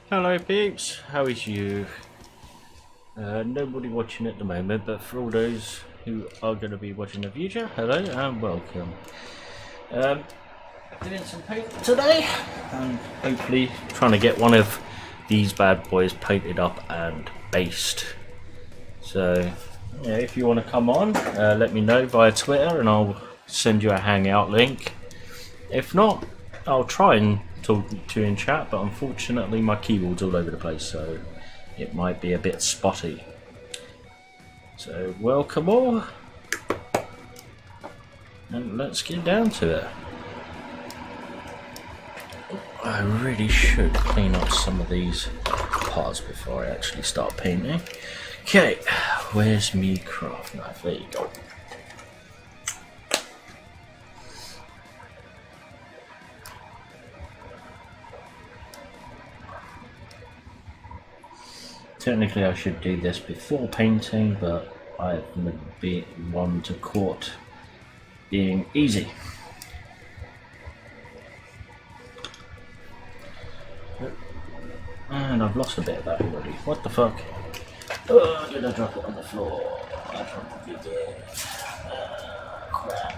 Hello peeps, how is you? Nobody watching at the moment, but for all those who are going to be watching the future, hello and welcome. Doing some paint today, and hopefully trying to get one of these bad boys painted up and based. So, yeah, if you want to come on, let me know via Twitter and I'll send you a hangout link. If not, I'll try and talk to you in chat, but unfortunately my keyboard's all over the place, so it might be a bit spotty. So welcome all, and let's get down to it. I really should clean up some of these parts before I actually start painting. Okay, where's me craft knife? There you go. Technically I should do this before painting, but I've never been one to court being easy. And I've lost a bit of that already. What the fuck? Oh, did I drop it on the floor? I probably did. Crap.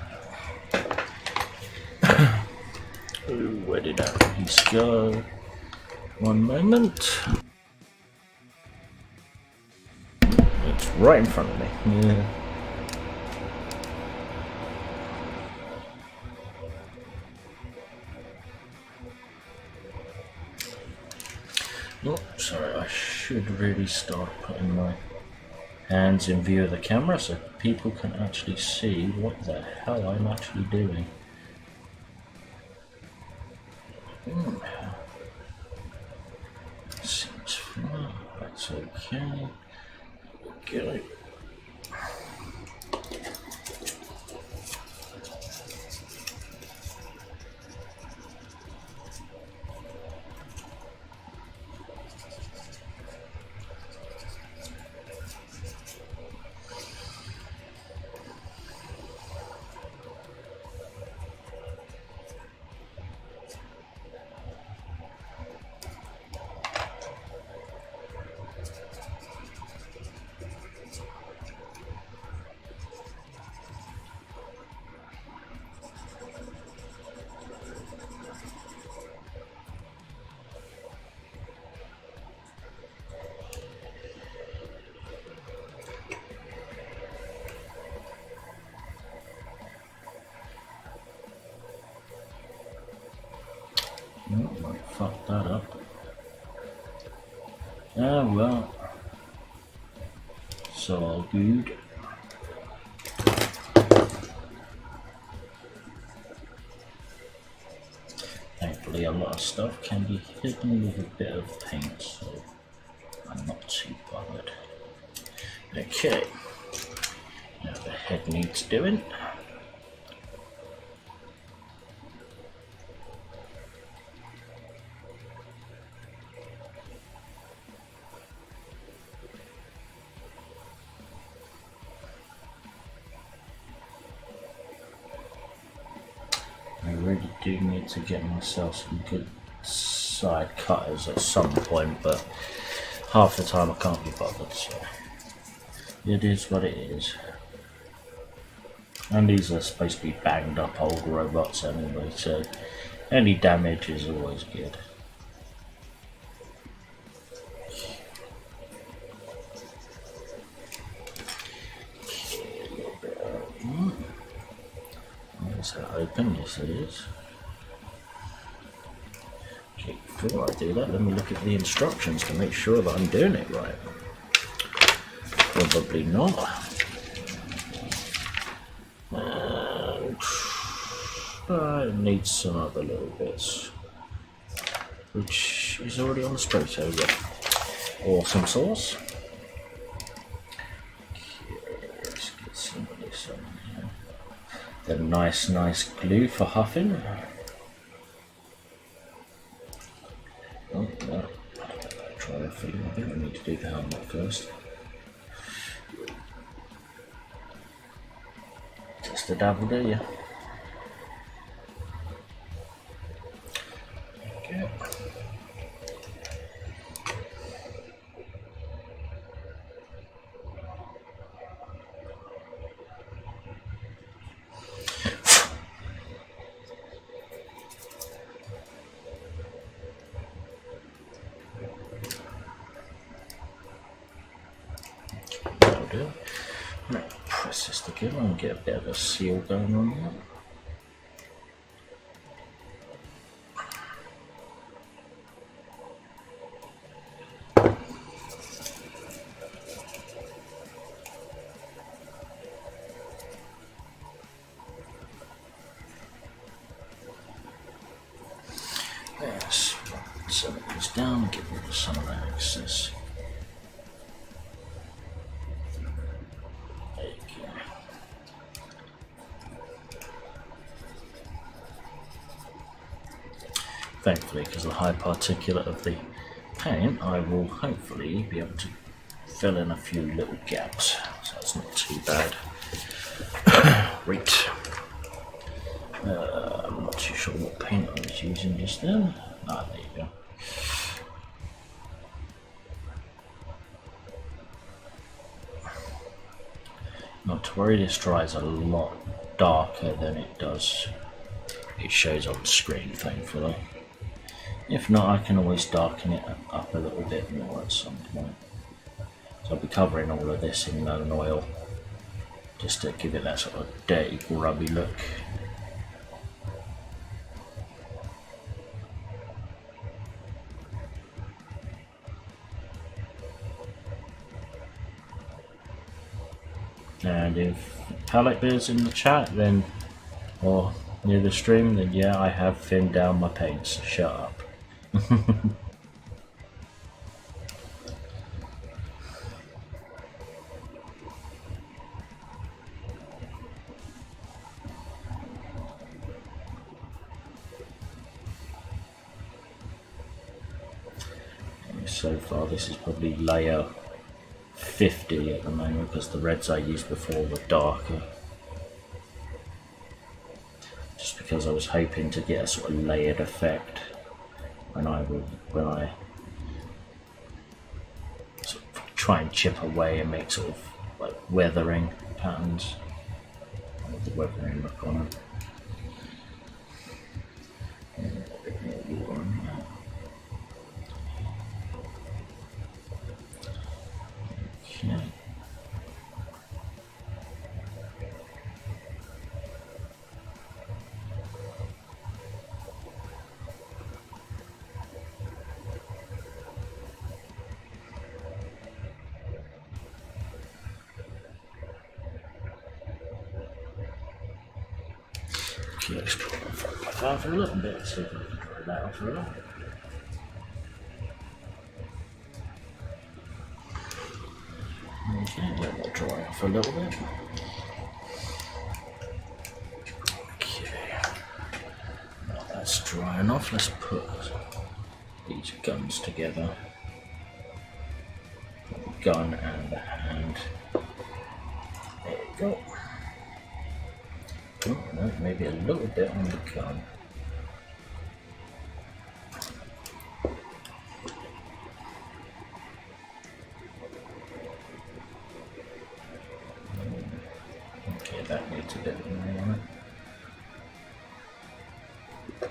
Ooh, where did that piece go? One moment. It's right in front of me. Yeah. Oh, sorry, I should really start putting my hands in view of the camera so people can actually see what the hell I'm actually doing. Seems fine, that's okay. Go. Oh, I fucked that up. Ah, well. It's all good. Thankfully, a lot of stuff can be hidden with a bit of paint, so I'm not too bothered. Okay. Now the head needs doing. I really do need to get myself some good side cutters at some point, but half the time I can't be bothered, so it is what it is. And these are supposed to be banged up old robots anyway, so any damage is always good. Is that open? Yes it is. Okay, before I do that, let me look at the instructions to make sure that I'm doing it right. Probably not. And I need some other little bits, which is already on the spray table. Awesome sauce. Okay, let's get some of this on here. The nice glue for huffing. Oh no, try a feeling. I think we need to do the helmet first. Just a dabble, do you? Okay. do. I'm going to press this together and get a bit of a seal going on there. Yes, set these down and get rid of some of that excess. There you go. Thankfully, because of the high particulate of the paint, I will hopefully be able to fill in a few little gaps, so that's not too bad. Right. I'm not too sure what paint I was using just then. Ah, there you go. Not to worry, this dries a lot darker than it shows on the screen, thankfully. If not, I can always darken it up a little bit more at some point. So I'll be covering all of this in lone oil, just to give it that sort of dirty, grubby look. And if palette beer's in the chat, then, or near the stream, then yeah, I have thinned down my paints. Shut up. So far, this is probably layer 50 at the moment, because the reds I used before were darker. Just because I was hoping to get a sort of layered effect when I sort of try and chip away and make sort of like weathering patterns with the weathering look on it. And a bit more water on that. Okay. Let's put it back down for a little bit, see if we can dry that off a little bit. Okay, let that dry off a little bit. Okay, now that's dry enough. Let's put these guns together. The gun and the hand. There you go. Oh, no, maybe a little bit on the gun. Okay, that needs a bit more on it.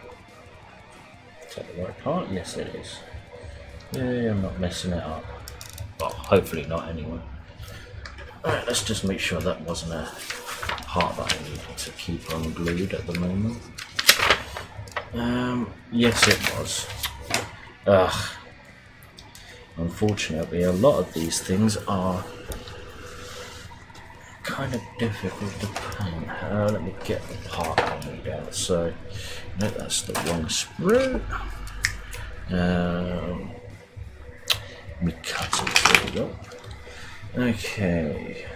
Is that the right part? Yes, it is. Yeah, I'm not messing it up. Well, hopefully not anyway. Alright, let's just make sure that wasn't a part that I needed to keep unglued at the moment. Yes, it was. Unfortunately, a lot of these things are kind of difficult to paint. Let me get the part I need out. So, no, that's the wrong sprue. Let me cut it. There we go. Okay.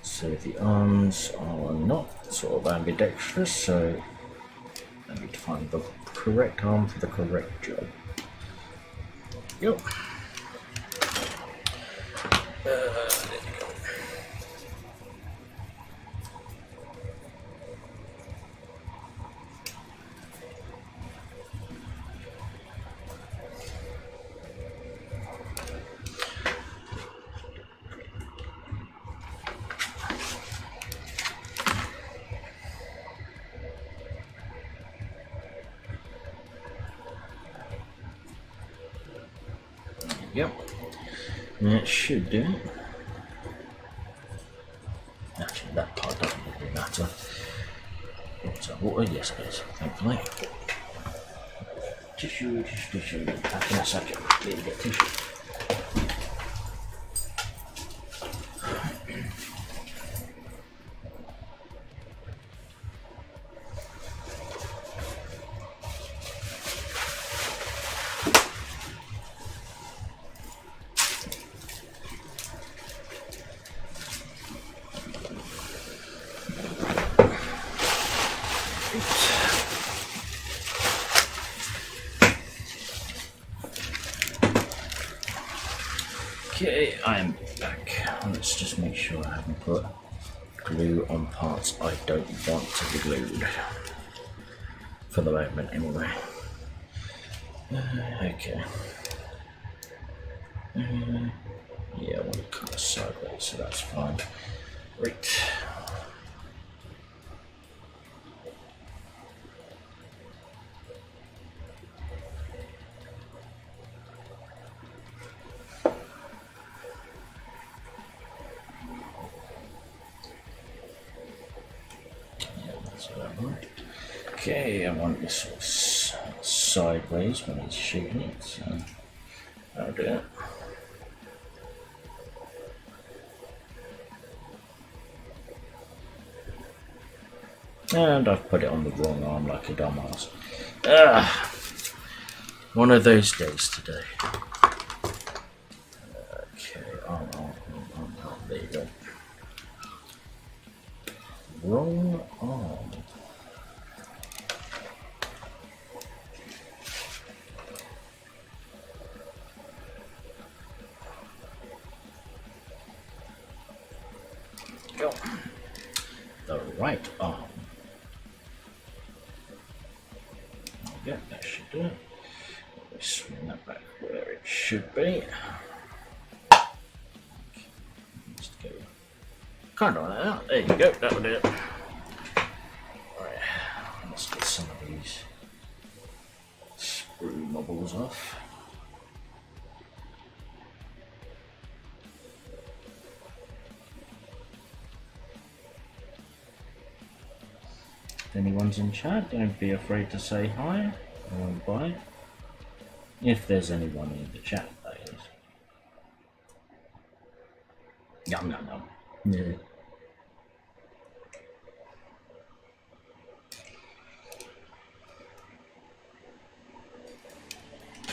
So the arms are not sort of ambidextrous, so I need to find the correct arm for the correct job. Yep. There you go. Yep, and that should do it. water. Water? Yes, please. Thankfully. Tissue. Back in a second. Need to get tissue. Okay, I'm back. Let's just make sure I haven't put glue on parts I don't want to be glued. For the moment, anyway. Okay. Yeah, I want to cut sideways, so that's fine. Right. Okay, I want this sort of sideways when it's shooting it, so I'll do it. And I've put it on the wrong arm like a dumbass. One of those days today. Okay, arm, there you go. Wrong arm. Go. The right arm. Yeah, that should do it. Let me swing that back where it should be. Just go kind of like that. There you go, that'll do it. Alright, let's get some of these screw knobbles off. If anyone's in chat, don't be afraid to say hi or bye. If there's anyone in the chat, that is. Yum. Yeah.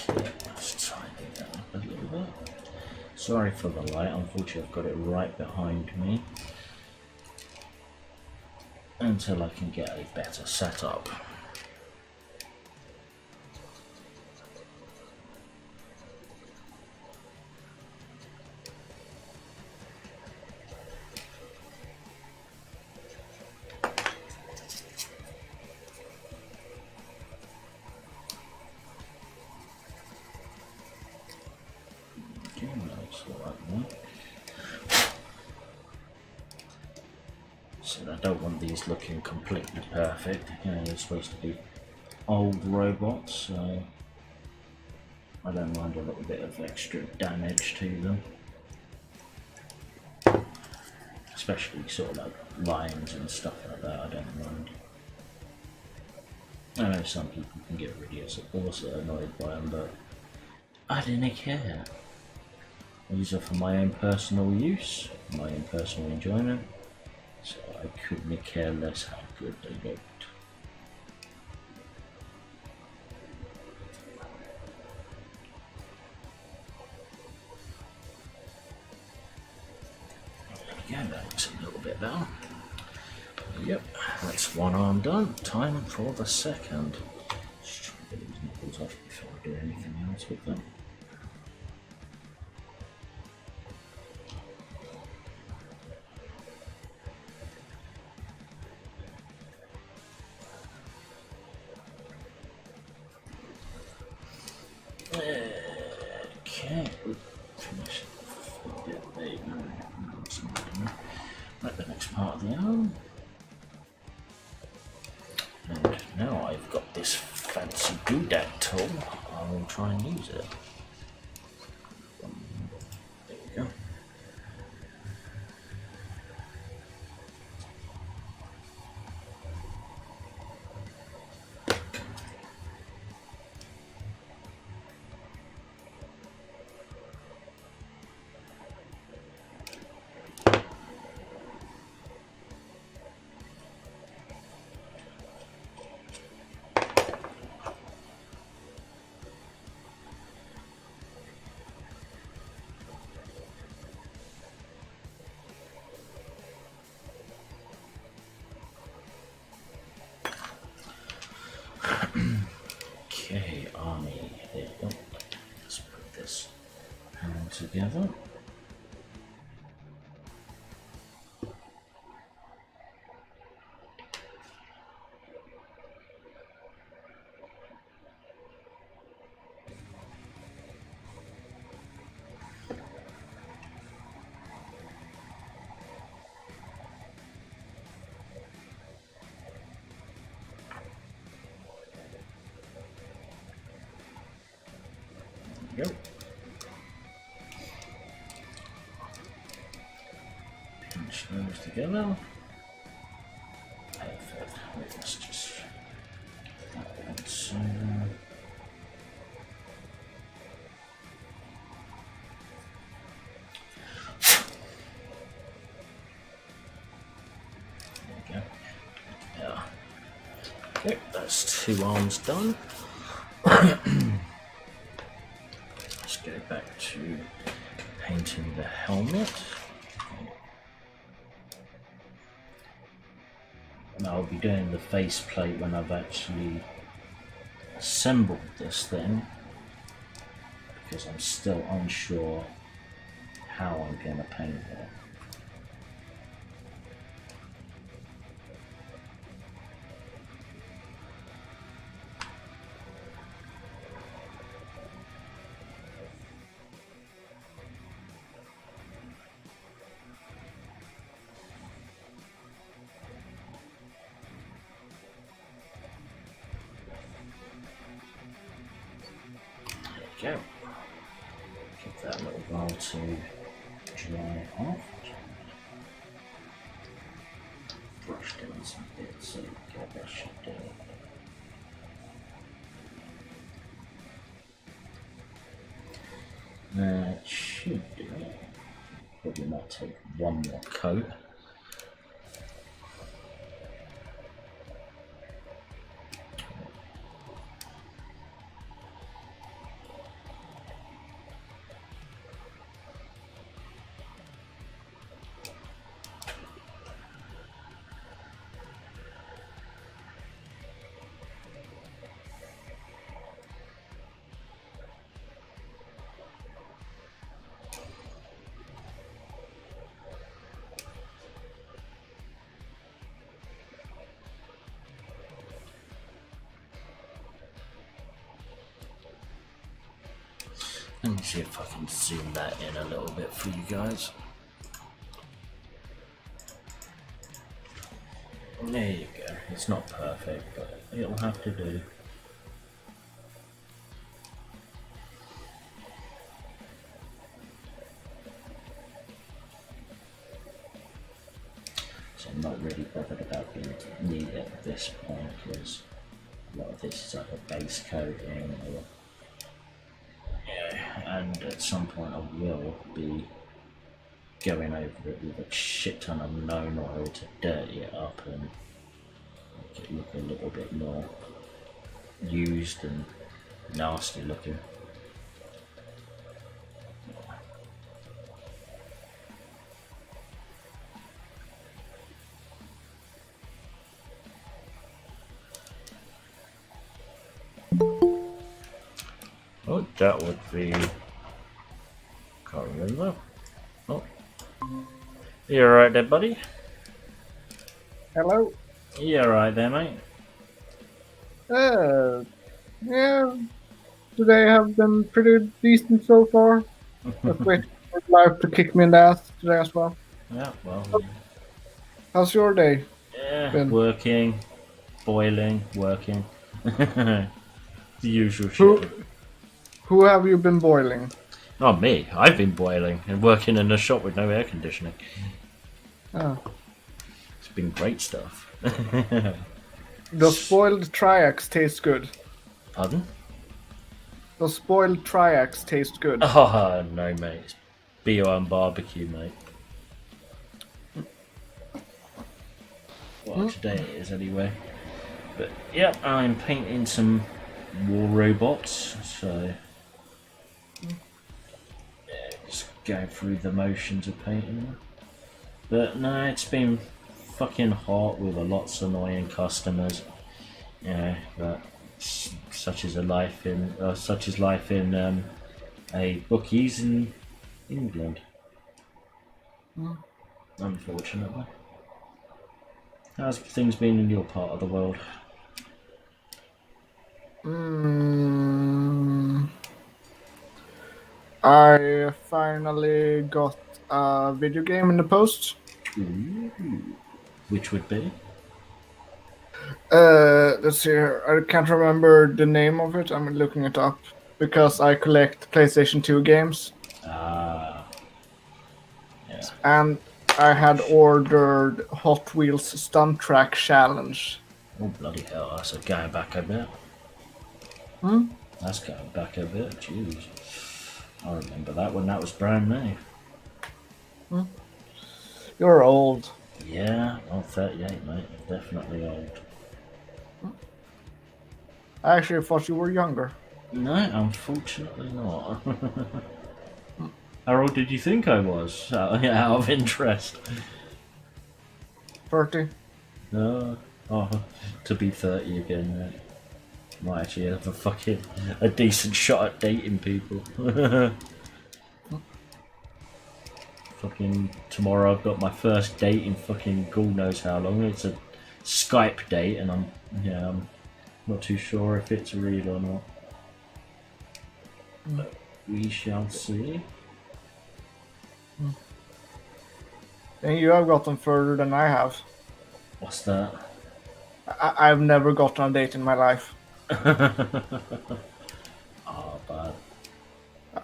Let's tidy that up a little bit. Sorry for the light, unfortunately I've got it right behind me. Until I can get a better setup. Okay, looks like that. So I don't want these looking completely perfect. You know, they're supposed to be old robots, so I don't mind a little bit of extra damage to them. Especially sort of like lines and stuff like that, I don't mind. I know some people can get really also annoyed by them, but I didn't care. These are for my own personal use, my own personal enjoyment. So I couldn't care less how good they looked. There we go, that looks a little bit better. Yep, that's one arm done. Time for the second. Just try to get these nipples off before I do anything else with them. Okay, finish. There you go. Right, the next part of the arm. And now I've got this fancy doodad tool, I will try and use it. There we go. money. There you go. Let's put this hand together. Go. Pinch those together. Perfect. Let's just that one so. There we go. Yeah. Okay, that's 2 arms done. Go back to painting the helmet. And I'll be doing the faceplate when I've actually assembled this thing, because I'm still unsure how I'm going to paint it. Go. Give that a little while to dry off. Brush down some bits so get that shit down. That should do it. Probably might take one more coat. Let me see if I can zoom that in a little bit for you guys. There you go. It's not perfect, but it'll have to do. So I'm not really bothered about being neat at this point, because a lot of this is like a base coating or and at some point I will be going over it with a shit ton of known oil to dirty it up and make it look a little bit more used and nasty looking. Oh, that would be... can't remember. Oh. You alright there, buddy? Hello? You alright there, mate? Yeah. Today have been pretty decent so far. Just waiting for life to kick me in the ass today as well. Yeah, well... How's your day? yeah, been? Working, boiling, working. The usual shit. Who have you been boiling? Not me. I've been boiling and working in a shop with no air conditioning. Oh. It's been great stuff. Does spoiled Triaxe taste good? Pardon? Does spoiled Triaxe taste good? Oh, no, mate. It's BOM barbecue, mate. Well, today it is anyway. But, yeah, I'm painting some war robots, so... yeah, just going through the motions of painting them. But, no, it's been fucking hot with lots of annoying customers. Yeah, but such is life in a bookies in England. Unfortunately. How's things been in your part of the world? I finally got a video game in the post. Ooh. Which would be? Let's see here. I can't remember the name of it. I'm looking it up because I collect PlayStation 2 games. Ah. Yeah. And I had ordered Hot Wheels Stunt Track Challenge. Oh, bloody hell, that's going back a bit. That's going back a bit, jeez. I remember that when that was brand new. You're old. Yeah, I'm 38, mate. Definitely old. I actually thought you were younger. No, unfortunately not. How old did you think I was? Out of interest. 30. No. Oh, to be 30 again, mate. Might actually have a decent shot at dating people. Fucking tomorrow I've got my first date in fucking God knows how long. It's a Skype date and I'm not too sure if it's real or not. But we shall see. And you have gotten further than I have. What's that? I've never gotten a date in my life. Oh, bad.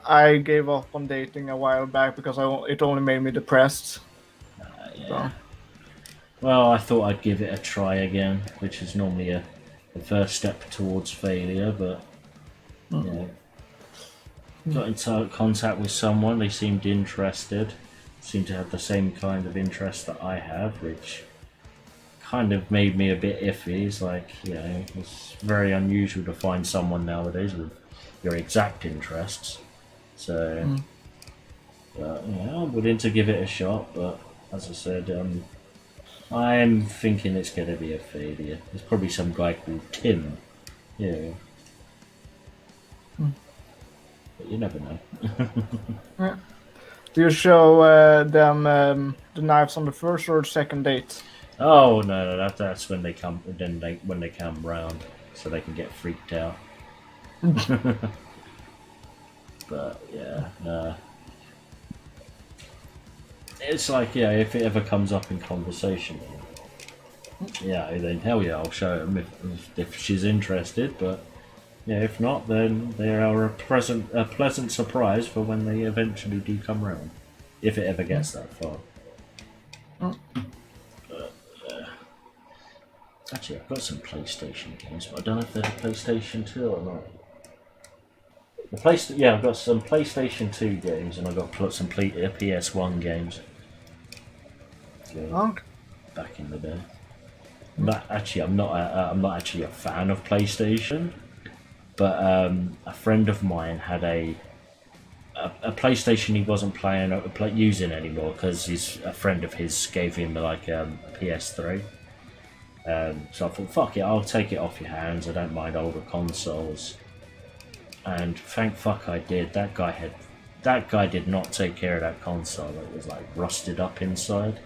I gave up on dating a while back because it only made me depressed. Yeah. So. Well, I thought I'd give it a try again, which is normally the first step towards failure, but got into contact with someone, they seemed interested, seemed to have the same kind of interest that I have, which kind of made me a bit iffy. It's like, it's very unusual to find someone nowadays with your exact interests. So, I'm willing to give it a shot, but as I said, I'm thinking it's going to be a failure. There's probably some guy called Tim. Yeah. But you never know. Yeah. Do you show them the knives on the first or second date? Oh no, that's when they come. When they come round, so they can get freaked out. But it's like if it ever comes up in conversation, then hell yeah, I'll show them if she's interested. But if not, then they are a pleasant surprise for when they eventually do come round, if it ever gets that far. But, actually, I've got some PlayStation games, but I don't know if they're PlayStation 2 or not. I've got some PlayStation 2 games, and I've got some PS1 games. Back in the day. I'm not actually a fan of PlayStation, but a friend of mine had a PlayStation he wasn't using anymore because a friend of his gave him like a PS3. So I thought, fuck it, I'll take it off your hands. I don't mind older consoles. And thank fuck I did. That guy did not take care of that console. It was like rusted up inside.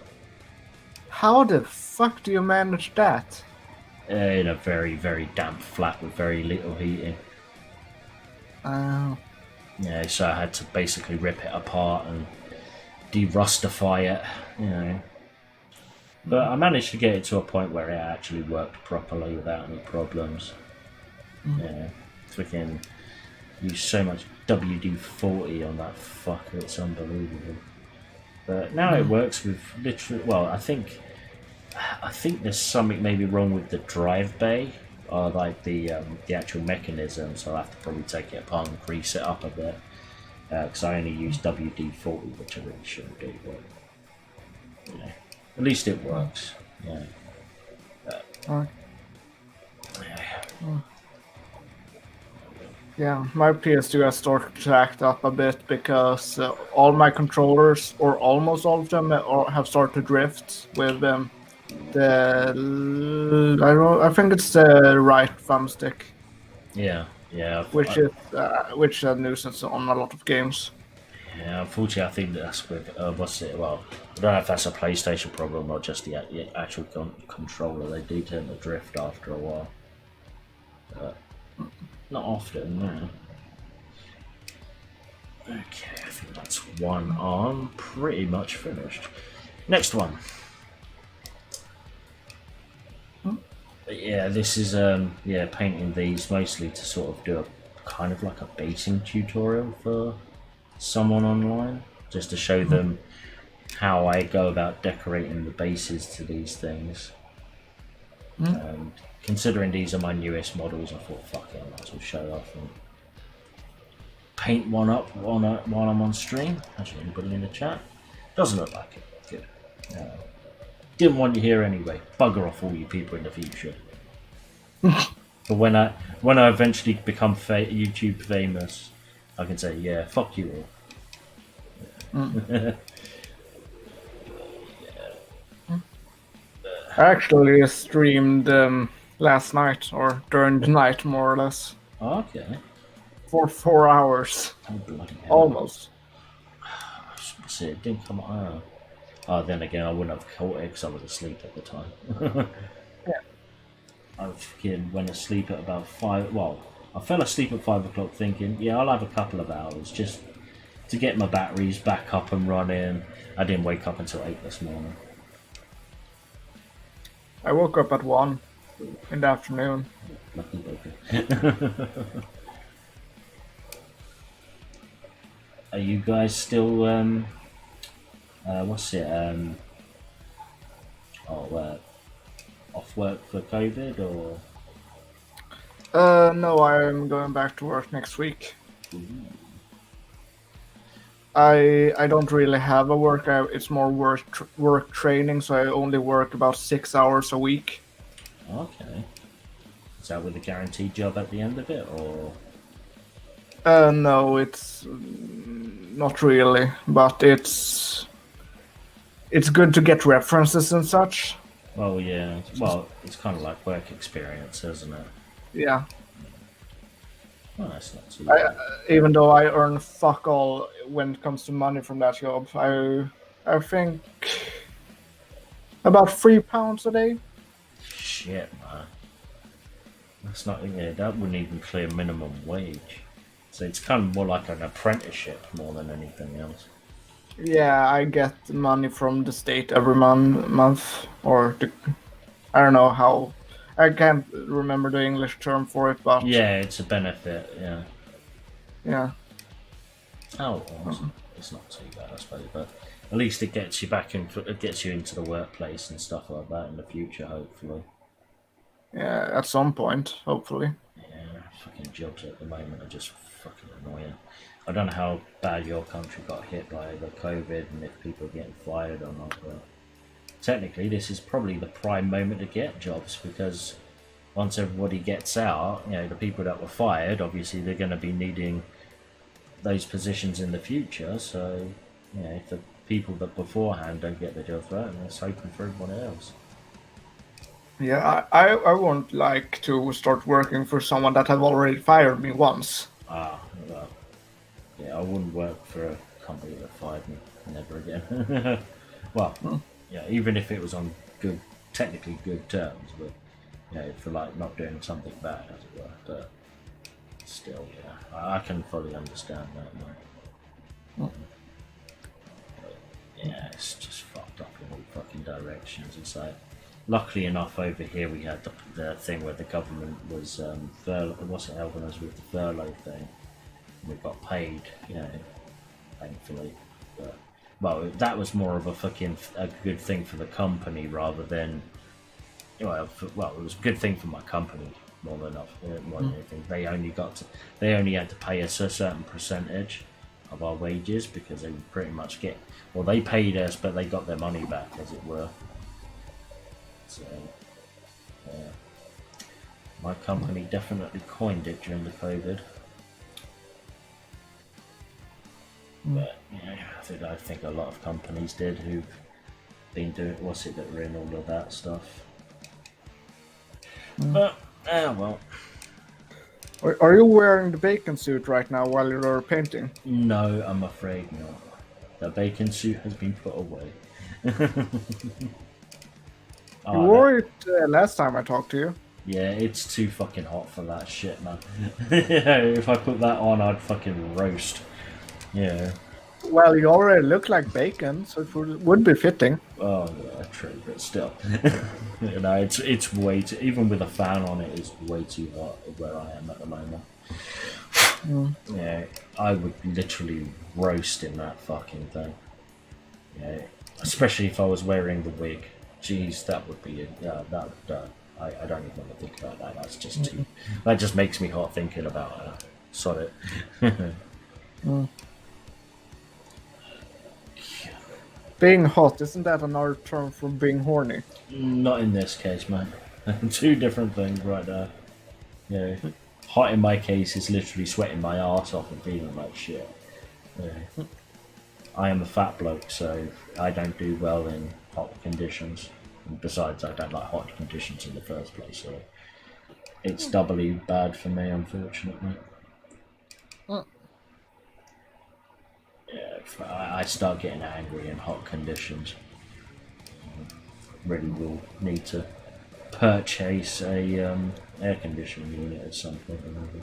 How the fuck do you manage that? In a very, very damp flat with very little heating. Yeah, so I had to basically rip it apart and de-rustify it, But I managed to get it to a point where it actually worked properly without any problems. Freaking use so much WD-40 on that fucker, it's unbelievable. But now it works with literally. Well, I think there's something maybe wrong with the drive bay or like the actual mechanism. So I'll have to probably take it apart and grease it up a bit. Because I only use WD-40, which I really shouldn't do. But at least it works. Yeah, my PS2 has started to act up a bit because all my controllers, or almost all of them, have started to drift with I think it's the right thumbstick. Yeah, yeah. which is a nuisance on a lot of games. Yeah, unfortunately, I think that's with what's it? Well, I don't know if that's a PlayStation problem or just the actual controller. They do tend to drift after a while, but not often. No. Okay, I think that's one arm pretty much finished. Next one. Yeah, this is painting these mostly to sort of do a kind of like a basing tutorial for someone online, just to show them how I go about decorating the bases to these things. And considering these are my newest models, I thought, fuck it, I might as well show off and paint one up while I'm on stream. Actually, anybody in the chat? Doesn't look like it. Good. Didn't want you here anyway. Bugger off, all you people in the future. But when I eventually become YouTube famous, I can say, yeah, fuck you all. I actually streamed last night, or during the night, more or less, Okay. for 4 hours, Oh, bloody hell. almost. See, it didn't come out. Oh, then again, I wouldn't have caught it because I was asleep at the time. Yeah. I fucking went asleep at about 5. Well, I fell asleep at 5 o'clock thinking, yeah, I'll have a couple of hours just to get my batteries back up and running. I didn't wake up until 8 this morning. I woke up at 1 in the afternoon. Lucky bugger. Are you guys still, what's it, off work for COVID or? No, I'm going back to work next week. I don't really have a workout. It's more work training, so I only work about 6 hours a week. Okay. Is that with a guaranteed job at the end of it, or? No, it's not really, but it's good to get references and such. Well, yeah. Well, it's kind of like work experience, isn't it? Yeah. Well, that's not too bad. Even though I earn fuck all when it comes to money from that job, I think about £3 a day. Shit, man. That's not. Yeah, that wouldn't even clear minimum wage. So it's kind of more like an apprenticeship more than anything else. Yeah, I get money from the state every month, or I don't know how. I can't remember the English term for it, but Yeah, it's a benefit. Yeah. yeah. Oh, awesome. It's not too bad, I suppose, but at least it gets you back in. It gets you into the workplace and stuff like that in the future, hopefully. Yeah, at some point, hopefully. Yeah, fucking jobs at the moment are just fucking annoying. I don't know how bad your country got hit by the COVID and if people are getting fired or not, but technically this is probably the prime moment to get jobs because once everybody gets out, you know, the people that were fired, obviously they're going to be needing those positions in the future, so, you know, if the people that beforehand don't get the jobs right, then it's open for everyone else. Yeah, I won't like to start working for someone that have already fired me once. Ah, well, yeah, I wouldn't work for a company that fired me. Never again. Well, yeah, even if it was on technically good terms, but you know, for like not doing something bad, as it were. But still, yeah, I can fully understand that. Man. But, yeah, it's just fucked up in all fucking directions. It's like, luckily enough, over here we had the thing where the government was wasn't helping us with the furlough thing. We got paid, you know, thankfully. But, well, that was more of a good thing for the company rather than, it was a good thing for my company more than anything. They only had to pay us a certain percentage of our wages because they would pretty much they paid us, but they got their money back, as it were. So, yeah. My company definitely coined it during the COVID. But yeah, I think a lot of companies did who've been doing that were in all of that stuff. But well. Are you wearing the bacon suit right now while you're painting? No, I'm afraid not. The bacon suit has been put away. You Oh, wore it last time I talked to you. yeah, it's too fucking hot for that shit, man. Yeah, if I put that on, I'd fucking roast. Yeah. Well, you already look like bacon, so it would be fitting. Oh, yeah, true, but still. You know, it's way too. Even with a fan on it, it's way too hot where I am at the moment. Yeah, I would literally roast in that fucking thing. Yeah, especially if I was wearing the wig. Jeez, that would be it. Yeah, that. I don't even want to think about that. That's just too. That just makes me hot thinking about it. Sod it. Being hot, isn't that another term for being horny? Not in this case, man. Two different things right there. Yeah. Hot in my case is literally sweating my ass off and feeling like shit. Yeah. I am a fat bloke, so I don't do well in hot conditions. And besides, I don't like hot conditions in the first place, so it's doubly bad for me, unfortunately. Yeah, if I start getting angry in hot conditions. Really will need to purchase a air conditioning unit at some point or another.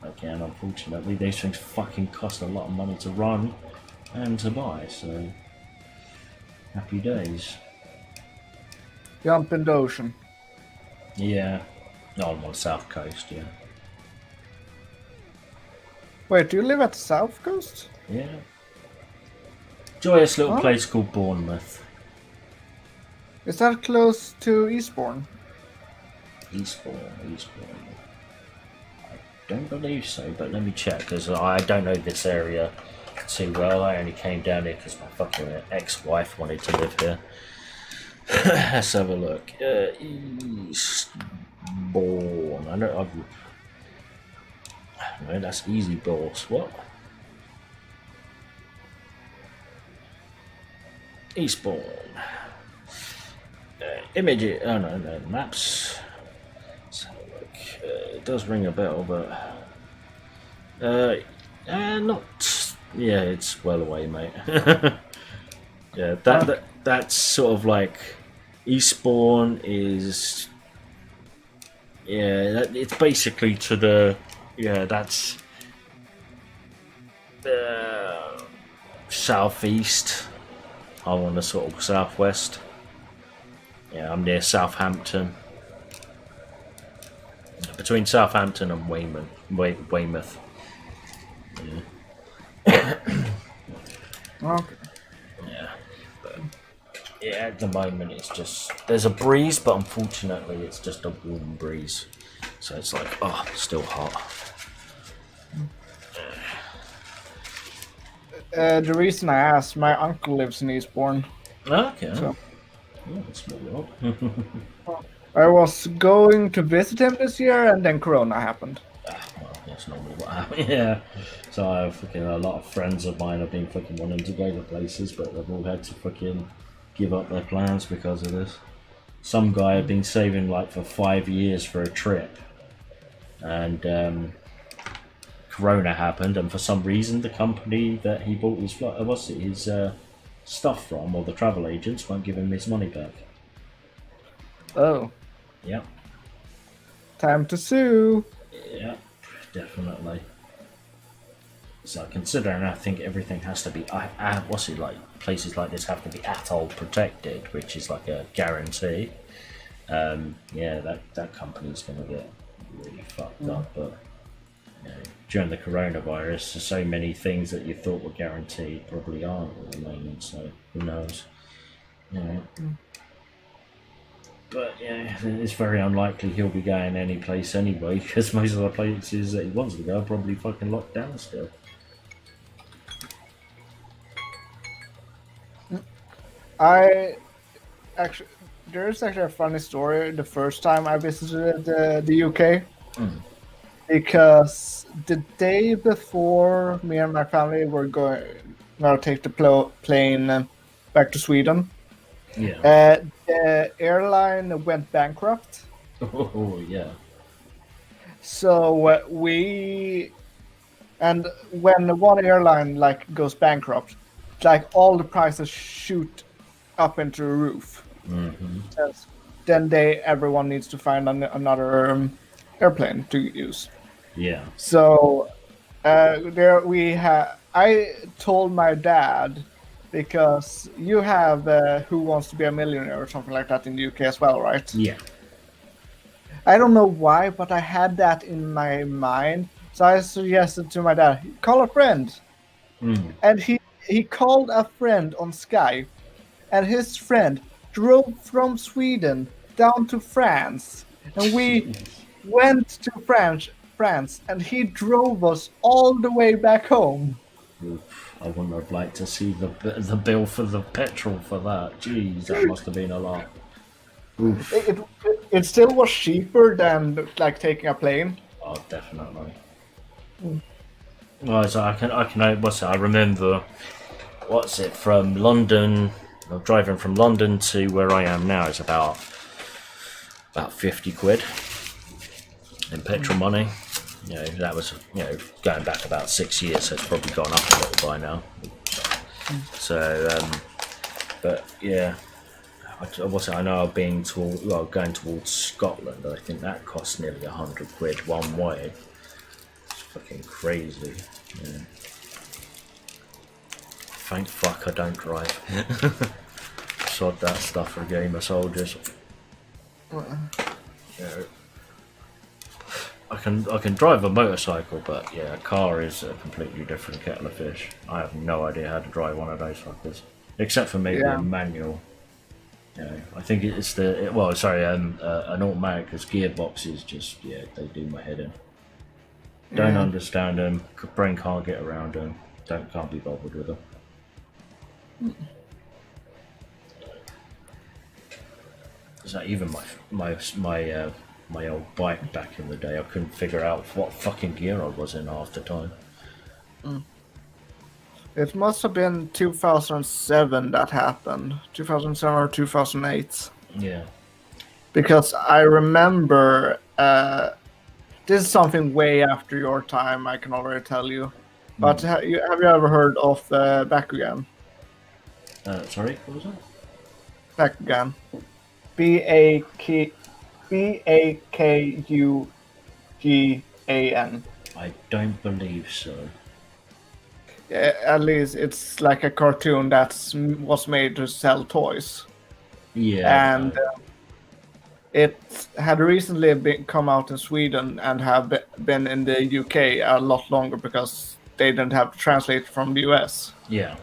Again, unfortunately, these things fucking cost a lot of money to run and to buy, so happy days. Jump in the ocean. Yeah, on the south coast, yeah. Wait, do you live at the south coast? Yeah. Joyous little Huh? place called Bournemouth. Is that close to Eastbourne? Eastbourne. I don't believe so, but let me check, because I don't know this area too well. I only came down here because my fucking ex-wife wanted to live here. Let's have a look. Eastbourne. I know no, that's Easy Balls. What? Eastbourne. Image. Oh no, maps. Let's have a look. It does ring a bell, but not. Yeah, it's well away, mate. Yeah, that's sort of like Eastbourne is. Yeah, it's basically to the. Yeah, that's southeast. I'm on the sort of southwest. Yeah, I'm near Southampton. Between Southampton and Weymouth. Yeah. Okay. Yeah. But, yeah, at the moment it's just there's a breeze, but unfortunately it's just a warm breeze. So it's like, oh, still hot. The reason I asked, my uncle lives in Eastbourne. Okay. So. Oh, that's small. I was going to visit him this year, and then Corona happened. Well, that's normally what happens. Yeah. So I have fucking a lot of friends of mine have been fucking wanting to go to places, but they've all had to fucking give up their plans because of this. Some guy had been saving like for 5 years for a trip, and Corona happened, and for some reason the company that he bought his stuff from, or the travel agents, won't give him his money back. Oh. Yep. Time to sue. Yeah, definitely. So considering I think everything has to be, what's it like? Places like this have to be atoll protected, which is like a guarantee. Yeah, that company's going to get really fucked up. But you know, during the coronavirus, there's so many things that you thought were guaranteed probably aren't at the moment. So who knows? You know. But yeah, it's very unlikely he'll be going any place anyway, because most of the places that he wants to go are probably fucking locked down still. There's actually a funny story. The first time I visited the UK, because the day before me and my family were going to take the plane back to Sweden, Yeah. the airline went bankrupt. Oh yeah. So and when one airline like goes bankrupt, like all the prices shoot up into the roof. Hmm. Yes. Then everyone needs to find another airplane to use. Yeah. So there we have. I told my dad because you have Who Wants to Be a Millionaire or something like that in the UK as well, right? Yeah. I don't know why, but I had that in my mind. So I suggested to my dad, call a friend. Mm. And he called a friend on Skype, and his friend drove from Sweden down to France. And we went to France, and he drove us all the way back home. Oof, I wouldn't have liked to see the bill for the petrol for that. Jeez, that must have been a lot. Oof. It still was cheaper than like taking a plane. Oh, definitely. Well, so I remember, what's it, from London, driving from London to where I am now is about 50 quid in petrol money. You know, that was, going back about 6 years, so it's probably gone up a little by now. So, but yeah, I know I've been going towards Scotland. I think that costs nearly 100 quid one way. It's fucking crazy. Yeah. Thank fuck I don't drive. Sod that stuff for a game of soldiers. Yeah. I can drive a motorcycle, but yeah, a car is a completely different kettle of fish. I have no idea how to drive one of those fuckers, except for maybe a manual. I think it's an automatic, because gearboxes just, they do my head in. Don't understand them, brain can't get around them, can't be bothered with them. Is that even my old bike back in the day? I couldn't figure out what fucking gear I was in half the time. It must have been 2007 that happened. 2007 or 2008. Yeah. Because I remember, this is something way after your time, I can already tell you. But have you ever heard of Bakugan? Sorry, what was that? Bakugan. Bakugan. I don't believe so. At least it's like a cartoon that was made to sell toys. Yeah. And it had recently come out in Sweden and have been in the UK a lot longer because they didn't have to translate from the US. Yeah.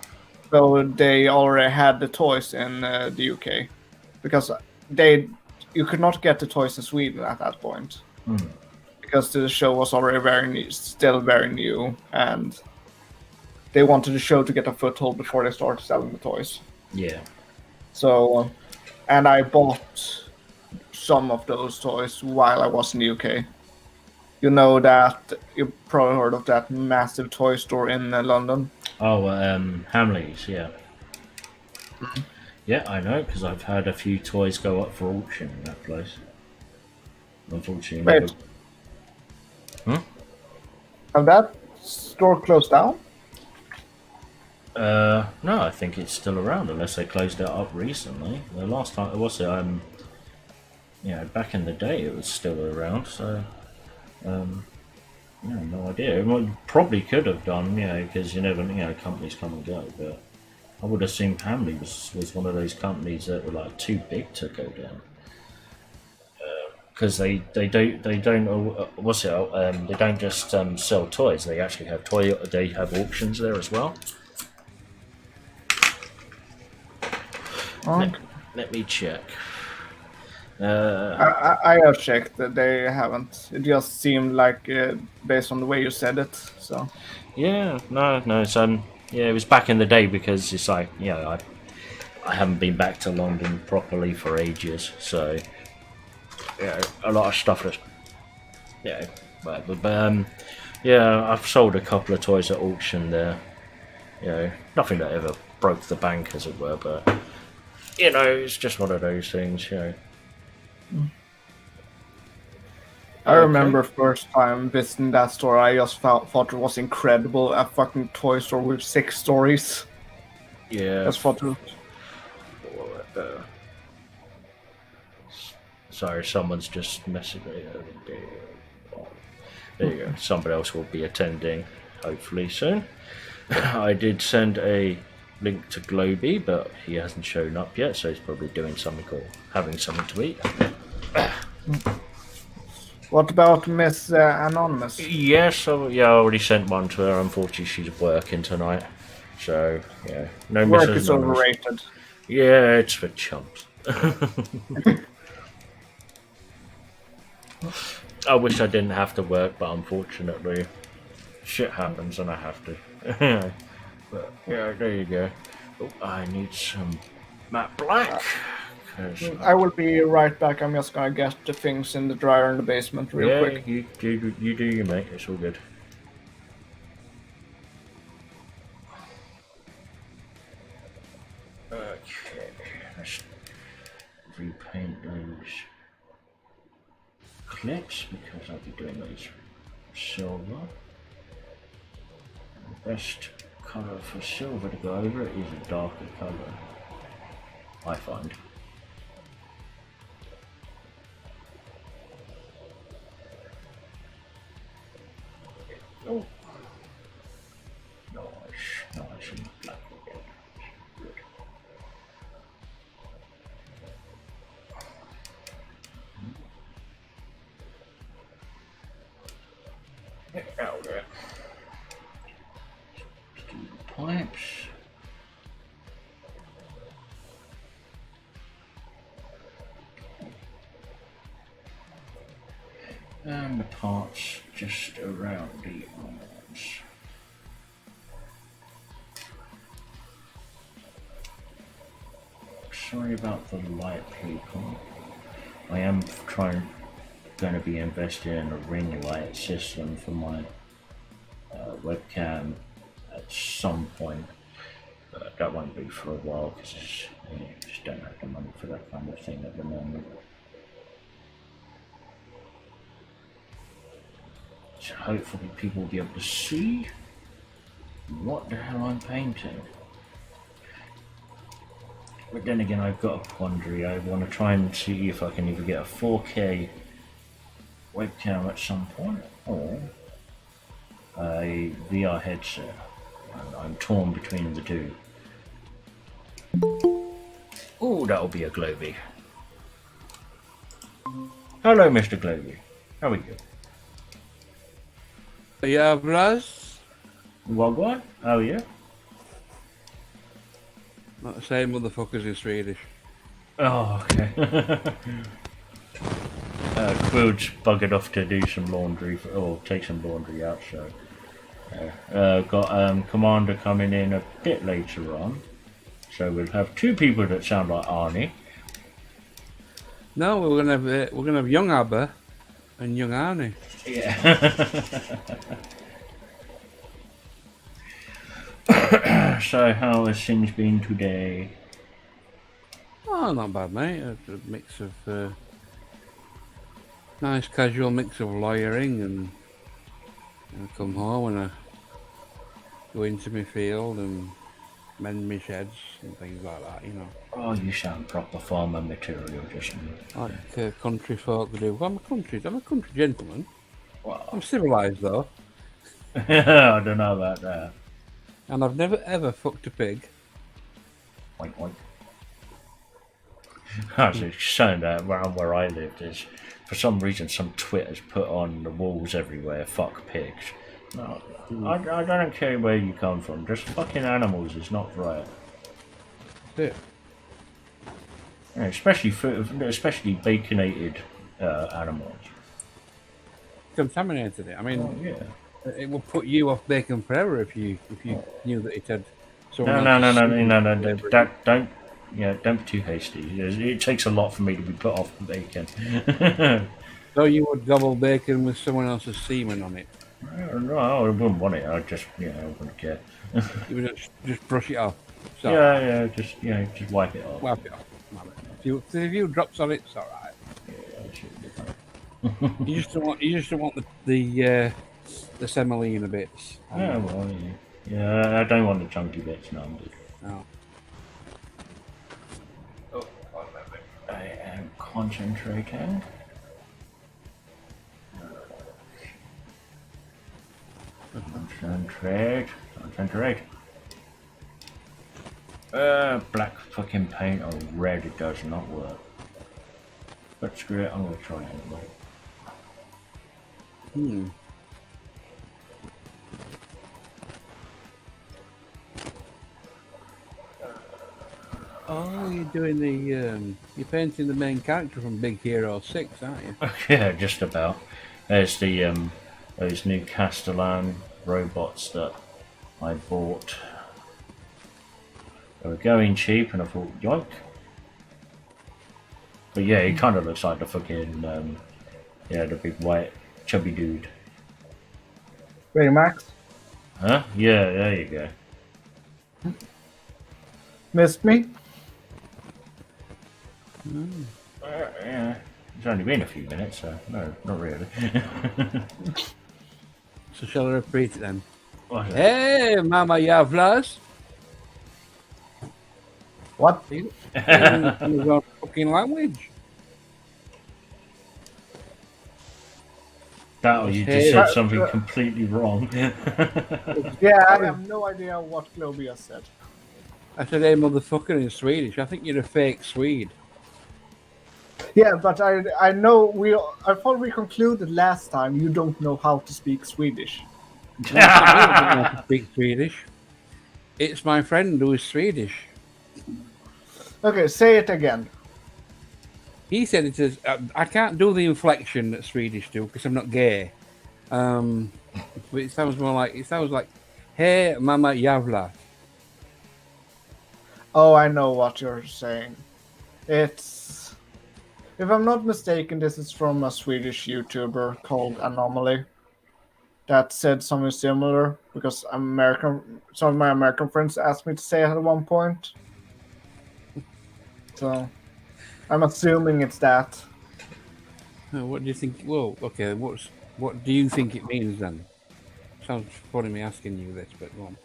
So they already had the toys in the UK because you could not get the toys in Sweden at that point because the show was already still very new, and they wanted the show to get a foothold before they started selling the toys. Yeah. So, and I bought some of those toys while I was in the UK. You know that, you probably heard of that massive toy store in London. Oh, Hamleys, yeah. Yeah, I know, because I've had a few toys go up for auction in that place. Unfortunately, Wait. Have that store closed down? No, I think it's still around unless they closed it up recently. The last time it was, back in the day it was still around. So, no idea. It probably could have done, because you never, companies come and go. But I would assume Hamley was one of those companies that were like too big to go down. Because they don't just sell toys. They actually have auctions there as well. Let me check. I have checked that they haven't. It just seemed like based on the way you said it. So yeah, no. So it was back in the day, because it's like I haven't been back to London properly for ages. So a lot of stuff that's I've sold a couple of toys at auction there. Nothing that ever broke the bank, as it were, but it's just one of those things. I Okay. remember first time visiting that store, I just thought it was incredible. A fucking toy store with 6 stories. Yeah. Just thought it. Uh, sorry, someone's just messing me. There you go. Somebody else will be attending, hopefully soon. I did send a link to Globy, but he hasn't shown up yet, so he's probably doing something or having something to eat. What about Miss Anonymous? Yes, so, yeah, I already sent one to her. Unfortunately, she's working tonight. So, yeah. No Work Mrs. is Anonymous. overrated. Yeah, it's for chumps. I wish I didn't have to work, but unfortunately, shit happens and I have to. But, yeah, there you go. Oh, I need some matte black. 'Cause I will be right back. I'm just gonna get the things in the dryer in the basement real yeah, quick. you do you, mate. It's all good. Okay, let's repaint those clips because I'll be doing those silver. The best colour for silver to go over it is a darker colour, I find. Oh, nice and black again. Good. Out there. Let's do the pipes. And the parts just around the arms. Sorry about the light, people. I am going to be investing in a ring light system for my webcam at some point, but that won't be for a while because I just don't have the money for that kind of thing at the moment. So hopefully people will be able to see what the hell I'm painting. But then again, I've got a quandary. I want to try and see if I can either get a 4K webcam at some point or a VR headset. And I'm torn between the two. Oh, that'll be a Globy. Hello, Mr. Globy. How are you? Yeah, Braz. Wagwan? How are you? Not the same motherfuckers in Swedish. Oh, okay. Quill's buggered off to do some laundry, or take some laundry out, so... got Commander coming in a bit later on. So we'll have two people that sound like Arnie. No, we're gonna have young Abba and young Arnie. Yeah. So how has things been today? Oh, not bad, mate. A mix of nice casual mix of lawyering and I come home and I go into my field and mend my sheds and things like that, you know. Oh, you sound proper farmer material just now. Like country folk do. Well, I'm a country gentleman. Wow. I'm civilised though, I don't know about that. and I've never ever fucked a pig. Oink, oink. I was saying that around where I lived is, for some reason, some Twitter's put on the walls everywhere, fuck pigs. No, I don't care where you come from, just fucking animals is not right. That's it. Yeah, especially baconated animals. Contaminated it. I mean, Oh, yeah. it would put you off bacon forever if you knew that it had. No, don't be too hasty. It takes a lot for me to be put off bacon. So you would gobble bacon with someone else's semen on it. No, I wouldn't want it. I wouldn't care. You would just brush it off. So, Just wipe it off. wipe it off. If a few drops on it, it's alright. Yeah, it should be fine. You just don't want the semolina bits. Yeah, well, yeah. I don't want the chunky bits. No, I'm good. No. Oh, I am concentrating. Concentrate. Black fucking paint or red, it does not work. But screw it, I'm gonna try it anyway. Oh, you're doing you're painting the main character from Big Hero 6, aren't you? Yeah, just about. There's the those new Castellan robots that I bought. They were going cheap, and I thought, yoink. But yeah, he kind of looks like the fucking the big white chubby dude. Wait, Max? Huh? Yeah, there you go. Missed me? Yeah, it's only been a few minutes, so no, not really. So shall I repeat it then? What's that? Hey, Mama Yavlas! What? In your fucking language. That or you just said something completely wrong. Yeah, I have no idea what Globia said. I said, hey, motherfucker in Swedish. I think you're a fake Swede. Yeah, but I know I thought we concluded last time you don't know how to speak Swedish. No, I don't know how to speak Swedish. It's my friend who is Swedish. Okay, say it again. He said it is. I can't do the inflection that Swedish do because I'm not gay. But it sounds like, hey, Mama Yavla. Oh, I know what you're saying. It's, if I'm not mistaken, this is from a Swedish YouTuber called Anomaly that said something similar because some of my American friends asked me to say it at one point. So I'm assuming it's that. What do you think? Well, okay. What do you think it means then? Sounds funny me asking you this, but go on.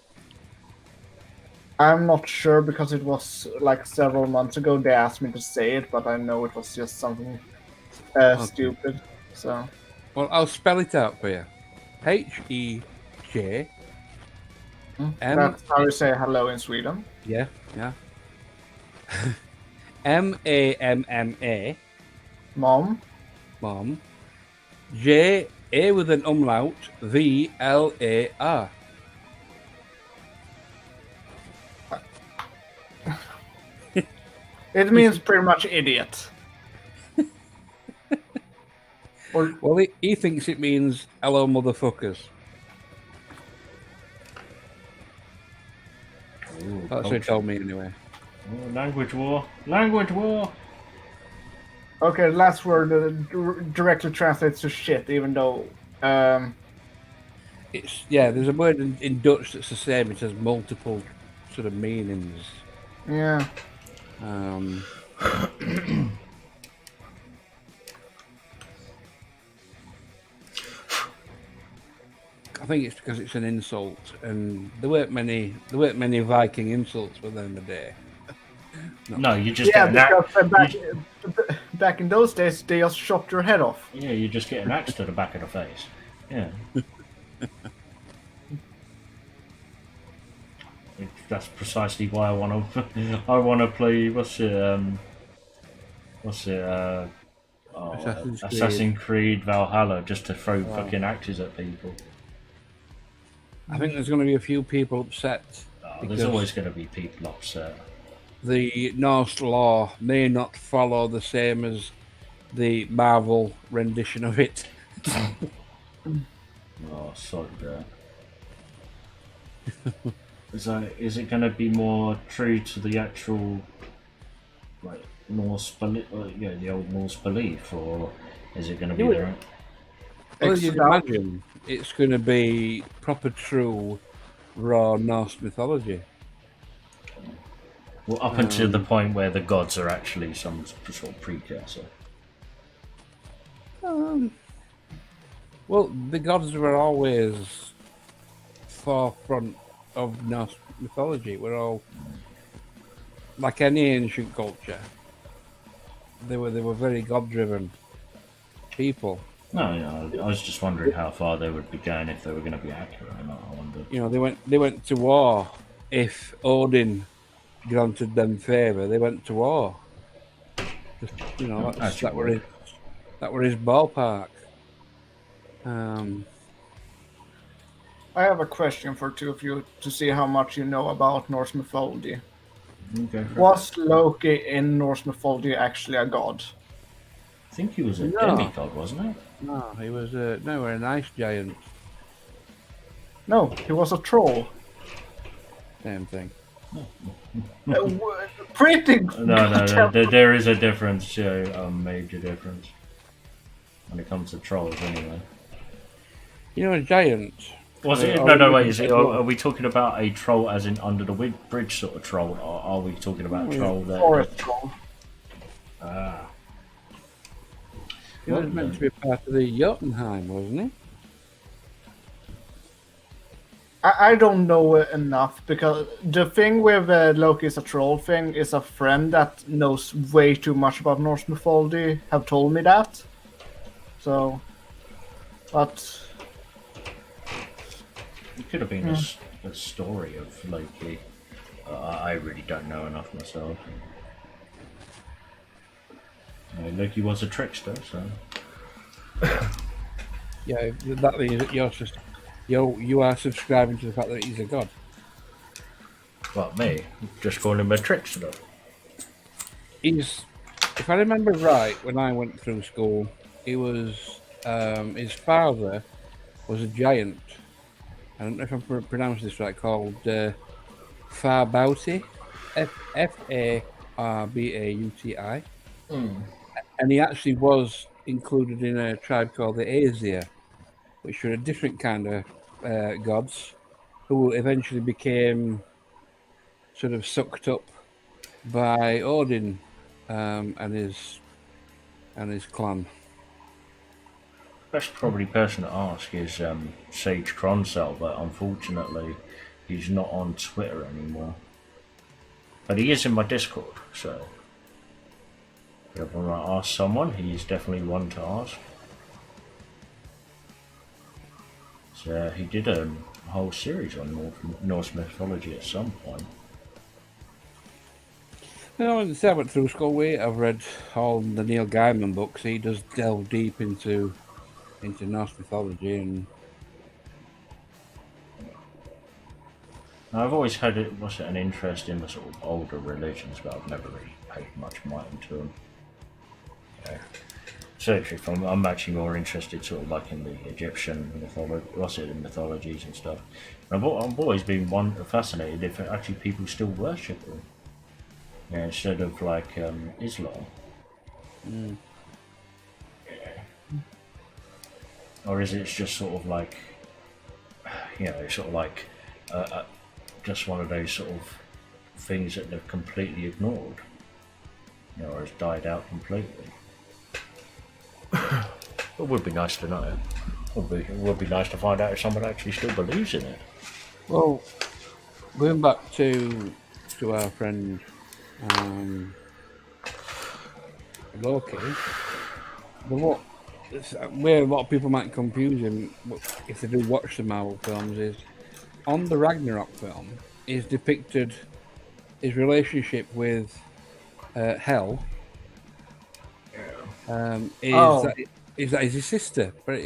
I'm not sure because it was like several months ago they asked me to say it, but I know it was just something stupid. So, well, I'll spell it out for you. H-E-J. That's how you say hello in Sweden. Yeah. M-A-M-M-A. Mom. J, A with an umlaut, V-L-A-R. It means pretty much idiot. Well, he thinks it means hello, motherfuckers. Ooh, That's what he told me anyway. Oh, language war. Okay, the last word directly translates to shit, even though there's a word in Dutch that's the same. It has multiple sort of meanings. yeah. I think it's because it's an insult, and there weren't many Viking insults within the day. No, you just Yeah, get because back in those days they just chopped your head off. Yeah, you just get an axe to the back of the face. Yeah. That's precisely why I want to play. Assassin's Creed Valhalla, just to throw fucking axes at people. I think there's going to be a few people upset. There's always going to be people upset. The Norse law may not follow the same as the Marvel rendition of it. Oh, sorry, bro. Is it going to be more true to the actual Norse belief, the old Norse belief, or is it going to be different? Well, you'd imagine it's going to be proper, true, raw Norse mythology. Well, up until the point where the gods are actually some sort of precursor. Well, the gods were always forefront of Norse mythology. We're all like any ancient culture. They were very god-driven people. No, I was just wondering how far they would be going if they were going to be accurate or not. I wondered. You know, they went to war. If Odin granted them favor, they went to war. Just, you know, that were his ballpark. I have a question for two of you to see how much you know about Norse mythology. Okay. Was Loki in Norse mythology actually a god? I think he was a No. demigod, wasn't he? No, he was an ice giant. No, he was a troll. Same thing. Pretty. No. There is a difference, a major difference when it comes to trolls, anyway. You know, a giant. Was it? No. Wait. Is it? Are we talking about a troll, as in under the bridge sort of troll, or are we talking about troll that? Forest troll. Ah. He was meant to be part of the Jotunheim, wasn't he? I don't know enough because the thing with Loki is a troll thing is a friend that knows way too much about Norse mythology have told me that. So, but It could have been a story of Loki. I really don't know enough myself. Loki was a trickster, so. Yeah, that means that you are subscribing to the fact that he's a god. Well, me, just calling him a trickster. If I remember right, when I went through school, he was his father was a giant. I don't know if I'm pronouncing this right. Called Farbauti, Farbauti, and he actually was included in a tribe called the Aesir, which were a different kind of gods, who eventually became sort of sucked up by Odin and his clan. Best probably person to ask is Sage Cronsell, but unfortunately he's not on Twitter anymore. But he is in my Discord, so if you ever want to ask someone, he's definitely one to ask. So he did a whole series on Norse mythology at some point. You know, since I went through school, I've read all the Neil Gaiman books. He does delve deep into Norse mythology, and I've always had an interest in the sort of older religions, but I've never really paid much mind into them. So if I'm actually more interested sort of like in the Egyptian mythologies and stuff. I've always been fascinated if actually people still worship them, instead of like Islam. Or is it just sort of like, just one of those sort of things that they've completely ignored, or has died out completely? It would be nice to know. It would be nice to find out if someone actually still believes in it. well, going back to our friend Loki, where a lot of people might confuse him if they do watch the Marvel films is on the Ragnarok film is depicted his relationship with Hel. Is that his sister? But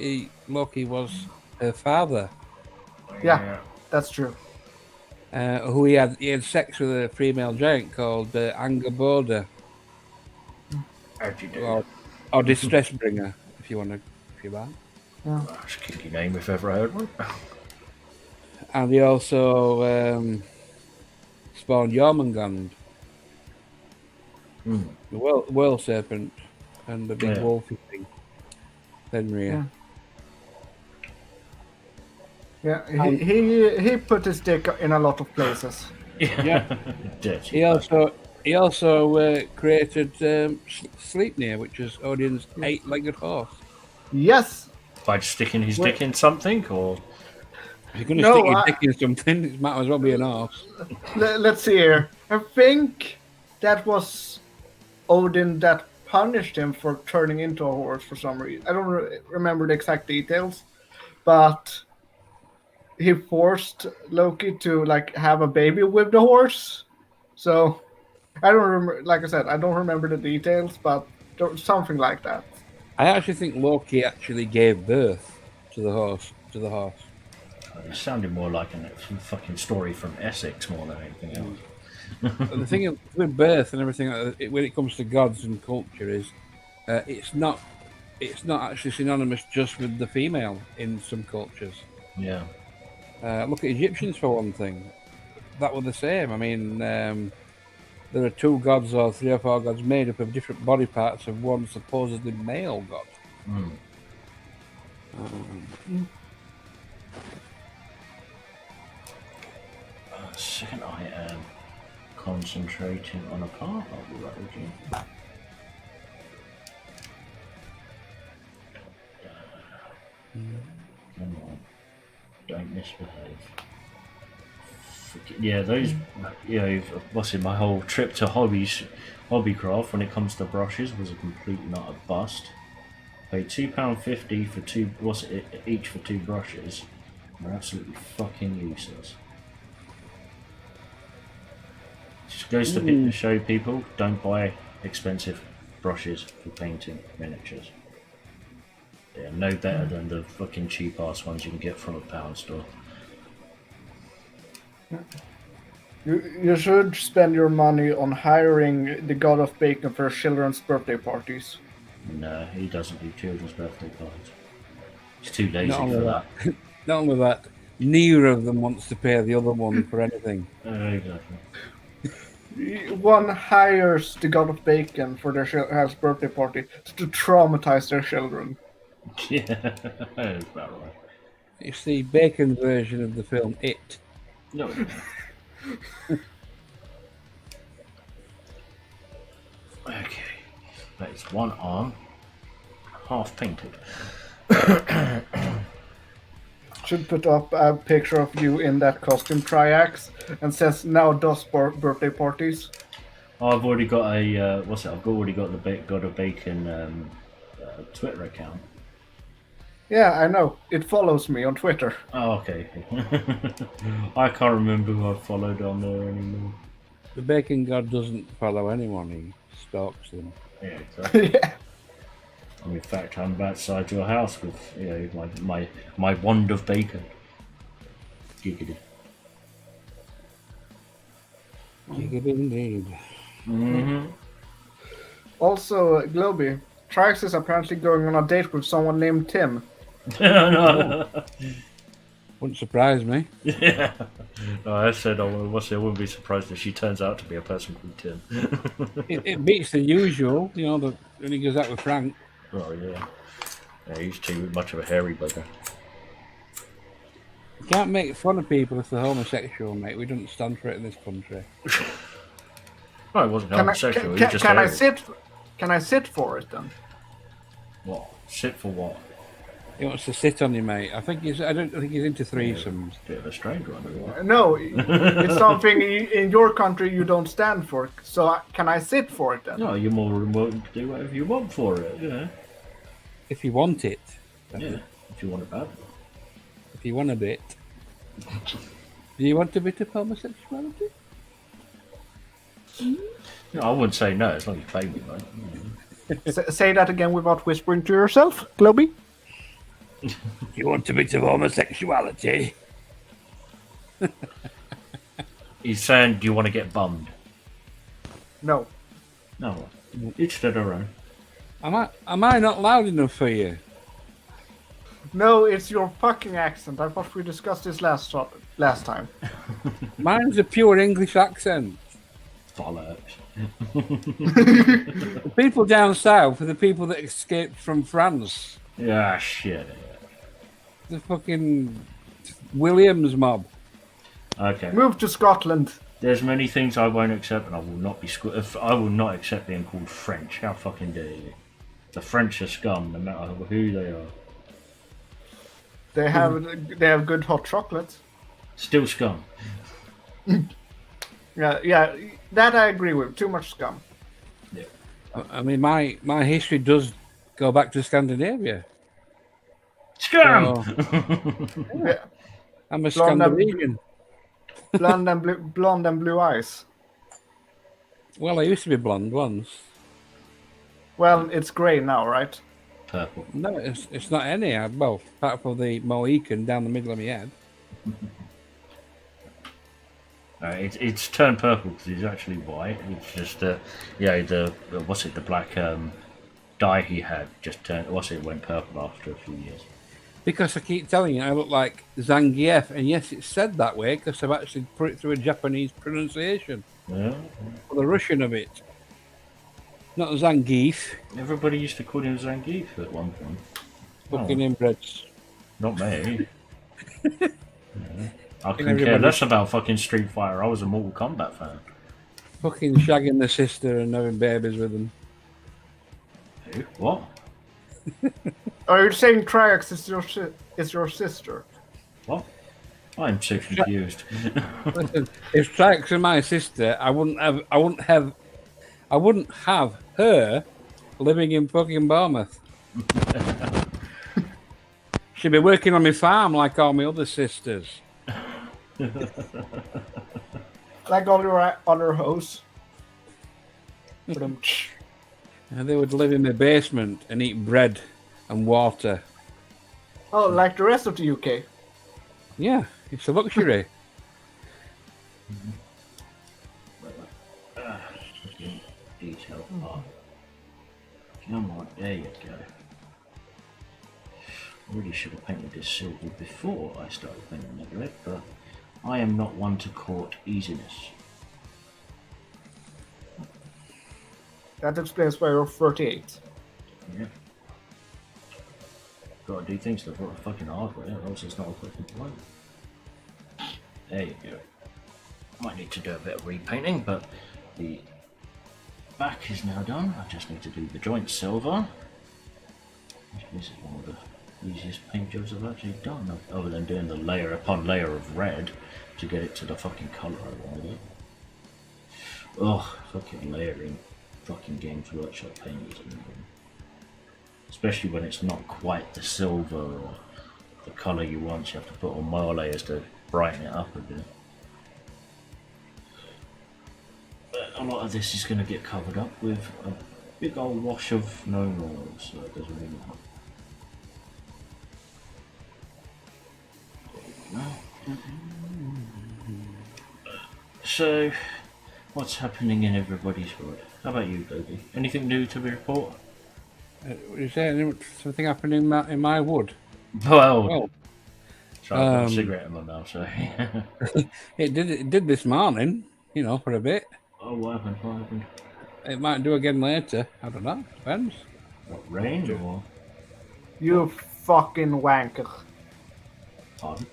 Loki was her father. Yeah, that's true. Who he had sex with a female giant called Angerboda, or Distress Bringer, if you like. Yeah. That's a kinky name if ever I heard one. And he also spawned Jormungand, the whale serpent, and the big wolfy thing, Fenrir. Yeah, he put his dick in a lot of places. Yeah. He also created Sleipnir, which is Odin's 8-legged horse. Yes. By sticking his dick in something, or If you're going to No, stick your I- dick in something, it might as well be an horse. Let's see here. I think that was Odin that punished him for turning into a horse for some reason. I don't remember the exact details, but he forced Loki to like have a baby with the horse. So I don't remember. Like I said, I don't remember the details, but there was something like that. I actually think Loki actually gave birth to the horse. it sounded more like a fucking story from Essex more than anything else. But the thing with birth and everything, when it comes to gods and culture, is it's not actually synonymous just with the female in some cultures. Yeah. Look at Egyptians for one thing; that were the same. I mean, there are 2 gods or 3 or 4 gods made up of different body parts of one supposedly male god. Second, I am concentrating on a part. I'll be right with you. Come on. Don't misbehave. Yeah, those. You know, what's it? My whole trip to Hobbycraft when it comes to brushes was a complete and utter bust. Paid £2.50 for 2. What's it? Each for 2 brushes. They're absolutely fucking useless. Just goes to show people, don't buy expensive brushes for painting miniatures. They're no better than the fucking cheap ass ones you can get from a pound store. You should spend your money on hiring the god of bacon for children's birthday parties. No, he doesn't do children's birthday parties. He's too lazy Not for only that. Not only that, neither of them wants to pay the other one for anything. Exactly. One hires the god of bacon for their child's birthday party to traumatize their children. Yeah, that's about right. It's the bacon version of the film It. No. Okay, that is one arm, half painted. Should put up a picture of you in that costume, Triaxe, and says now does birthday parties. I've already got a what's it? I've already got the God of Bacon Twitter account. Yeah, I know. It follows me on Twitter. Oh, okay. I can't remember who I followed on there anymore. The bacon god doesn't follow anyone, he stalks them. Yeah, exactly. Yeah. In fact, I'm outside your house with my wand of bacon. Giggity. Giggity indeed. Mm-hmm. Also, Globy, Triaxe is apparently going on a date with someone named Tim. No. Wouldn't surprise me. Yeah. No, I said I wouldn't be surprised if she turns out to be a person called Tim. It beats the usual, when he goes out with Frank. Oh yeah. Yeah, he's too much of a hairy bugger. You can't make fun of people if they're homosexual, mate. We don't stand for it in this country. No, it wasn't homosexual. He was just can I hairy. sit? Can I sit for it then? What? Sit for what? He wants to sit on you, mate. I don't think he's into threesomes. Bit of a strange one. Isn't it? No, it's something in your country you don't stand for. So can I sit for it then? No, you're more than welcome to do whatever you want for it. Yeah. If you want it. Yeah. If you want it bad. If you want a bit. Do you want a bit of homosexuality? No, I wouldn't say no as long as you pay me, mate. Say that again without whispering to yourself, Globy. You want a bit of homosexuality? He's saying, do you want to get bummed? No. No. Each to their own. Am I not loud enough for you? No, it's your fucking accent. I thought we discussed this last time. Mine's a pure English accent. Bollocks. The people down south are the people that escaped from France. Yeah, shit. The fucking Williams mob. Okay. Move to Scotland. There's many things I won't accept, and I will not be. I will not accept being called French. How fucking dare you? The French are scum, no matter who they are. They have good hot chocolate. Still scum. Yeah, that I agree with. Too much scum. Yeah. I mean, my history does go back to Scandinavia. Scum! So, Yeah. I'm a Blonde and- Scandinavian. Blonde and blue eyes. Well, I used to be blonde once. Well, it's grey now, right? Purple. No, it's not any. Well, apart from the Mohican down the middle of my head. It's turned purple because it's actually white. It's just the black dye he had just turned. Went purple after a few years. Because I keep telling you, I look like Zangief, and yes, it's said that way because I've actually put it through a Japanese pronunciation. Yeah. Or the Russian of it. Not Zangief. Everybody used to call him Zangief at one point. Fucking inbreds. Not me. Yeah. I couldn't everybody- care less about fucking Street Fighter. I was a Mortal Kombat fan. Fucking shagging the sister and having babies with them. Who? What? Are you saying Triaxe is your sister? What? I'm so confused. Listen, if Triaxe were my sister, I wouldn't have her living in fucking Bournemouth. She'd be working on my farm like all my other sisters. Like all your other hoes. And they would live in the basement and eat bread and water. Oh, like the rest of the UK. Yeah, it's a luxury. Fucking detail part. Come on, there you go. I really should have painted this silver before I started painting it red, but I am not one to court easiness. That explains why you're 38. Yeah. Gotta do things the fucking hard way, or else it's not a fucking point. There you go. Might need to do a bit of repainting, but the back is now done. I just need to do the joint silver. This is one of the easiest paint jobs I've actually done, other than doing the layer upon layer of red to get it to the fucking colour I wanted it. Ugh, fucking layering fucking Games Workshop paint is annoying. Especially when it's not quite the silver or the colour you want, you have to put on more layers to brighten it up a bit. But a lot of this is going to get covered up with a big old wash of gnome oil, so it doesn't really help. So, what's happening in everybody's world? How about you, Gobi? Anything new to report? Is there something happening in my wood? Well, sorry, I've got a cigarette in my mouth, so. It did this morning, for a bit. Oh, what happened? What happened? It might do again later. I don't know. Depends. What, rain or? You fucking wanker. Pardon?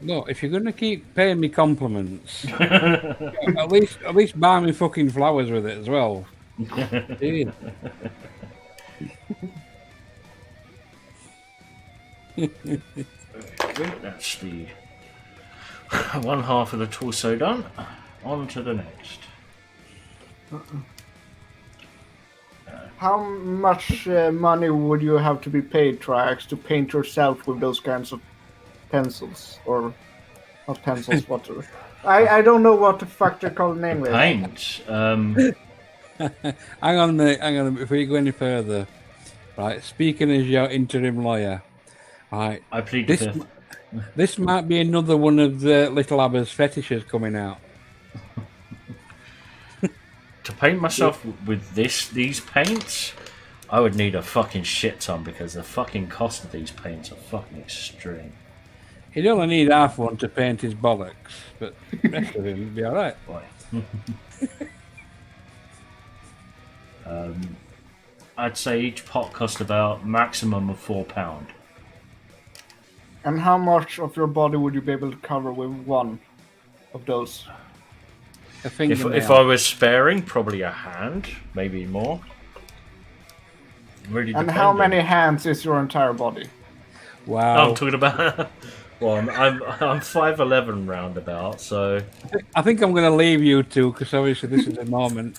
No, if you're gonna keep paying me compliments, at least buy me fucking flowers with it as well. Dude. Okay, that's the one half of the torso done. On to the next. How much money would you have to be paid, Triaxe, to paint yourself with those kinds of pencils? Or not pencils, what? I don't know what the fuck they're called in English. Paint. Hang on a minute, before you go any further. Right, speaking as your interim lawyer, right, I plead the fifth. this might be another one of the little Abba's fetishes coming out. To paint myself with these paints, I would need a fucking shit ton because the fucking cost of these paints are fucking extreme. He'd only need half one to paint his bollocks, but the rest of him would be alright. Boy. I'd say each pot cost about maximum of £4. And how much of your body would you be able to cover with one of those? A fingernail. If I was sparing, probably a hand, maybe more. Really And dependent. how many hands is your entire body? Wow. I'm talking about. Well, I'm 5'11" roundabout, so I think I'm going to leave you two because obviously this is a moment.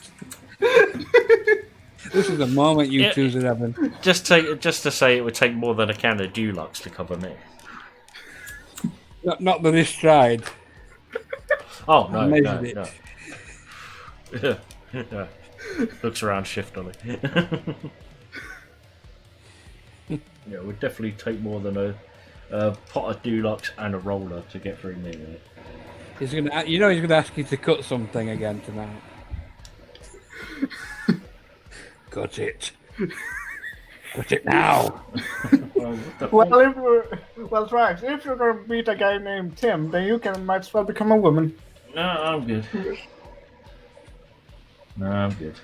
This is a moment you Yeah. two are having. just to say it would take more than a can of Dulux to cover me. Not that this tried. Oh I no, measured no, it. no. Yeah. Looks around shiftily. Yeah, it would definitely take more than a pot of Dulux and a roller to get through me. Mate. He's gonna ask you to cut something again tonight. Cut it. Cut it now. Triaxe, if you're gonna meet a guy named Tim, then you might as well become a woman. No, I'm good. No, I'm good.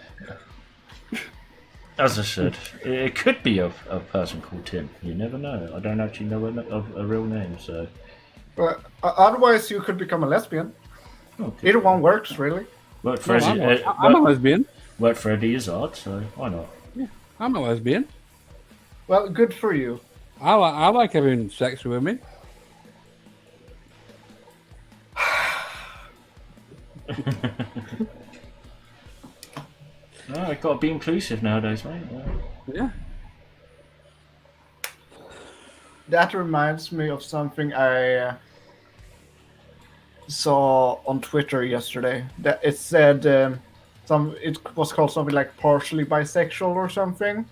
As I said, it could be a person called Tim. You never know. I don't actually know a real name, so. Otherwise, you could become a lesbian. Okay. Either one works, really. Worked for I'm a lesbian. Worked for Eddie Izzard, so why not? Yeah, I'm a lesbian. Well, good for you. I like having sex with women. No, I've got to be inclusive nowadays, mate. Yeah. That reminds me of something I saw on Twitter yesterday. That it said it was called something like partially bisexual or something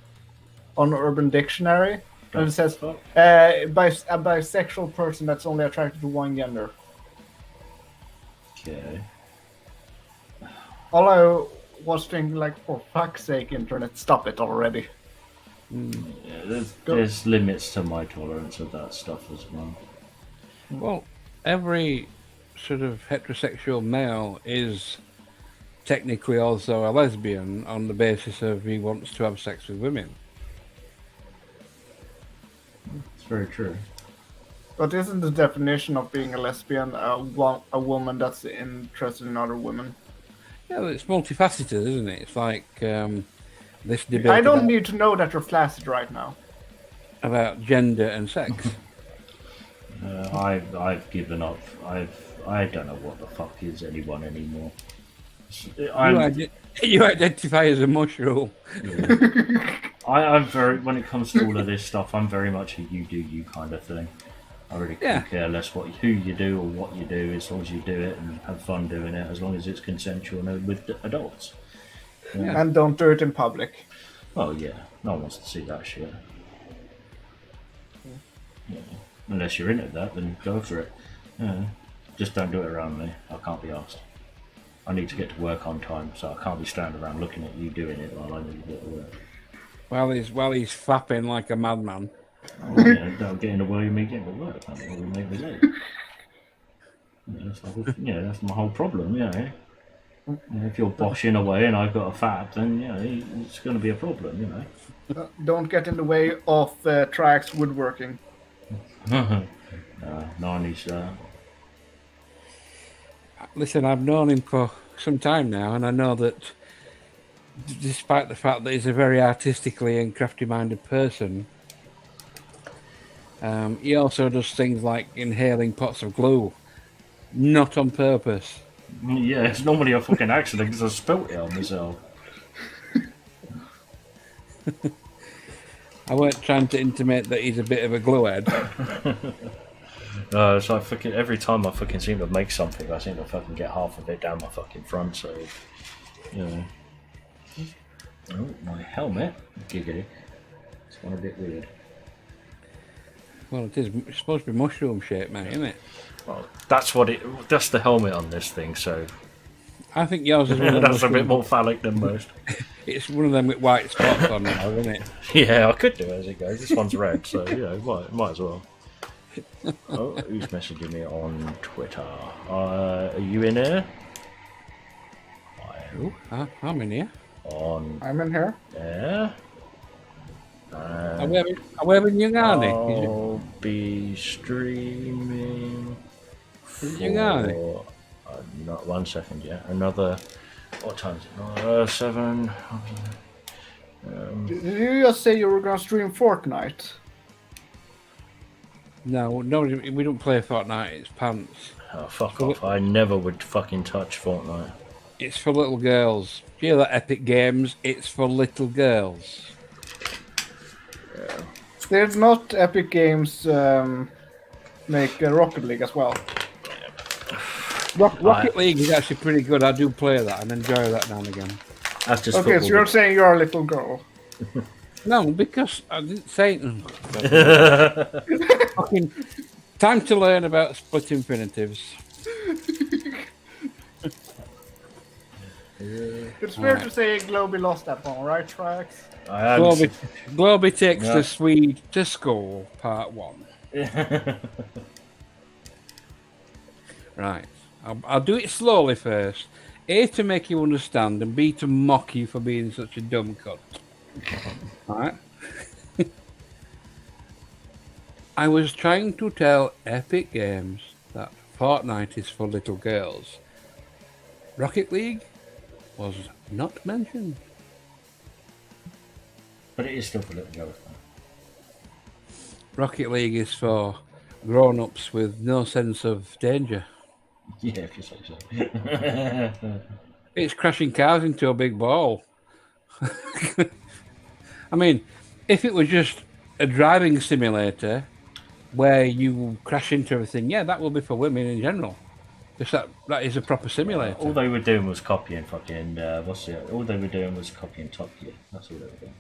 on Urban Dictionary, and it says a bisexual person that's only attracted to one gender. Okay. All I was thinking, like, for fuck's sake, internet, stop it already. Yeah, there's limits to my tolerance of that stuff as well. Well, every sort of heterosexual male is technically also a lesbian on the basis of he wants to have sex with women. It's very true. But isn't the definition of being a lesbian a woman that's interested in other women? Yeah, it's multifaceted, isn't it? It's like this debate I don't need to know that you're flaccid right now. about gender and sex. I've given up. I don't know what the fuck is anyone anymore. You identify as a mushroom. Yeah. I'm very, when it comes to all of this stuff, I'm very much a you do you kind of thing. I really couldn't care less who you do or what you do, as long as you do it and have fun doing it, as long as it's consensual and with adults. Yeah. And don't do it in public. Oh yeah, no one wants to see that shit. Yeah. Unless you're into that, then go for it. Yeah. Just don't do it around me. I can't be asked. I need to get to work on time, so I can't be standing around looking at you doing it while I need to get to work. While he's fapping like a madman. Oh, yeah, don't get in the way of me getting to work. That's what will make me late. That's my whole problem. If you're boshing away and I've got a fap, then it's going to be a problem. Don't get in the way of Triaxe woodworking. No, I need that. Listen, I've known him for some time now, and I know that despite the fact that he's a very artistically and crafty-minded person, he also does things like inhaling pots of glue, not on purpose. Yeah, it's normally a fucking accident because I spilt it on myself. I weren't trying to intimate that he's a bit of a gluehead. It's like fucking every time I fucking seem to make something, I seem to fucking get half of it down my fucking front. So, Oh, my helmet, giggity. It's gone a bit weird. Well, it's supposed to be mushroom shaped, mate, isn't it? Well, that's the helmet on this thing. So I think yours is one of that's a bit more phallic than most. It's one of them with white spots on now, isn't it? Yeah, I could do it as it goes. This one's red, so might as well. Oh, who's messaging me on Twitter? Are you in here? I'm in here. I'm in here. Yeah. I'm having young Arnie. I'll be streaming Young Arnie. Not 1 second yet. Another. What time is it? 7. Did you just say you were gonna stream Fortnite? No, we don't play Fortnite. It's pants. Oh, fuck off. I never would fucking touch Fortnite. It's for little girls. Do you hear that, Epic Games? It's for little girls. There's not Epic Games make Rocket League as well. Rocket League is actually pretty good. I do play that and enjoy that now and again. That's just Okay, so you're saying you're a little girl. No, because I didn't say fucking time to learn about split infinitives. It's fair to say Globy lost that one, right, Triaxe? Globy takes the Swede to school, part 1. Right. I'll do it slowly first. A, to make you understand, and B, to mock you for being such a dumb cunt. Alright? I was trying to tell Epic Games that Fortnite is for little girls. Rocket League was not mentioned. But it is still for little girls. Rocket League is for grown-ups with no sense of danger. Yeah, if you say so. It's crashing cars into a big ball. I mean, if it was just a driving simulator where you crash into everything, yeah, that will be for women in general. Because that is a proper simulator. All they were doing was copying fucking, all they were doing was copying Top Gear. That's all they were doing.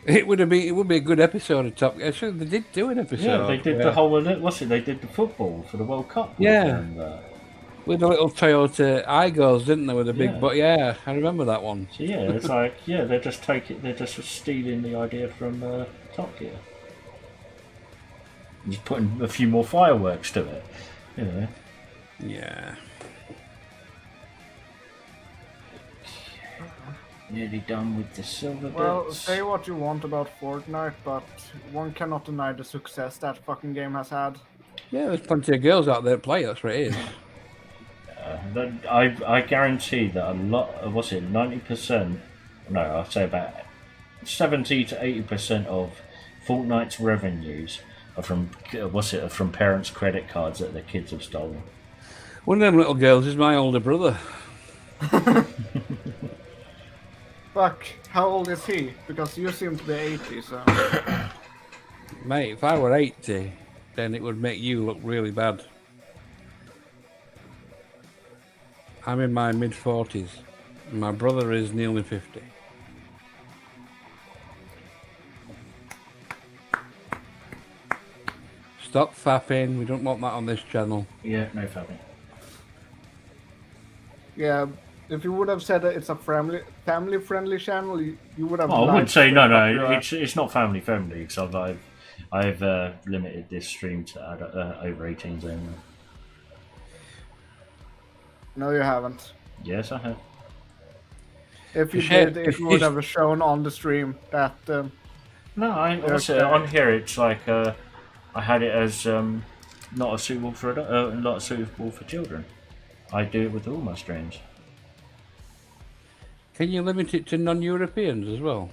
It would be a good episode of Top Gear. Actually, they did do an episode. Yeah, they did the whole, they did the football for the World Cup. Yeah. With the little Toyota Igos, didn't they, with the big, but yeah, I remember that one. So yeah, it's like, yeah, they're just stealing the idea from Top Gear. Just putting a few more fireworks to it, you know. Yeah. Nearly done with the silver bits. Well, say what you want about Fortnite, but one cannot deny the success that fucking game has had. Yeah, there's plenty of girls out there that play, that's what it is. I guarantee that a lot of, 90%, no, I'll say about 70 to 80% of Fortnite's revenues are from, from parents' credit cards that their kids have stolen. One of them little girls is my older brother. Fuck, how old is he? Because you seem to be 80, so... Mate, if I were 80, then it would make you look really bad. I'm in my mid-40s. My brother is nearly 50. Stop fapping. We don't want that on this channel. Yeah, no fapping. Yeah, if you would have said that it's a family-friendly channel, you would have... Oh, I would say no. It's not family-friendly because I've limited this stream to over 18s only. No, you haven't. Yes, I have. If you did, it would have shown on the stream that... No, on here it's like I had it as not suitable for children. I do it with all my streams. Can you limit it to non-Europeans as well?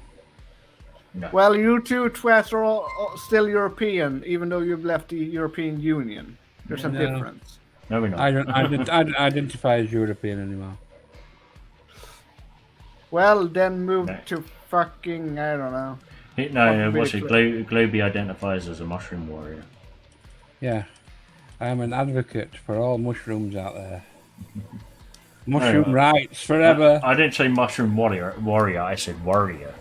No. Well, you two twats are all still European, even though you've left the European Union. There's a difference. No, we're not. I don't identify as European anymore. Well, then move to fucking, I don't know. No, Globy identifies as a mushroom warrior. Yeah. I am an advocate for all mushrooms out there. Mushroom rights forever. I didn't say mushroom warrior. I said warrior.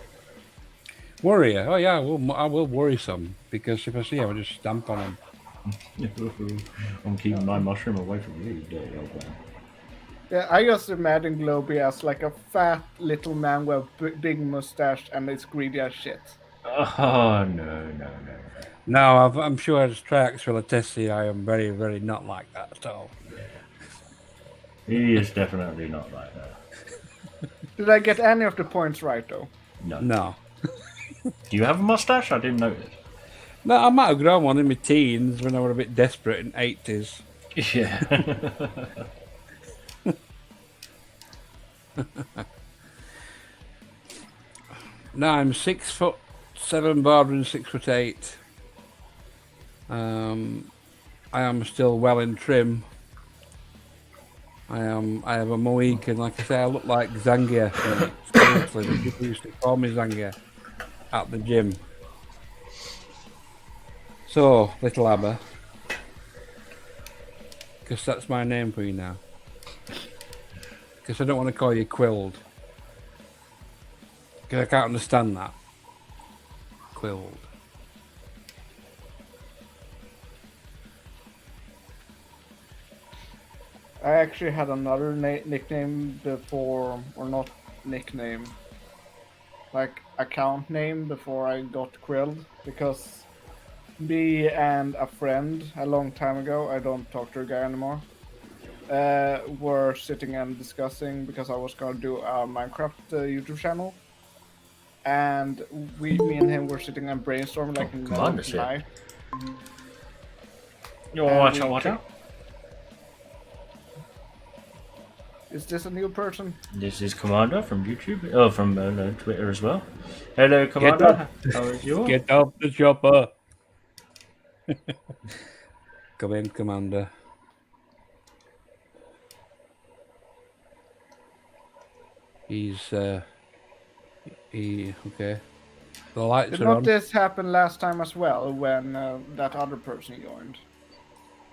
Warrior? Oh yeah, I will worry some. Because if I see him, I just stamp on him. I'm keeping my mushroom away from you, dirty old man. Yeah, I just imagine Globy as like a fat little man with a big mustache and it's greedy as shit. Oh, no. No, I'm sure as Triaxe will attest to, I am very, very not like that at all. Yeah. He is definitely not like that. Did I get any of the points right, though? No. Do you have a mustache? I didn't notice. No, I might have grown one in my teens when I was a bit desperate in 80s. Yeah. No, I'm 6'7", bordering 6'8". I am still well in trim. I have a Mohican. Like I say, I look like Zangia, mate. Seriously, the people used to call me Zangia at the gym. So, little Abba, because that's my name for you now. Because I don't want to call you Quilled. Because I can't understand that. Quilled. I actually had another nickname before, or not nickname, like account name before I got Quilled, because me and a friend a long time ago, I don't talk to a guy anymore, were sitting and discussing because I was gonna do a Minecraft YouTube channel, and me and him were sitting and brainstorming like in the come on, middle of the night. You want to watch out? Is this a new person? This is Commander from YouTube. Oh, from Twitter as well. Hello, Commander. How is you? Get off the chopper. Come in, Commander. He's okay. The lights Did are not on. this happen last time as well when that other person joined?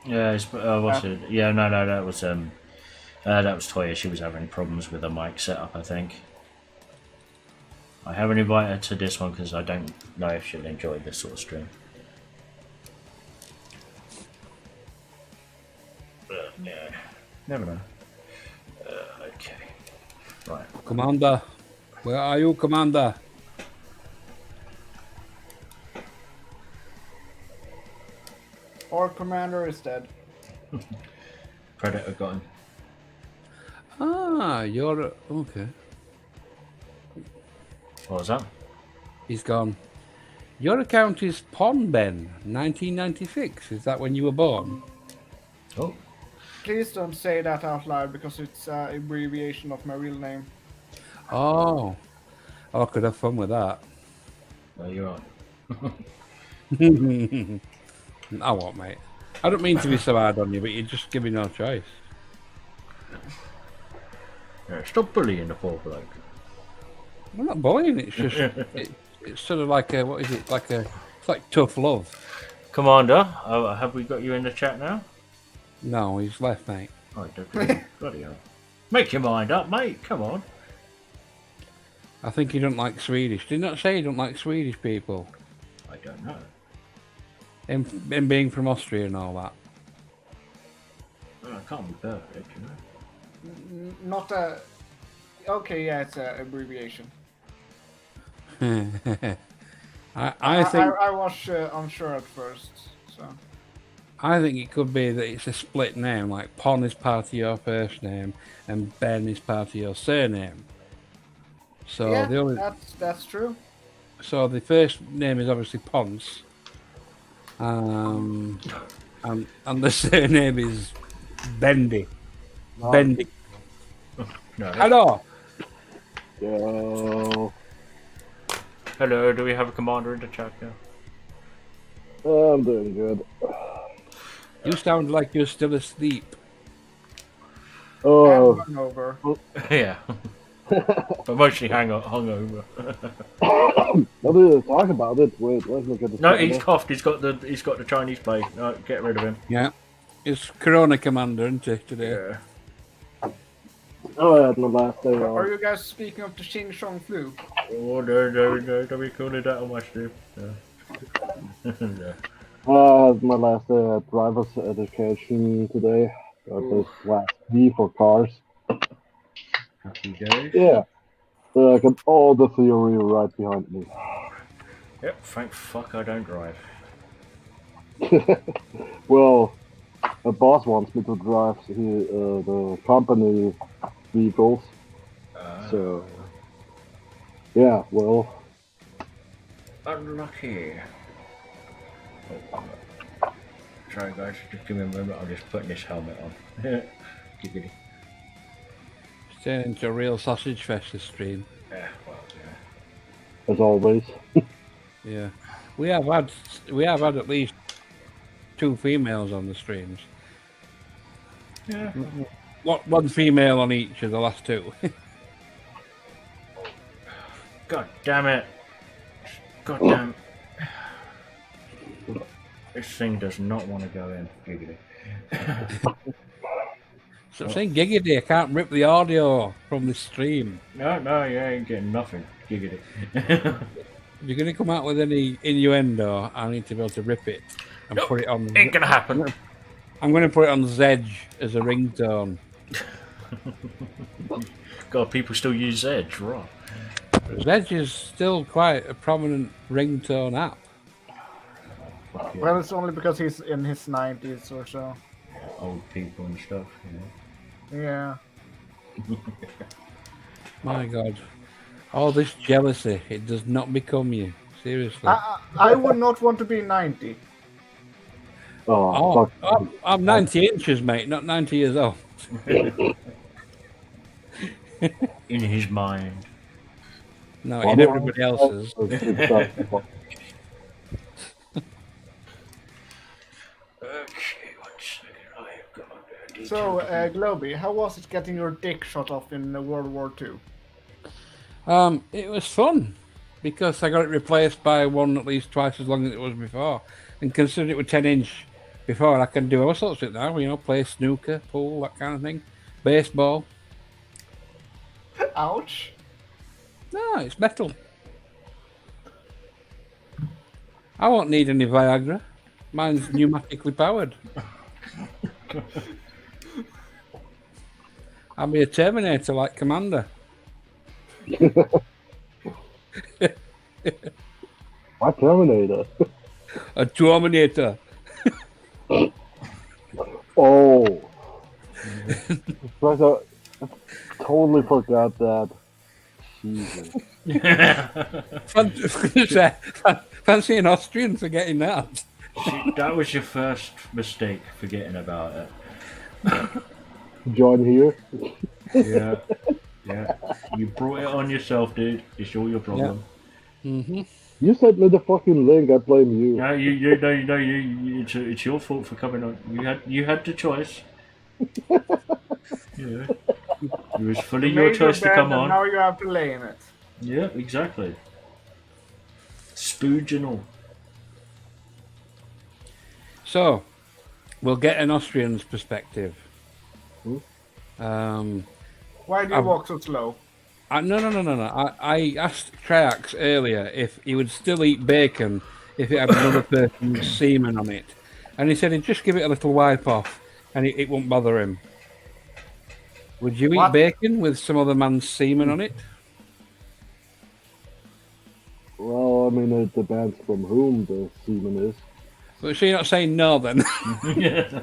Yeah, what's it? Yeah, no, that was Toya. She was having problems with the mic setup, I think. I haven't invited her to this one because I don't know if she'll enjoy this sort of stream. But, yeah, never know. Okay, right. Commander, where are you, Commander? Our commander is dead. Predator got him. Ah, you're okay. What was that? He's gone. Your account is Ponben 1996. Is that when you were born? Oh, Please don't say that out loud because it's an abbreviation of my real name. Oh, I could have fun with that. no, you're on. I won't, mate. I don't mean to be so hard on you, but you just give me no choice. Yeah, stop bullying the poor bloke. I'm not bullying. It's just it's sort of like a what is it? It's like tough love. Commander, have we got you in the chat now? No, he's left, mate. Oh, bloody hell. Make your mind up, mate. Come on. I think he don't like Swedish. Did he not say he don't like Swedish people? I don't know. Him being from Austria and all that. Well, I can't be perfect, you know. Not a. Okay, yeah, it's an abbreviation. I think I was unsure at first, so. I think it could be that it's a split name, like Pon is part of your first name and Ben is part of your surname. So Yeah, the only that's true. so the first name is obviously Ponce, and the surname is Bendy. Bendy. No. Hello. Yo. Hello, do we have a commander in the chat now? I'm doing good. You sound like you're still asleep. Oh, And hungover. Yeah. But mostly hungover. what do you talk about it? Wait, let's look at the. No, he's coughed. He's got the Chinese plague. No, get rid of him. Yeah. It's Corona Commander, isn't it, today? Yeah. Oh, I had my last day Are off. you guys speaking of the Xing Shong flu? Oh no, don't be calling that on my stream. No. No. I had my last day at driver's education today. Got this last V for cars. Happy days. Yeah. I got all the theory right behind me. Yep, thank fuck I don't drive. Well, my boss wants me to drive the company vehicles. So, yeah, well. Unlucky. Oh, sorry guys, just give me a moment. I'm just putting this helmet on. Giggity. It's turned into a real sausage fest, this stream. Yeah, well, as always. Yeah, we have had at least 2 females on the streams. Yeah. One female on each of the last 2. God damn it. God damn. This thing does not want to go in. Giggity. So I'm saying giggity, I can't rip the audio from this stream. No, you ain't getting nothing. Giggity. If you're going to come out with any innuendo, I need to be able to rip it and Nope, put it on. ain't gonna happen. I'm going to put it on Zedge as a ringtone. God, people still use Edge, right? Zedge is still quite a prominent ringtone app. Well, it's only because he's in his 90s or so. Old people and stuff, you know. Yeah. My God. All this jealousy, it does not become you. Seriously. I would not want to be 90. Oh, Fuck. I'm 90 inches, mate, not 90 years old. In his mind. No, in everybody else's. Okay, 1 second. I have got So, Globy, how was it getting your dick shot off in World War II? It was fun because I got it replaced by one at least twice as long as it was before. And considering it was 10-inch before, I can do all sorts of it now. You know, play snooker, pool, that kind of thing, baseball. Ouch. No, it's metal. I won't need any Viagra. Mine's pneumatically powered. I'll be a Terminator like Commander. My Terminator. A Terminator. Oh. I totally forgot that. Jesus. Fancy an Austrian forgetting that. See, that was your first mistake, forgetting about it. John here. Yeah. Yeah. You brought it on yourself, dude. It's all your problem. Mm-hmm. You sent me the fucking link. I blame you. No, it's your fault for coming on. You had the choice. Yeah. It was fully your Made choice to bed come and on. now you have to lay in it. Yeah, exactly. Spooge and all. So, we'll get an Austrian's perspective. Why do you walk so slow? No. I asked Triaxe earlier if he would still eat bacon if it had another person's semen on it. And he said he'd just give it a little wipe off and it won't bother him. Would you eat bacon with some other man's semen on it? Well, I mean, it depends from whom the semen is. But so you're not saying no then? Yeah.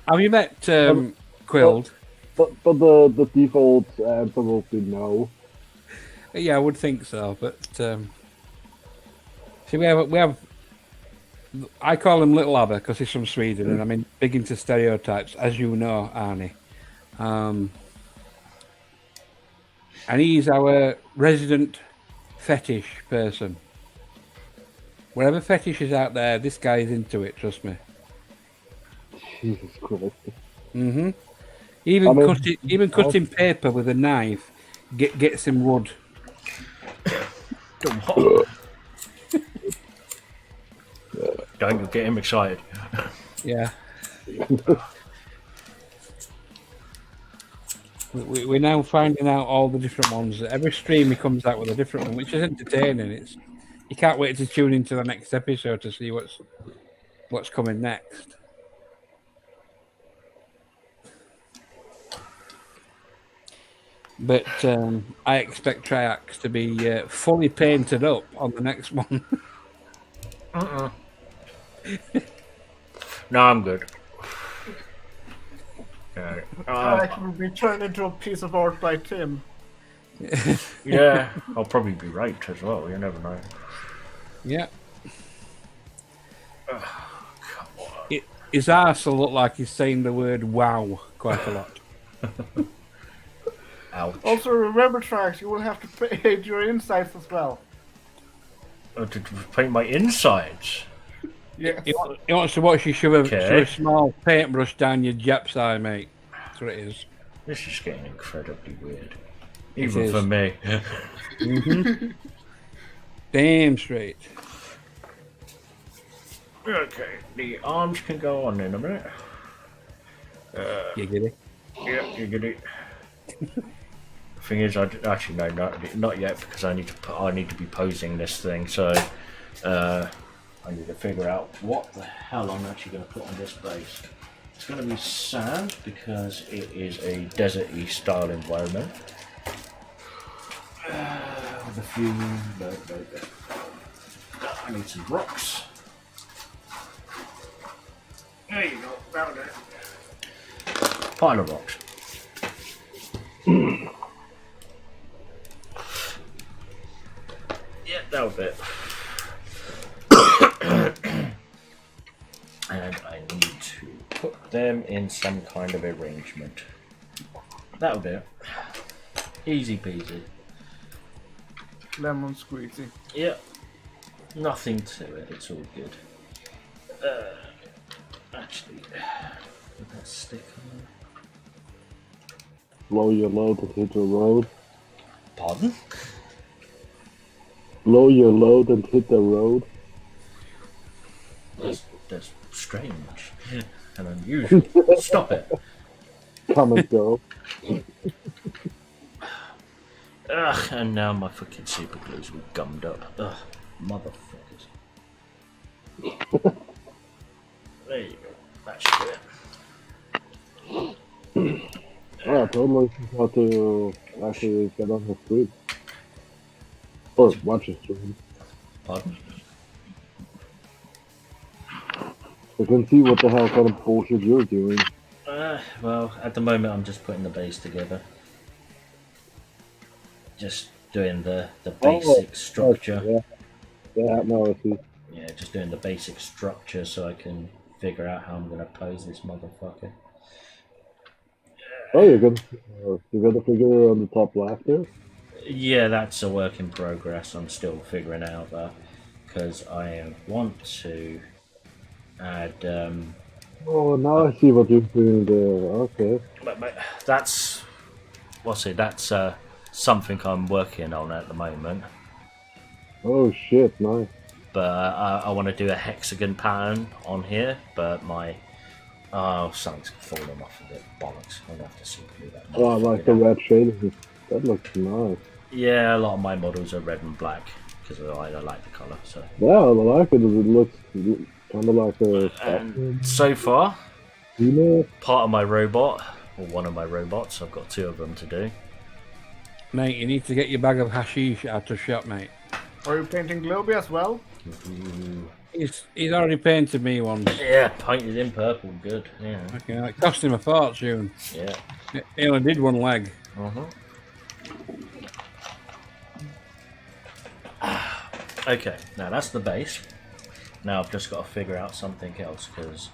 Have you met Quilled? But the default answer will be no. Yeah, I would think so. But see, we have. I call him Little Abba because he's from Sweden, and I'm big into stereotypes, as you know, Arnie. And he's our resident fetish person. Whatever fetish is out there, this guy is into it. Trust me. Jesus Christ. Mm-hmm. Even cutting paper with a knife gets him wood. Don't you get him excited. Yeah. We're now finding out all the different ones. Every stream he comes out with a different one, which is entertaining. You can't wait to tune into the next episode to see what's coming next. But I expect Triaxe to be fully painted up on the next one. No, I'm good. That will be turned into a piece of art by Tim. Yeah, I'll probably be raped as well. You never know. Yeah. His arse will look like he's saying the word wow quite a lot. Ouch. Also, remember, Triaxe, you will have to paint your insides as well. To paint my insides. Yes. He wants to watch you shove Okay. a small paintbrush down your Jap's eye, mate. That's what it is. This is getting incredibly weird. It Even is. for me. Damn straight. Okay, the arms can go on in a minute. Giggity. Yeah, you get it. Thing is, actually no, not yet, because I need to be posing this thing. So I need to figure out what the hell I'm actually going to put on this base. It's going to be sand because it is a desert-y style environment. With a few. No. I need some rocks. There you go. That'll do. Pile of rocks. Yeah, that'll do. And I need to put them in some kind of arrangement. That'll do. Easy peasy. Lemon squeezy. Yep. Nothing to it, it's all good. Actually, put that stick on there. Blow your load and hit the road. Pardon? Blow your load and hit the road. That's strange and unusual. Stop it. Come and go. Ugh, and now my fucking super glue's all gummed up. Ugh, motherfuckers. There you go. That should do it. Yeah, totally how to actually get on the street. Or watch the stream. Pardon? You can see what the hell kind of bullshit you're doing. Well, at the moment I'm just putting the base together. Just doing the basic structure. Yeah, no, I see. Yeah, just doing the basic structure so I can figure out how I'm going to pose this motherfucker. Oh, you got the figure on the top left there? Yeah, that's a work in progress. I'm still figuring out that because I want to add. Oh, now I see what you're doing there. Okay. But that's that's something I'm working on at the moment. Oh shit, nice. But I want to do a hexagon pattern on here, but my something's fallen off of it. Bollocks! I'm gonna have to see through that. Oh, I like the red shading. That looks nice. Yeah, a lot of my models are red and black because I like the colour. So Yeah, I like it. It looks kind of like a. and so far, You know, part of my robot or one of my robots, I've got two of them to do. Mate, you need to get your bag of hashish out of shop, mate. Are you painting Globy as well? Ooh. He's already painted me once. Yeah, painted in purple, good. Yeah, Okay, it cost him a fortune. yeah. He only did one leg. Okay, now that's the base. Now I've just got to figure out something else because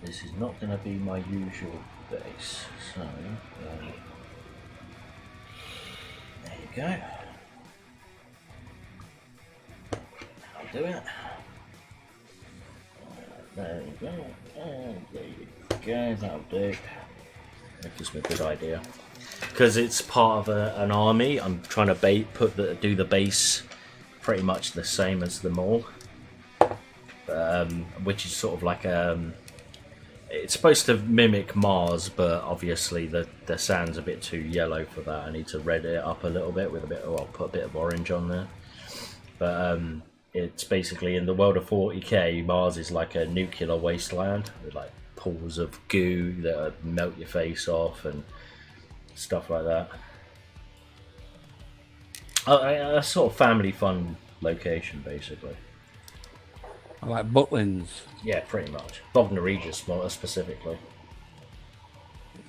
this is not going to be my usual base. So there you go. I'll do it. There you go. And there you go. That'll do. That gives me a good idea. Because it's part of an army, I'm trying to do the base pretty much the same as them all. Which is sort of like it's supposed to mimic Mars, but obviously the sand's a bit too yellow for that. I need to red it up a little bit with I'll put a bit of orange on there. But it's basically in the world of 40k, Mars is like a nuclear wasteland with like pools of goo that melt your face off and stuff like that. A sort of family fun location, basically. I like Butlins. Yeah, pretty much. Bognor Regis, more specifically.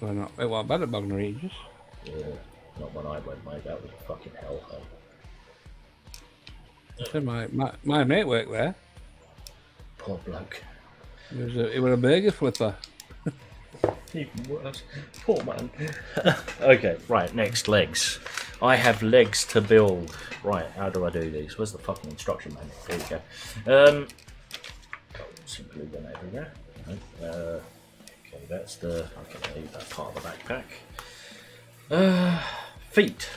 Well, not, it wasn't bad at Bognor Regis. Yeah, not when I went, mate. That was a fucking hellhole. So my mate worked there. Poor bloke. He was a burger flipper. Even worse. Poor man. Okay, right, next, legs. I have legs to build. Right, how do I do these? Where's the fucking instruction manual? There we go. Simply run over there. Okay, that's the... Okay, leave that part of the backpack. Feet.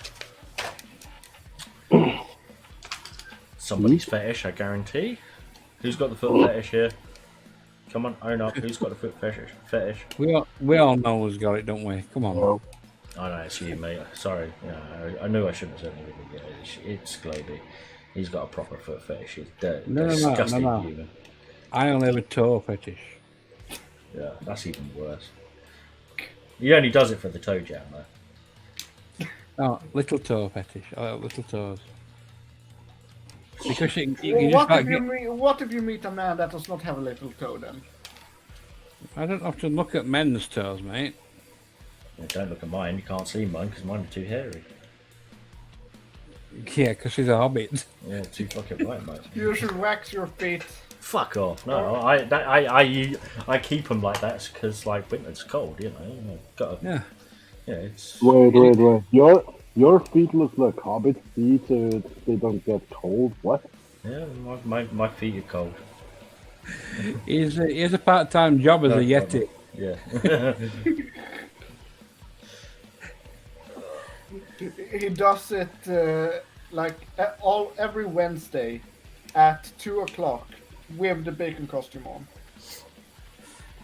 Somebody's fetish, I guarantee. Who's got the foot fetish here? Come on, own up. Who's got the foot fetish? We all know who's got it, don't we? Come on. Well, Oh no, it's you, mate. Sorry. Yeah, I knew I shouldn't have said anything. Yeah, it's Globy. He's got a proper foot fetish. He's dirty, disgusting human. I only have a toe fetish. Yeah, that's even worse. He only does it for the toe jam, though. Oh, little toe fetish. I like little toes. Because you can Well, just what if you meet a man that does not have a little toe then? I don't often look at men's toes, mate. Yeah, don't look at mine. You can't see mine because mine are too hairy. Yeah, because he's a hobbit. Yeah, too fucking right, mate. You should wax your feet. Fuck off! No, I keep them like that because like winter's cold, you know. Gotta, Yeah. Yeah, it's. wait. Your feet look like hobbit feet, so they don't get cold. What? Yeah, my feet are cold. He has a part-time job as a Yeti. Yeah. He does it every Wednesday at 2:00 with the bacon costume on.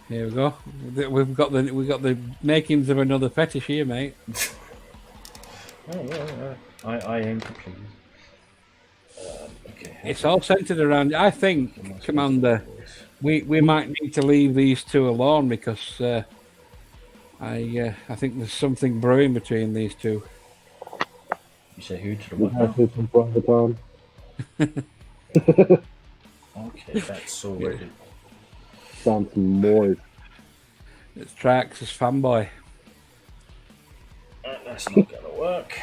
Here we go. We've got the makings of another fetish here, mate. Oh, I aim to please. Okay. It's all centered around. I think, Commander, we might need to leave these two alone because I think there's something brewing between these two. You say who to the We what? have this in private time. Okay, that's already. Sounds moist. It's Triaxe's fanboy. That's not gonna work.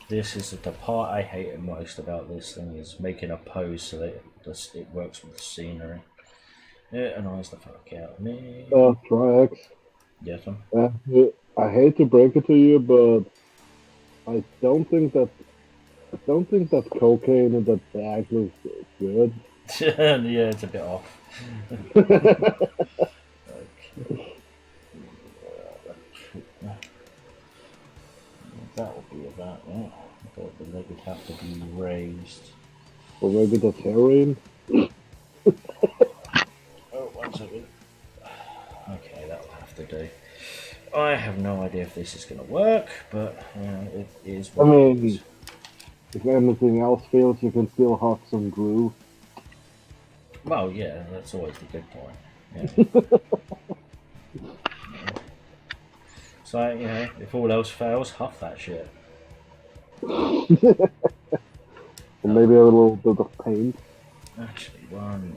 This is the part I hate most about this thing is making a pose so that it works with the scenery. It annoys the fuck out of me. Triaxe. Yes, man. I hate to break it to you, but I don't think that cocaine in that bag looks good. Yeah, it's a bit off. That would be about that. I thought the leg would have to be raised. Or maybe that's heroin. Oh, 1 second. Okay, that'll have to do. I have no idea if this is going to work, but it is. I mean, if anything else fails, you can still have some glue. Well, yeah, that's always the good point. Yeah. So, if all else fails, huff that shit. Or maybe a little bit of paint. Actually, 1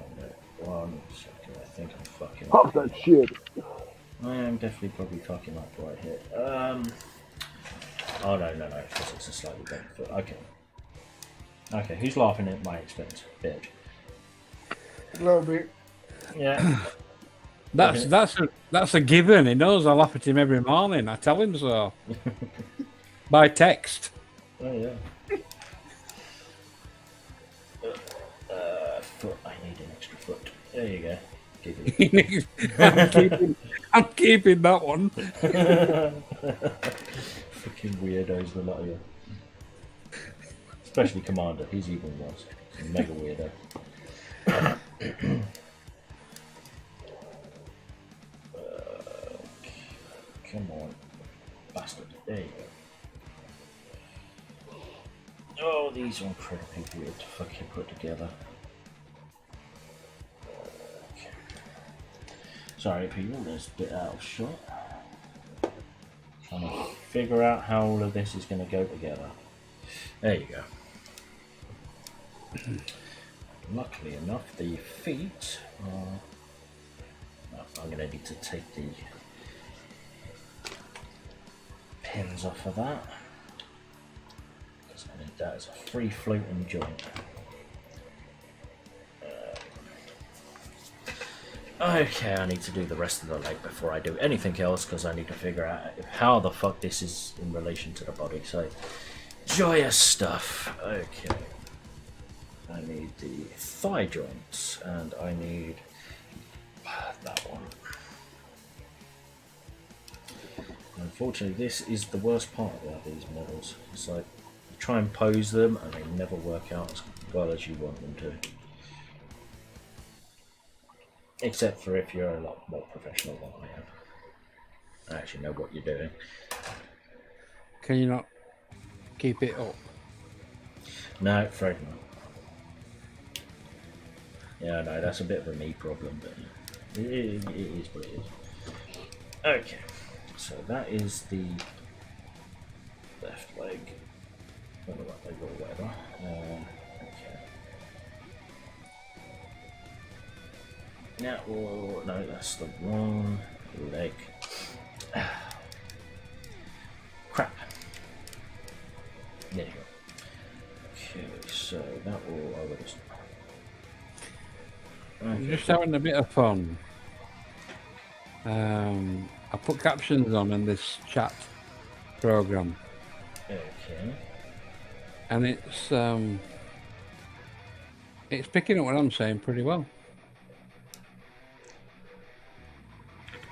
second. I think I'm fucking Huff up. that shit. I am definitely probably fucking up right here. Oh, no, because it's a slightly better foot. Okay, who's laughing at my expense? Bitch. Globy. Yeah. That's a given. He knows I laugh at him every morning. I tell him so. By text. Oh, yeah. Foot. I need an extra foot. There you go. Give it. I'm keeping that one. Fucking weirdos, the lot of you. Especially Commander. He's even worse. He's a mega weirdo. Come on, bastard. There you go. Oh, these are incredibly weird to fucking put together. Okay. Sorry, people, there's a bit out of shot. Trying to figure out how all of this is going to go together. There you go. Luckily enough, the feet are... I'm going to need to take the pins off of that. Because I need that as a free floating joint. Okay, I need to do the rest of the leg before I do anything else because I need to figure out how the fuck this is in relation to the body. So, joyous stuff. Okay. I need the thigh joints and I need that one. Unfortunately, this is the worst part about these models. It's like you try and pose them and they never work out as well as you want them to. Except for if you're a lot more professional than I am. I actually know what you're doing. Can you not keep it up? No, afraid not. Yeah, no, that's a bit of a me problem, but it is what it is. Okay, so that is the left leg, or the right leg, or whatever. Okay. Now, oh, no, that's the wrong leg. Crap. There you go. Okay, so that will. I will just. I'm just having a bit of fun. I put captions on in this chat program, Okay. and it's picking up what I'm saying pretty well.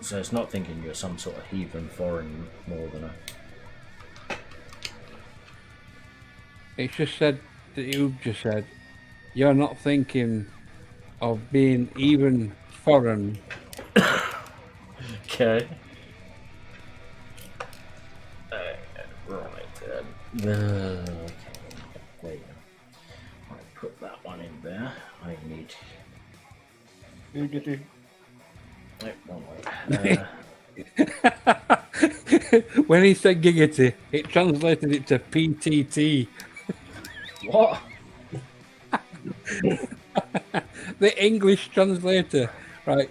So it's not thinking you're some sort of heathen foreign northerner. It's just said that you've just said you're not thinking of being even foreign. Okay. Right then. Okay. There you go. I'll put that one in there. I need. You get it. Nope, wrong way. When he said giggity, it translated it to PTT. What? The English translator, right,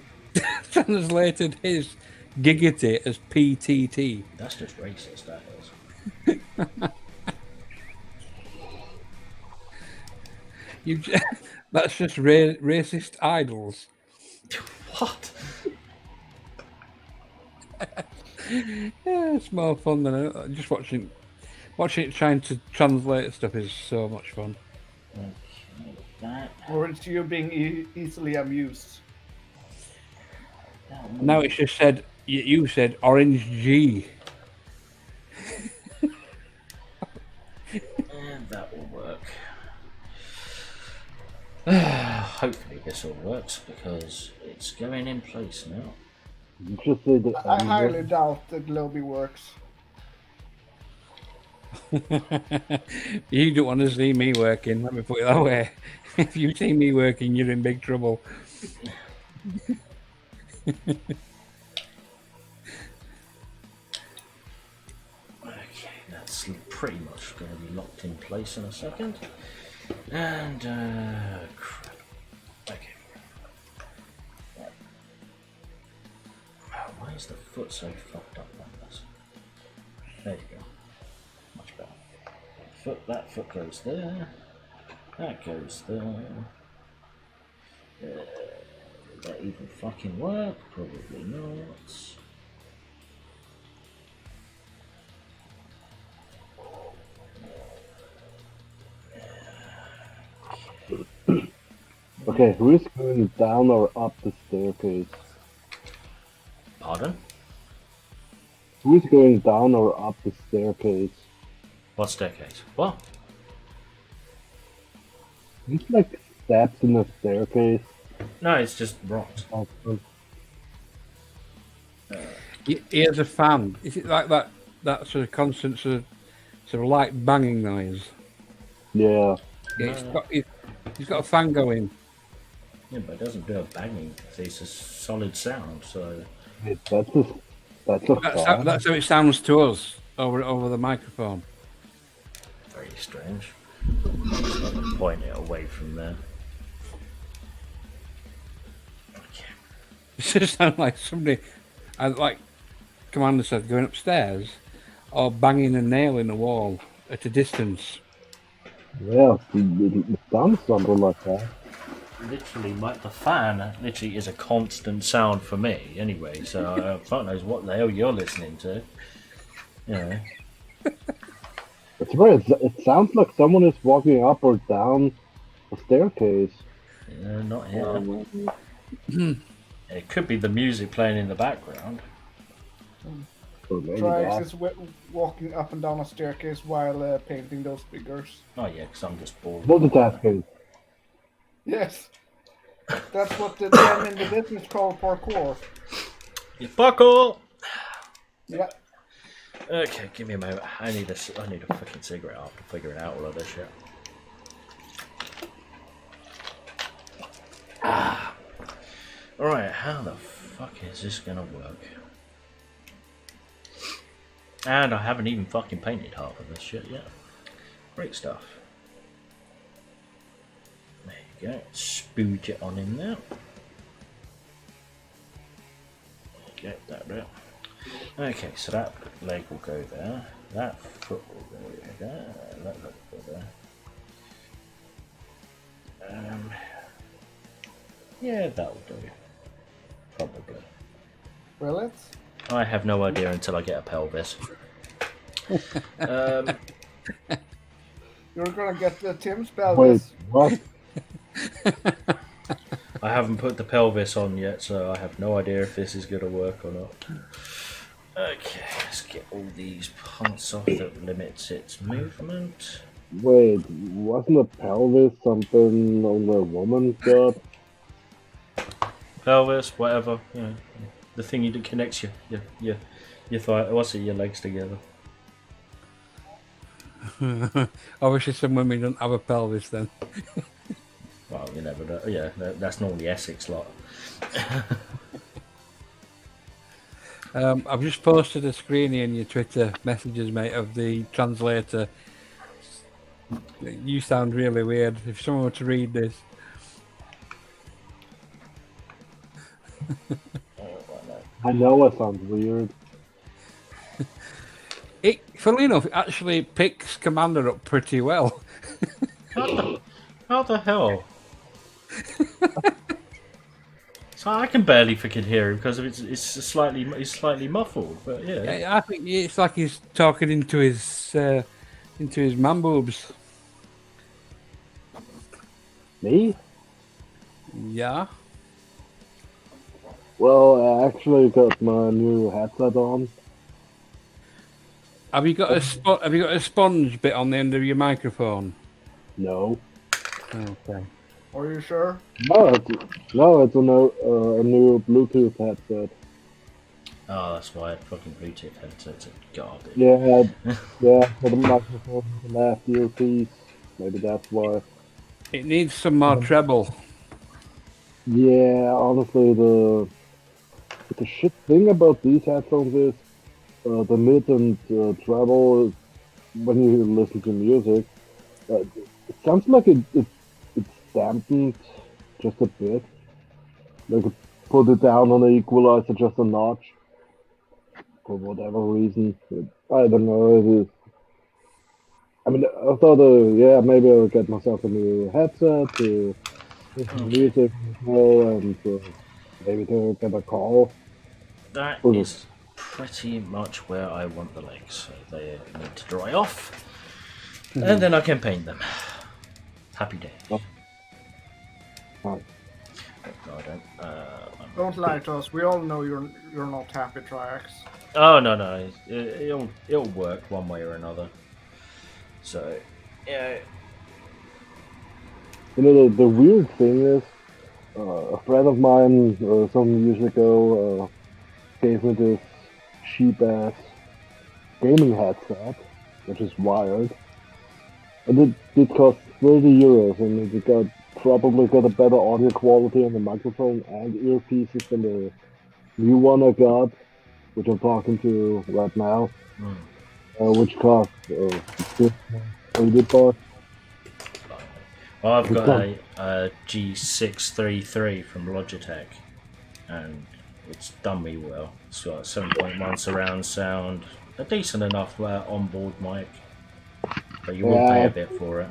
translated his giggity as PTT. That's just racist, that is. That's just racist idols. What? Yeah, it's more fun than just watching it trying to translate stuff is so much fun. Okay, that. Or it's you being easily amused. Now it's just said you said orange G. And that will work. Hopefully this all works because it's going in place now. You just say that. I highly doubt that Globy works. You don't want to see me working, let me put it that way. If you see me working, you're in big trouble. Okay, that's pretty much going to be locked in place in a second. And, crap. Okay. Right. Wow, why is the foot so fucked up like this? There you go. Much better. That foot goes there. That goes there. Will that even fucking work? Probably not. Okay, who is going down or up the staircase? Pardon? Who is going down or up the staircase? What staircase? What? It's like steps in the staircase. No, it's just rocks. He has a fan. Is it like that sort of constant sort of light banging noise? Yeah. Yeah, he's got a fan going. Yeah, but it doesn't do a banging. It's a solid sound, so... That's a fan. That's how it sounds to us over the microphone. Very strange. Just let me point it away from there. Okay. It just sounds like somebody, like Commander said, going upstairs or banging a nail in the wall at a distance. Yeah, it sounds something like that. literally, the fan literally is a constant sound for me anyway. So fuck knows what the hell you're listening to. You know. It's weird. It sounds like someone is walking up or down a staircase. Not here. It could be the music playing in the background. Or maybe Triaxe that. is walking up and down a staircase while painting those figures. Oh yeah, because I'm just bored. Multitasking. Yes. That's what the men in the business call parkour. You buckle. Yeah. Okay, give me a moment. I need a fucking cigarette after figuring out all of this shit. Alright, how the fuck is this gonna work? And I haven't even fucking painted half of this shit yet. Great stuff. There you go. Spooge it on in there. Get that bit. Okay, so that leg will go there. That foot will go there. That leg will go there. Yeah, that will do. Probably. Will it? I have no idea until I get a pelvis. You're gonna get the Tim's Wait, pelvis. what? I haven't put the pelvis on yet, so I have no idea if this is going to work or not. Okay, let's get all these parts off that limits its movement. Wait, wasn't a pelvis something only a woman got? Pelvis, whatever, you know, the thing that connects your thigh, what's it, your legs together. Obviously, some women don't have a pelvis then. Well, you never know. Yeah, that's normally Essex lot. I've just posted a screening in your Twitter messages, mate, of the translator. You sound really weird. If someone were to read this. I know it sounds weird. Funnily enough, it actually picks Commander up pretty well. How the hell? So I can barely fucking hear him because it's slightly muffled, but yeah. I think it's like he's talking into his man boobs. Me? Yeah. Well, I actually got my new headset on. Have you got a sponge bit on the end of your microphone? No. Okay. Are you sure? No, it's a new Bluetooth headset. Oh, that's why fucking Bluetooth headsets are garbage. Yeah, for the microphone, the last earpiece. Maybe that's why. It needs some more treble. Yeah, honestly, the shit thing about these headphones is the mid and treble. When you listen to music, it sounds like it's dampened just a bit. Like put it down on the equalizer just a notch for whatever reason. I don't know. It is. I mean, I thought, maybe I'll get myself a new headset to listen to music and maybe to get a call. That is pretty much where I want the legs. So they need to dry off, and then I can paint them. Happy day. Oh. No, I don't. Don't lie to us. We all know you're not happy, Triaxe. Oh no, it'll work one way or another. So, yeah. You know, the weird thing is, a friend of mine some years ago gave me this cheap-ass gaming headset, which is wired. And it did cost 30 euros, and it probably got a better audio quality on the microphone and earpieces than the new one I got, which I'm talking to right now, which cost $80. Well, I've got a G633 from Logitech, and it's done me well. It's got 7.1 surround sound, a decent enough onboard mic, but you will pay a bit for it.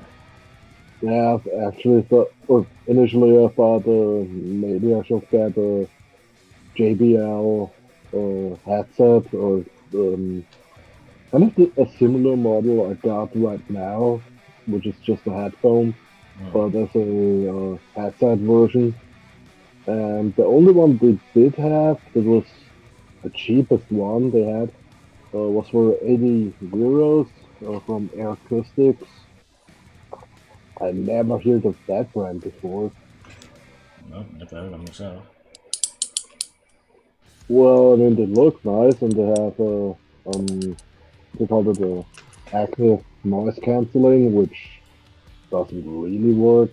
Yeah, I actually thought, or initially I thought maybe I should get a JBL headset or kind of a similar model I got right now, which is just a headphone, but there's a headset version. And the only one they did have that was the cheapest one they had was for 80 euros from Air Acoustics. I never heard of that brand before. No, never heard of myself. Well, I mean, they look nice and they have they call it active noise canceling, which doesn't really work.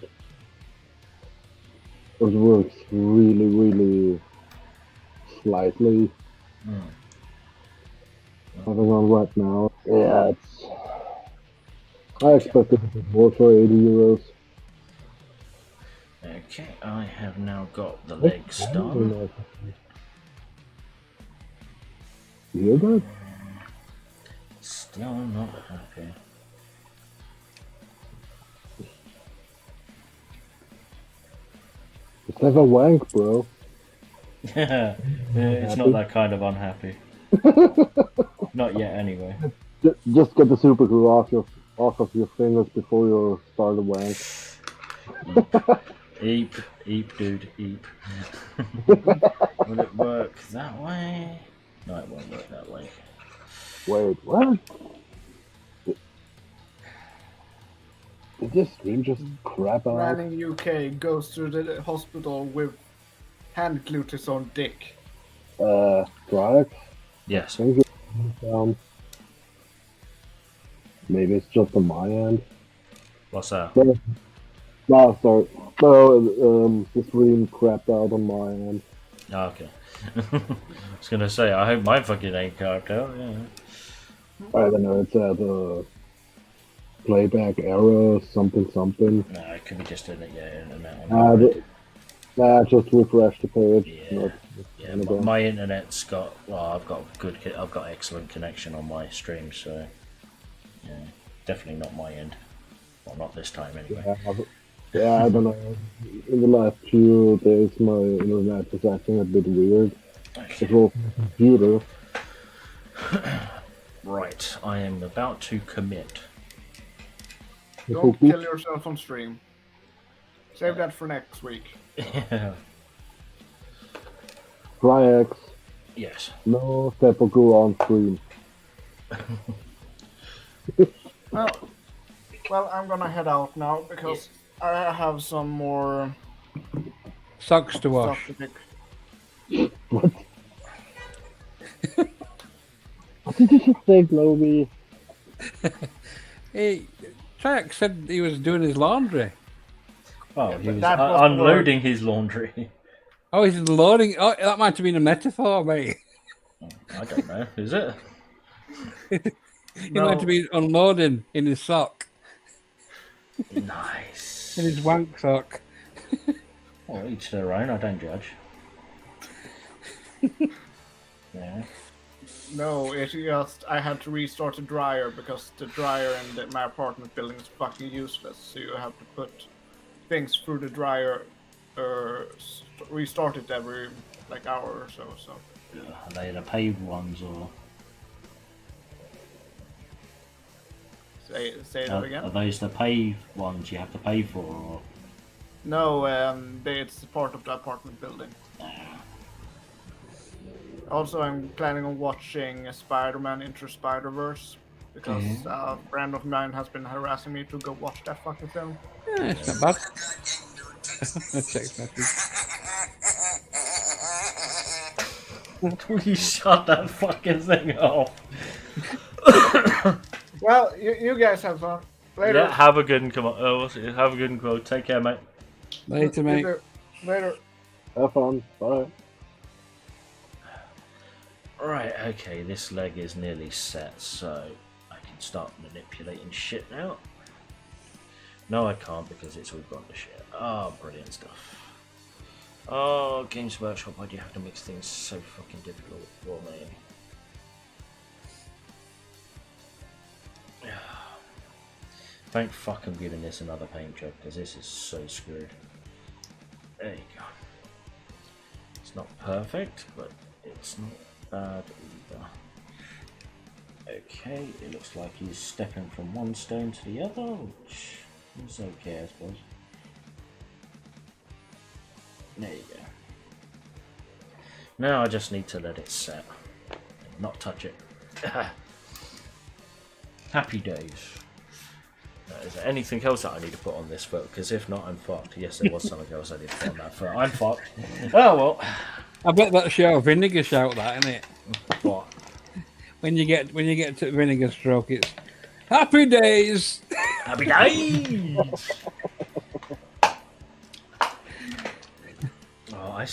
It works really, really slightly. Having on right now. Yeah, it's. I expected a bit more for 80 euros. Okay, I have now got the legs done. You hear that? Still not happy. Just have a wank, bro. It's not that kind of unhappy. Not yet, anyway. Just get the super glue off of your fingers before you start a wank. Eep, eep, dude, eep. Will it work that way? No, it won't work that way. Wait, what? Did this stream just crap out? Man in UK goes to the hospital with hand glued to his own dick. Triaxe? Yes. Thank you. Maybe it's just on my end. What's that? No, sorry. No, the stream crapped out on my end. Oh, okay. I was gonna say, I hope my fucking ain't carved out. Yeah. I don't know. It's at playback error something. No, it could be just internet. Just refresh the page. Yeah. Yeah, my internet's got. Well, I've got excellent connection on my stream, so yeah, definitely not my end. Well, not this time anyway. Yeah, I don't know. In the last few days, my internet is acting a bit weird. Okay. It was computer. Right, I am about to commit. Don't kill yourself on stream. Save that for next week. Yeah. Triaxe. Yes. No seppuku on stream. Well, I'm gonna head out now because I have some more Socks to wash. stuff to pick. What? What did you just say, Globy? Hey, Triaxe said he was doing his laundry. Oh, he was that was unloading his laundry. Oh, he's loading. Oh, that might have been a metaphor, mate. I don't know. Is it? He might have been unloading in his sock, Nice. in his wank sock. Well, each their own. I don't judge. Yeah. No, it just I had to restart the dryer because the dryer in my apartment building is fucking useless. So you have to put things through the dryer, restart it every hour or so. So Are they the paved ones or? say that again. Are those the paved ones you have to pay for? Or? No, it's part of the apartment building. Also, I'm planning on watching Spider-Man Into Spider-Verse because a friend of mine has been harassing me to go watch that fucking film. Yeah, it's not bad. Text message. Will you shut that fucking thing off? Well, you guys have fun. Later. Yeah, have a good and come on. Have a good and go. Take care, mate. Later, mate. Later. Have fun. Bye. Right, okay, this leg is nearly set, so I can start manipulating shit now. No, I can't because it's all gone to shit. Oh, brilliant stuff. Oh, Games Workshop, why do you have to mix things so fucking difficult for me? Thank fuck I'm giving this another paint job because this is so screwed. There you go. It's not perfect, but it's not bad either. Okay, it looks like he's stepping from one stone to the other, which is okay, I suppose. There you go. Now I just need to let it set and not touch it. Happy days. Is there anything else that I need to put on this foot? Because if not, I'm fucked. Yes, there was something else I need to put on that foot. I'm fucked. Oh well. I bet that's your vinegar shout, that, isn't it? What? When you get to vinegar stroke, it's happy days. Happy days. Oh,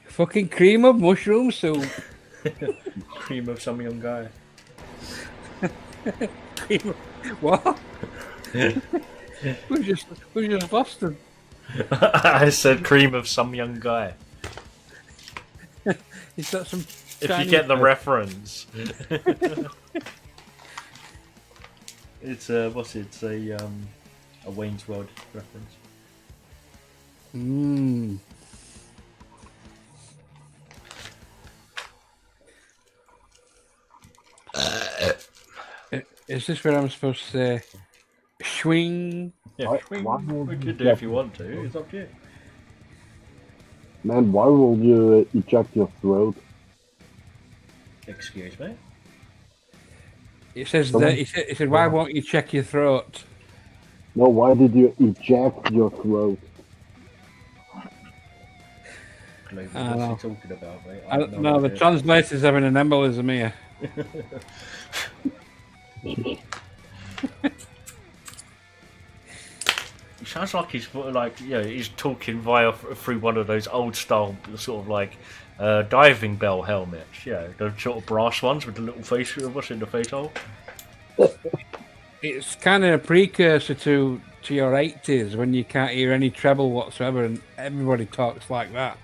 Fucking cream of mushroom soup. cream of some young guy. Cream of, what? we just lost him. I said cream of some young guy. Is that some? If you get the reference. It's what's it? It's a Wayne's World reference. Mmm. Is this where I'm supposed to say swing? Yeah, swing. We could do if you want to. It's up to you. Man, why will you eject your throat? Excuse me? It says that. It said, "Why won't you check your throat?" No, why did you eject your throat? What's he talking about, mate? I don't know. The translator's having an embolism here. He sounds like he's he's talking through one of those old style sort of like diving bell helmets. Yeah, those sort of brass ones with the little face. What's in the face hole? It's kind of a precursor to your 80s when you can't hear any treble whatsoever and everybody talks like that.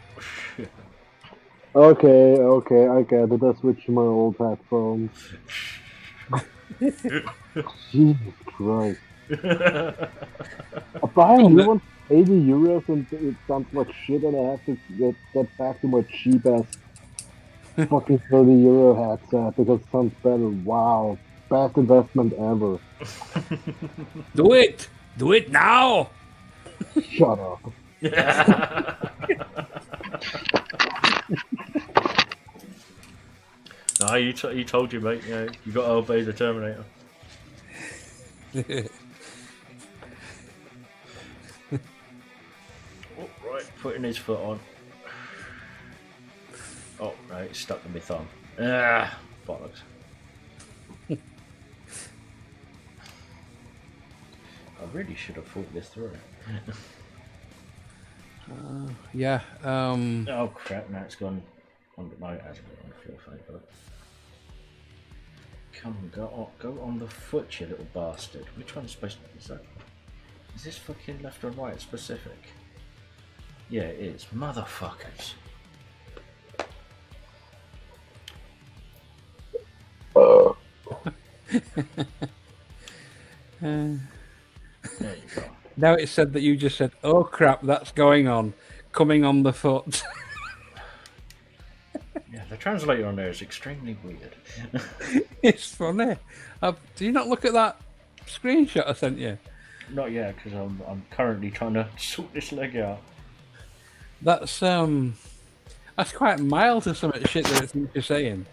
Okay, I get it. I switched to my old headphones. Jesus Christ. I'm buying new one for 80 euros and it sounds like shit and I have to get back to my cheap ass fucking 30 euro headset because it sounds better. Wow. Best investment ever. Do it! Do it now! Shut up. No, he told you, mate. You got to obey the Terminator. Oh, right, putting his foot on. Oh, right, it's stuck in my thumb. Ah, bollocks. I really should have thought this through. Yeah. Oh crap! Now it's gone. No, it hasn't gone on the floor. Thank God. Come on, go on the foot, you little bastard. Which one's supposed to be? Is this fucking left or right specific? Yeah, it is. Motherfuckers. There you go. Now it said that you just said, "Oh crap, that's going on, coming on the foot." Yeah, the translator on there is extremely weird. It's funny. Do you not look at that screenshot I sent you? Not yet, because I'm currently trying to sort this leg out. That's quite mild to some of the shit that it's you're saying.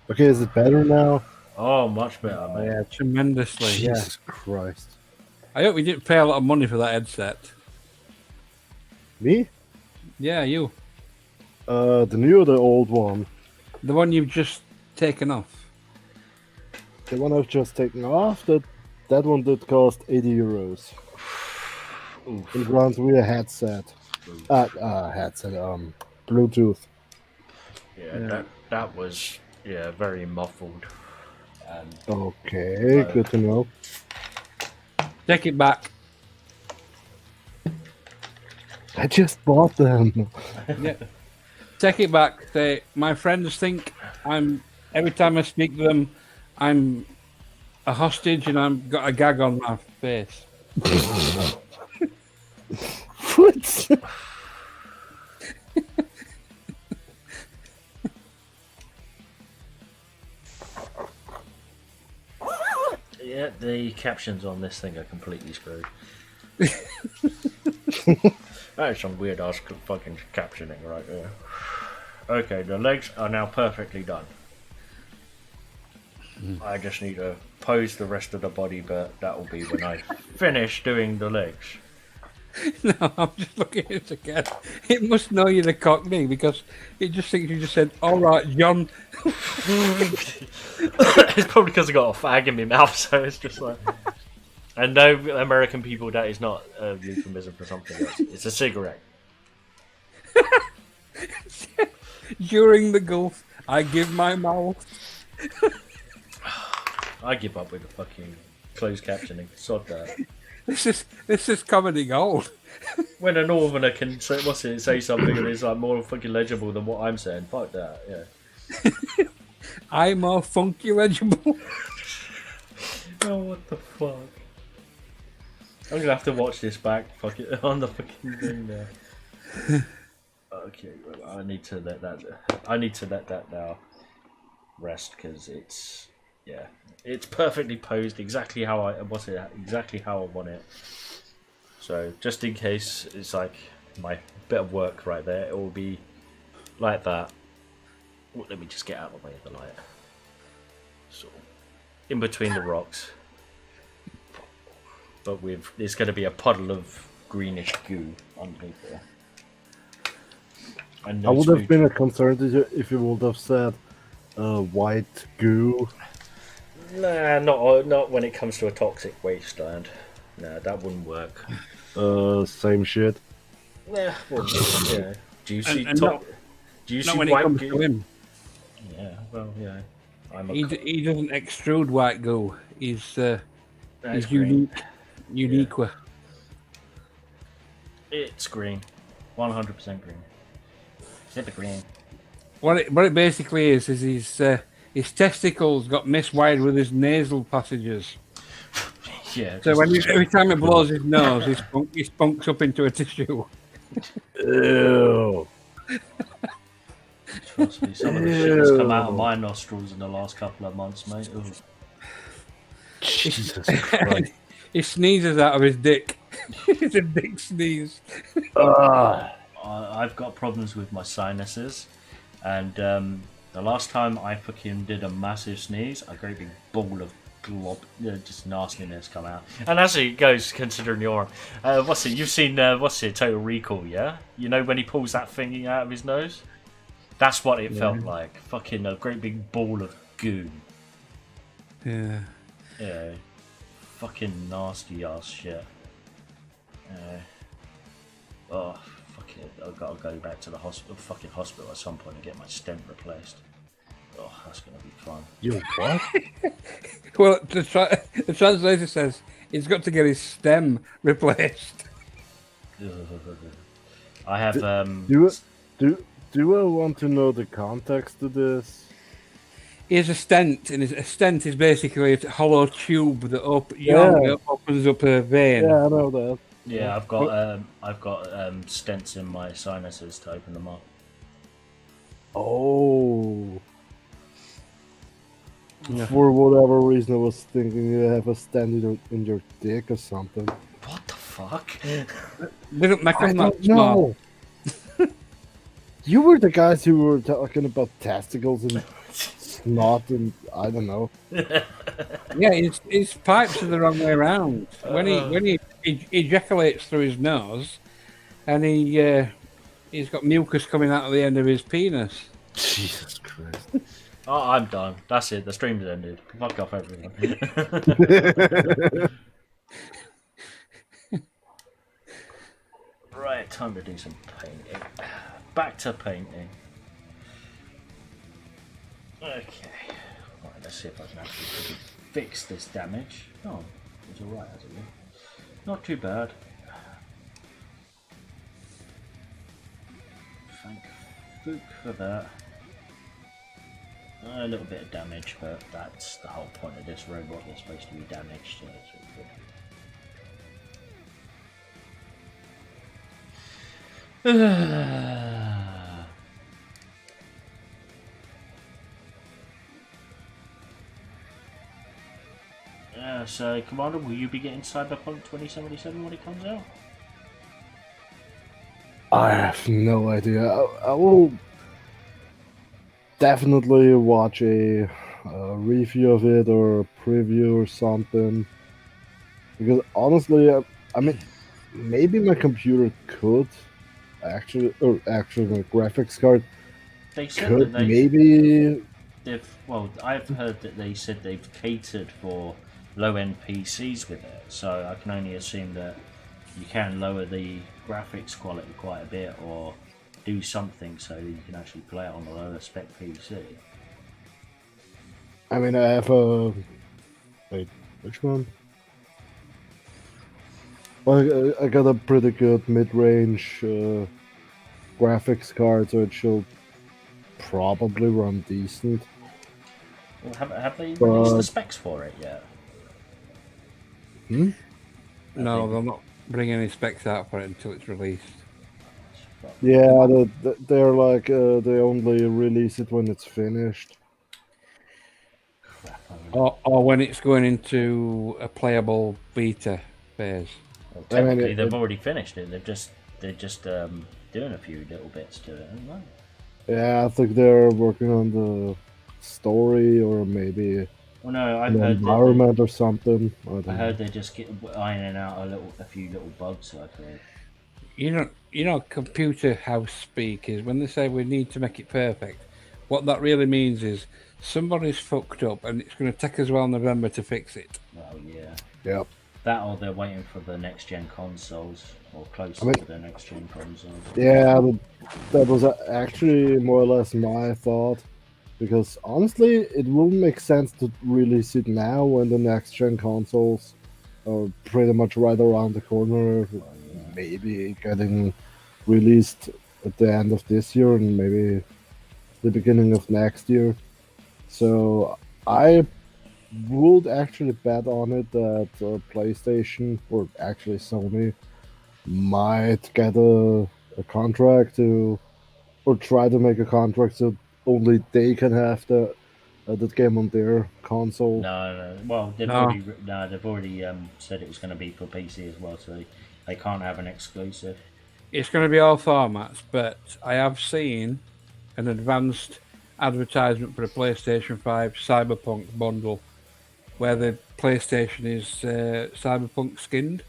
Okay, is it better now? Oh, much better, mate. Yeah, tremendously. Jesus Christ. I hope you didn't pay a lot of money for that headset. Me? Yeah, you. The new or the old one? The one you've just taken off. The one I've just taken off, that one did cost 80 euros. Oof. It runs with a headset. Bluetooth. Yeah, that was very muffled. Okay, good to know. Take it back. I just bought them. Yeah. Take it back. Say, my friends think every time I speak to them, I'm a hostage and I've got a gag on my face. What? Yeah, the captions on this thing are completely screwed. That's some weird ass fucking captioning right there. Okay, the legs are now perfectly done. I just need to pose the rest of the body, but that will be when I finish doing the legs. No, I'm just looking at it again. It must know you're the Cockney because it just thinks you just said, "All right, John." It's probably because I got a fag in my mouth, so it's just like. And no, American people, that is not a euphemism for something else. It's a cigarette. During the Gulf, I give my mouth. I give up with the fucking closed captioning. Sod that. This is comedy gold. When a northerner can say, say something and it's like more fucking legible than what I'm saying, fuck that, yeah. I'm more funky legible. Oh, what the fuck? I'm gonna have to watch this back fucking on the fucking thing there. Okay, well, I need to let that now rest because it's perfectly posed exactly how I want it. So just in case it's like my bit of work right there, it will be like that. Well, let me just get out of the way of the light. So in between the rocks, but there's going to be a puddle of greenish goo underneath there. And I would have been concerned if you would have said white goo. Nah, not when it comes to a toxic wasteland. Nah, that wouldn't work. Same shit. Yeah, well, yeah. Juicy and not when it white comes goo. to him. Yeah, well, yeah. He doesn't extrude white goo. He's green. unique. Yeah. It's green, 100% green. Super green. What it basically is his testicles got miswired with his nasal passages. Yeah. So every time it blows his nose, he spunks up into a tissue. Ew. Trust me, some of the shit that's come out of my nostrils in the last couple of months, mate. Ooh. Jesus Christ. He sneezes out of his dick. It's a dick sneeze. I've got problems with my sinuses, and the last time I fucking did a massive sneeze, a great big ball of just nastiness come out. And as it goes, considering you're you've seen Total Recall, yeah? You know when he pulls that thingy out of his nose? That's what it felt like. Fucking a great big ball of goo. Yeah. Yeah. Fucking nasty ass shit. Oh, fuck it. I've got to go back to the fucking hospital at some point and get my stent replaced. Oh, that's going to be fun. You what? Well, the translator says he's got to get his stem replaced. I have... Do I want to know the context to this? He has a stent, and a stent is basically a hollow tube that opens up a vein. Yeah, I know that. Yeah, I've got stents in my sinuses to open them up. Oh. Yeah. For whatever reason, I was thinking you have a stent in your dick or something. What the fuck? They don't make them that No. small. You were the guys who were talking about testicles and snot and I don't know. Yeah, his pipes are the wrong way around. When he ejaculates through his nose, and he's got mucus coming out of the end of his penis. Jesus Christ. Oh, I'm done. That's it. The stream's ended. Fuck off, everyone. Right, time to do some painting. Back to painting. Okay. Right, let's see if I can actually fix this damage. Oh, it's alright, hasn't it? Not too bad. Thank fuck for that. A little bit of damage, but that's the whole point of this robot. They're supposed to be damaged, so it's all good. So, Commander, will you be getting Cyberpunk 2077 when it comes out? I have no idea. I will definitely watch a review of it or a preview or something. Because honestly, I mean, maybe my computer could actually, or actually my graphics card They said could that maybe. well, I've heard that they said they've catered for low-end PCs with it, so I can only assume that you can lower the graphics quality quite a bit, or do something so that you can actually play it on a lower spec PC. I mean, I have a. Wait, which one? Well, I got a pretty good mid-range graphics card, so it should probably run decent. Well, have they released the specs for it yet? No, they'll not bring any specs out for it until it's released. Yeah, they're like they only release it when it's finished. Crap. Or when it's going into a playable beta phase. Well, I mean, technically, they've already finished it. They're just doing a few little bits to it, aren't they? Yeah, I think they're working on the story or maybe Well, no, I've an heard environment or something. I heard they're just ironing out a few little bugs. I've heard. You know, computer house speak is when they say we need to make it perfect. What that really means is somebody's fucked up, and it's going to take us well November to fix it. Well, yeah. Yep. That or they're waiting for the next gen consoles, or close to the next gen consoles. Yeah, that was actually more or less my thought. Because honestly, it wouldn't make sense to release it now when the next gen consoles are pretty much right around the corner. Maybe getting released at the end of this year and maybe the beginning of next year. So I would actually bet on it that PlayStation, or actually Sony, might get a contract to, or try to make a contract so only they can have that game on their console. No. Well, they've already said it was going to be for PC as well, so they can't have an exclusive. It's going to be all formats, but I have seen an advanced advertisement for a PlayStation 5 Cyberpunk bundle where the PlayStation is Cyberpunk skinned.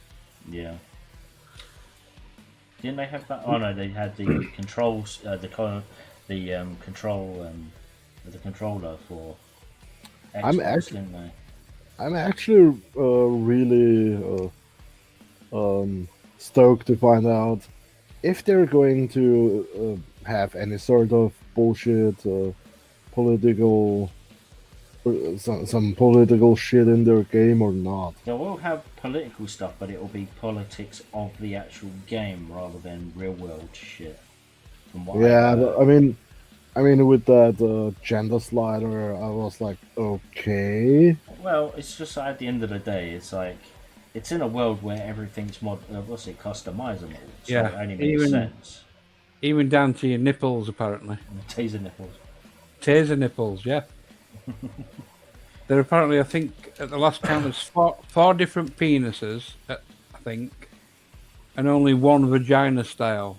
Yeah. Didn't they have that? Oh no, they had the controls, the controller for Xbox, didn't they? I'm actually really stoked to find out if they're going to have any sort of bullshit political some political shit in their game or not. They will have political stuff, but it will be politics of the actual game rather than real world shit. From what I mean, with that gender slider, I was like, okay. Well, it's just at the end of the day, it's like it's in a world where everything's customizable. So Yeah, it only makes sense. Even down to your nipples, apparently. Taser nipples. Taser nipples, yeah. There are apparently, I think, at the last count, there's four different penises, I think, and only one vagina style.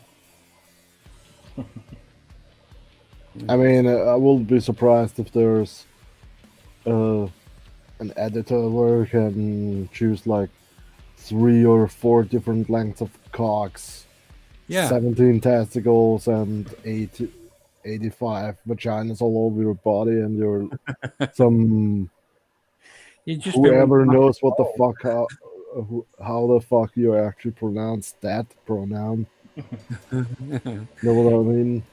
I mean, I wouldn't be surprised if there's an editor where you can choose like 3 or 4 different lengths of cocks, 17 testicles, and 85 vaginas all over your body, and you're whoever knows what the fuck how the fuck you actually pronounce that pronoun. Know what I mean?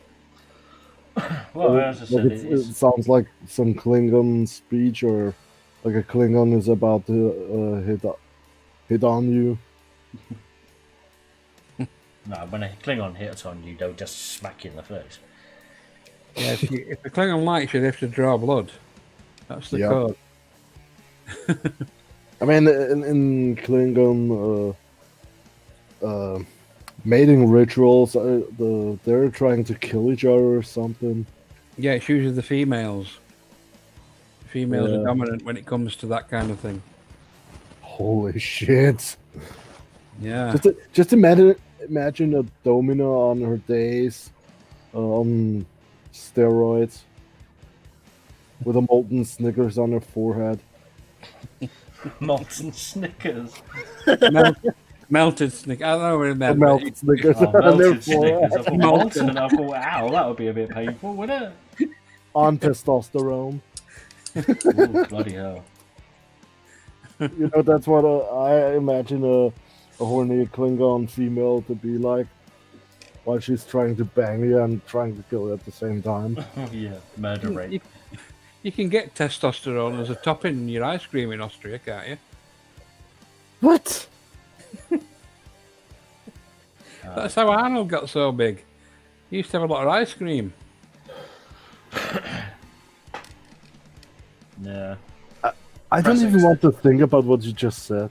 Well, as I said, it sounds like some Klingon speech, or like a Klingon is about to hit on you. No, when a Klingon hits on you, they'll just smack you in the face. Yeah, if the Klingon likes you, they have to draw blood. That's the Yep. code. I mean, in Klingon mating rituals, they're trying to kill each other or something. Yeah, it's usually the females. Females are Yeah. dominant when it comes to that kind of thing. Holy shit! Yeah. Just imagine a Domino on her days, on steroids, with a molten Snickers on her forehead. Molten Snickers. Melted Snickers. I don't know what it A meant. melted Snickers Oh, on their melted Snickers. I forehead. thought molten. I thought, ow, that would be a bit painful, wouldn't it? On testosterone. Ooh, bloody hell. You know, that's what I imagine a horny Klingon female to be like, while she's trying to bang you and trying to kill you at the same time. Yeah, murder rape. You can get testosterone as a topping in your ice cream in Austria, can't you? What? That's how Arnold got so big. He used to have a lot of ice cream. Yeah. I don't even want to think about what you just said.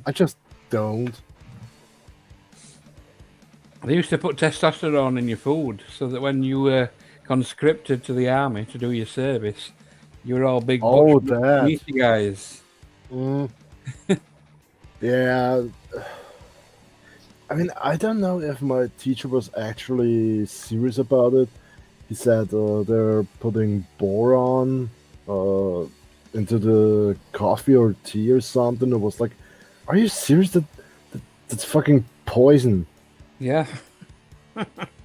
I just don't. They used to put testosterone in your food so that when you were conscripted to the army to do your service, you were all big Oh, bush that. meaty guys. Mm. Yeah. I mean, I don't know if my teacher was actually serious about it. He said they're putting boron into the coffee or tea or something. It was like, are you serious? That's fucking poison. Yeah.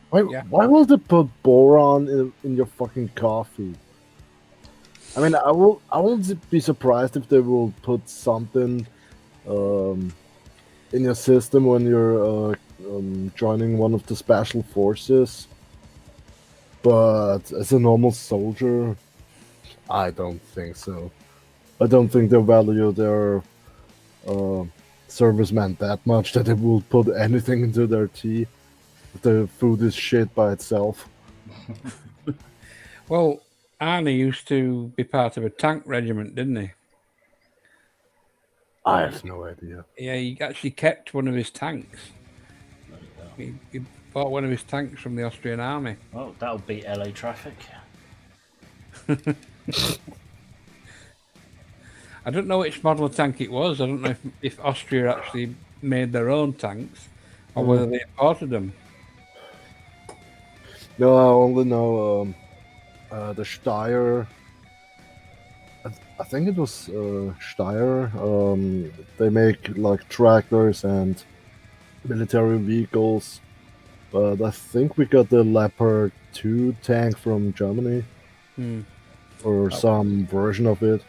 Why? Yeah. Why will they put boron in your fucking coffee? I mean, I won't be surprised if they will put something in your system when you're joining one of the special forces. But as a normal soldier, I don't think so. I don't think they value their servicemen that much that they will put anything into their tea. If the food is shit by itself. Well, Arnie used to be part of a tank regiment, didn't he? I have no idea. Yeah, he actually kept one of his tanks. He bought one of his tanks from the Austrian army. Oh, that'll beat LA traffic. I don't know which model of tank it was. I don't know if Austria actually made their own tanks or whether they imported them. No, I only know the Steyr. I think it was Steyr. They make like tractors and military vehicles. But I think we got the Leopard 2 tank from Germany. Or some version of it.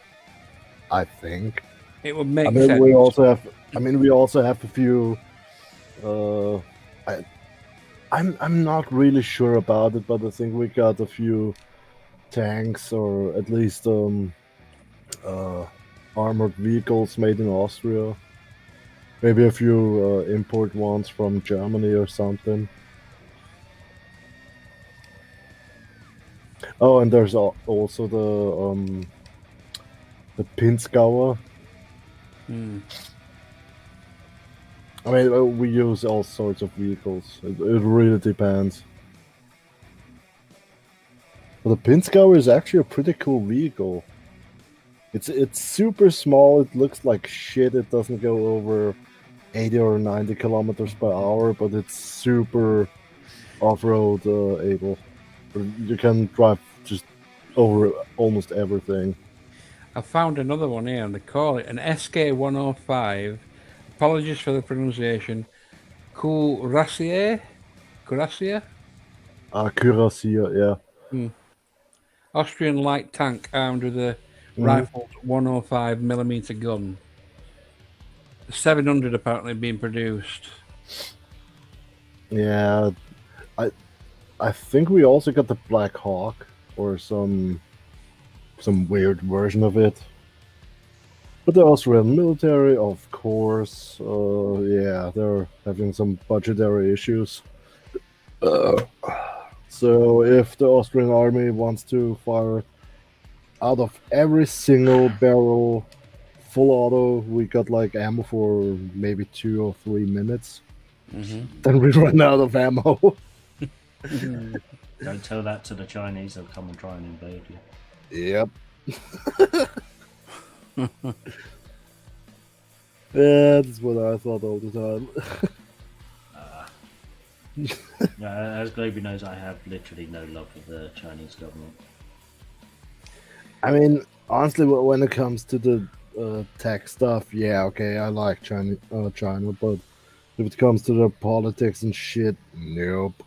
I think. It would make I mean, sense. we also have a few. I'm not really sure about it, but I think we got a few tanks or at least armored vehicles made in Austria. Maybe a few import ones from Germany or something. Oh, and there's also the Pinzgauer. I mean, we use all sorts of vehicles. It really depends. But the Pinzgauer is actually a pretty cool vehicle. It's super small. It looks like shit. It doesn't go over 80 or 90 kilometers per hour, but it's super off-road able. You can drive just over almost everything. I found another one here, and they call it an SK-105. Apologies for the pronunciation. Cuirassier? Cuirassier, yeah. Austrian light tank armed with a rifled 105mm gun. 700 apparently being produced. Yeah, I think we also got the Black Hawk or some weird version of it. But the Austrian military, of course, yeah, they're having some budgetary issues. So if the Austrian army wants to fire out of every single barrel full auto, we got like ammo for maybe 2 or 3 minutes. Then we run out of ammo. Don't tell that to the Chinese; they'll come and try and invade you. Yep. Yeah, that's what I thought all the time. As Globy knows, I have literally no love for the Chinese government. I mean, honestly, when it comes to the tech stuff, yeah, okay, I like China, but if it comes to the politics and shit, nope.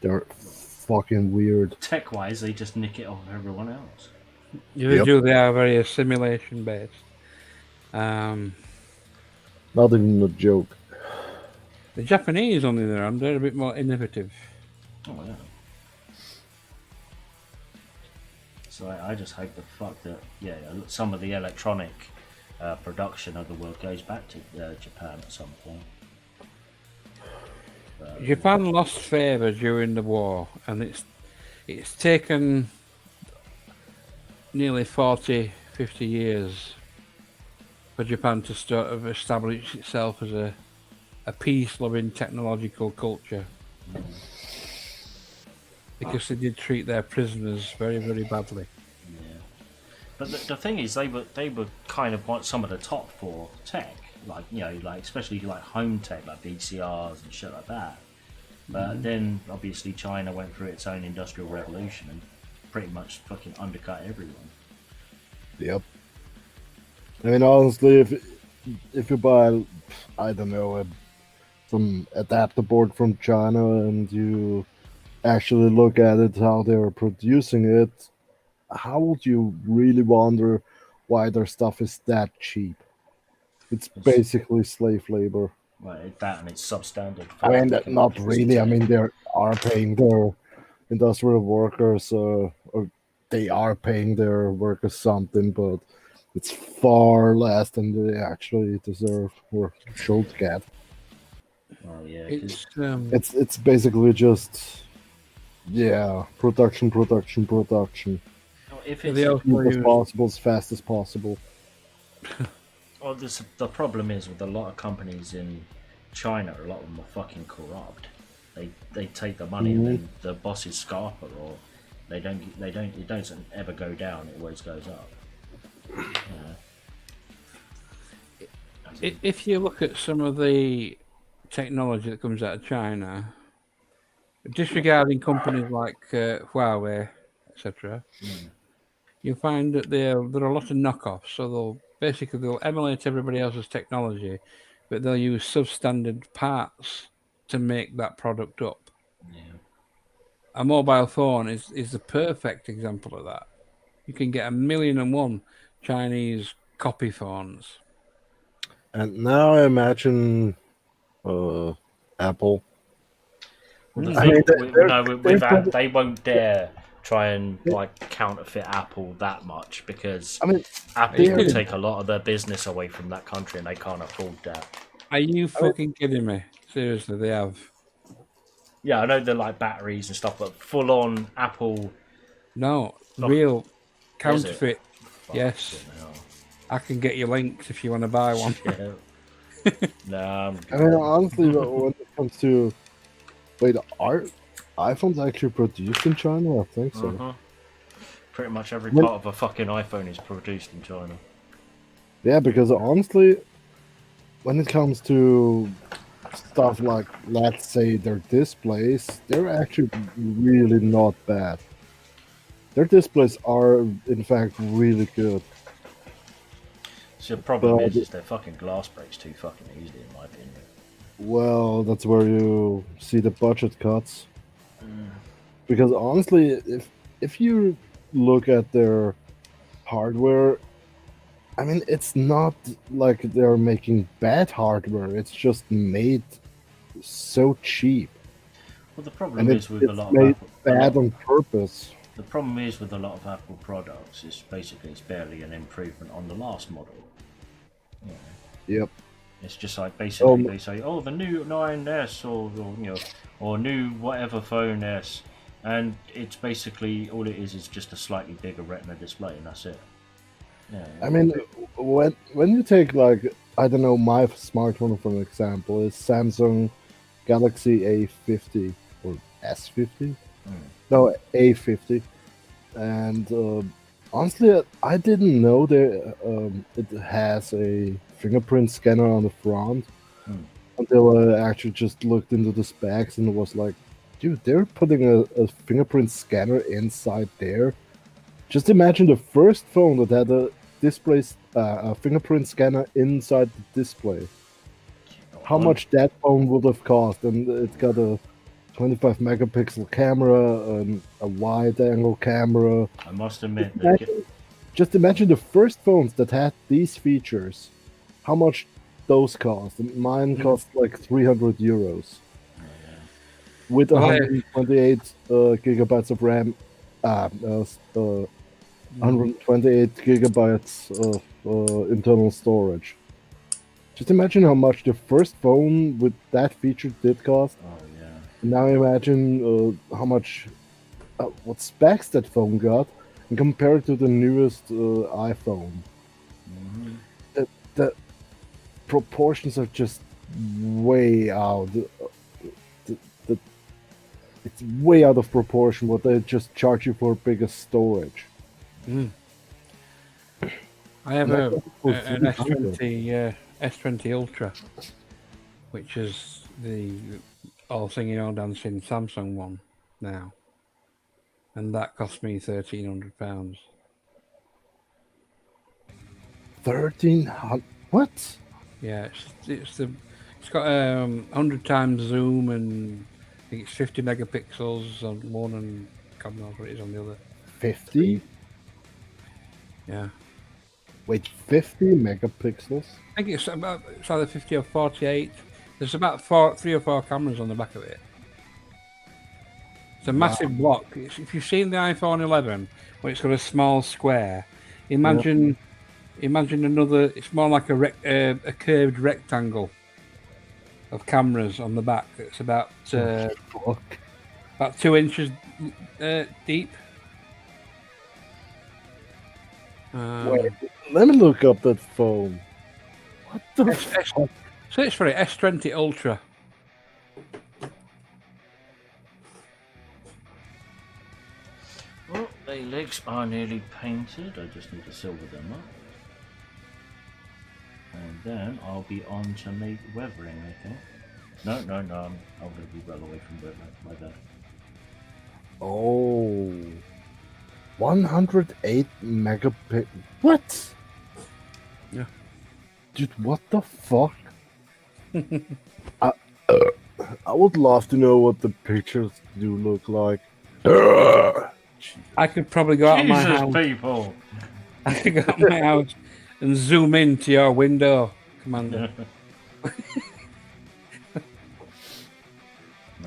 They're fucking weird. Tech-wise, they just nick it off everyone else. They are very assimilation based. Not even a joke. The Japanese, on the other hand, they're a bit more innovative. Oh yeah. So I just hope the fuck that some of the electronic production of the world goes back to Japan at some point. Japan lost favour during the war, and it's taken nearly 40, 50 years for Japan to start of establish itself as a peace-loving technological culture. Because they did treat their prisoners very, very badly. Yeah, but the thing is, they were kind of some of the top for tech, like especially like home tech, like VCRs and shit like that. But then obviously China went through its own industrial revolution and pretty much fucking undercut everyone. Yep. I mean, honestly, if you buy, I don't know, some adapter board from China and you actually look at it, how they're producing it, how would you really wonder why their stuff is that cheap? It's basically slave labor. Right, that and it's substandard. I mean, not really. I mean, they are paying their industrial workers, or they are paying their workers something, but it's far less than they actually deserve or should get. Oh yeah, It's basically just production. if as it's possible, as fast as possible. well, the problem is with a lot of companies in China, a lot of them are fucking corrupt. They take the money and then the bosses scarper, or it doesn't ever go down, it always goes up. If you look at some of the technology that comes out of China, disregarding companies like Huawei, etc., you'll find that there are a lot of knockoffs. So they'll emulate everybody else's technology, but they'll use substandard parts to make that product up. Yeah. A mobile phone is the perfect example of that. You can get 1,000,001 Chinese copy phones. And now I imagine Apple. Well, the thing they won't dare try and counterfeit Apple that much, because Apple will take a lot of their business away from that country and they can't afford that. Are you fucking kidding me? Seriously, they have. Yeah, I know they're like batteries and stuff, but full on Apple. No, real counterfeit. Yes. I can get you links if you want to buy one. No, I mean, honestly, when it comes to are iPhones actually produced in China? I think so. Pretty much every part of a fucking iPhone is produced in China. Yeah, because honestly, when it comes to stuff like, let's say, their displays, they're actually really not bad. Their displays are, in fact, really good. So the problem is their fucking glass breaks too fucking easily, in my opinion. Well, that's where you see the budget cuts. Because honestly, if you look at their hardware, I mean, it's not like they're making bad hardware. It's just made so cheap. Well, the problem is with a lot of made Apple, bad on purpose. The problem is with a lot of Apple products is basically it's barely an improvement on the last model. Yep. It's just like basically they say, oh, the new 9S or new whatever phone S, and it's basically all it is just a slightly bigger Retina display, and that's it. Yeah. I mean, when you take like, I don't know, my smartphone for an example is Samsung Galaxy A50 or S50, no A50, and honestly, I didn't know it has a fingerprint scanner on the front until I actually just looked into the specs and was like, dude, they're putting a fingerprint scanner inside there. Just imagine the first phone that had a fingerprint scanner inside the display. How much that phone would have cost, and it's got a 25 megapixel camera and a wide angle camera. I must admit, just imagine the first phones that had these features. How much those cost? And mine cost like €300 with 128 gigabytes of RAM, 128 gigabytes of internal storage. Just imagine how much the first phone with that feature did cost. Oh yeah. Now imagine how much, what specs that phone got, and compare it to the newest iPhone. The proportions are just way out. It's way out of proportion what they just charge you for bigger storage. I have an S20 S20 Ultra, which is the all singing, all dancing Samsung one now, and that cost me £1,300. 1,300? What? Yeah, it's got 100 times zoom, and I think it's 50 megapixels on one, and God knows what it is on the other. 50? Yeah. Wait, 50 megapixels? I think it's either 50 or 48. There's about 3 or 4 cameras on the back of it. It's a massive block. If you've seen the iPhone 11, where it's got a small square, imagine another. It's more like a curved rectangle of cameras on the back. It's about 2 inches deep. Wait, let me look up that phone. What the fuck? Search for it, S20 Ultra. Well, the legs are nearly painted. I just need to silver them up. And then I'll be on to make weathering, I think. No, I'm going to be well away from weathering, my bad. Oh. 108 megapixels. What? Yeah. Dude, what the fuck? I would love to know what the pictures do look like. I could probably go out of my Jesus, house. people! I could go out of my house and zoom into your window, Commander.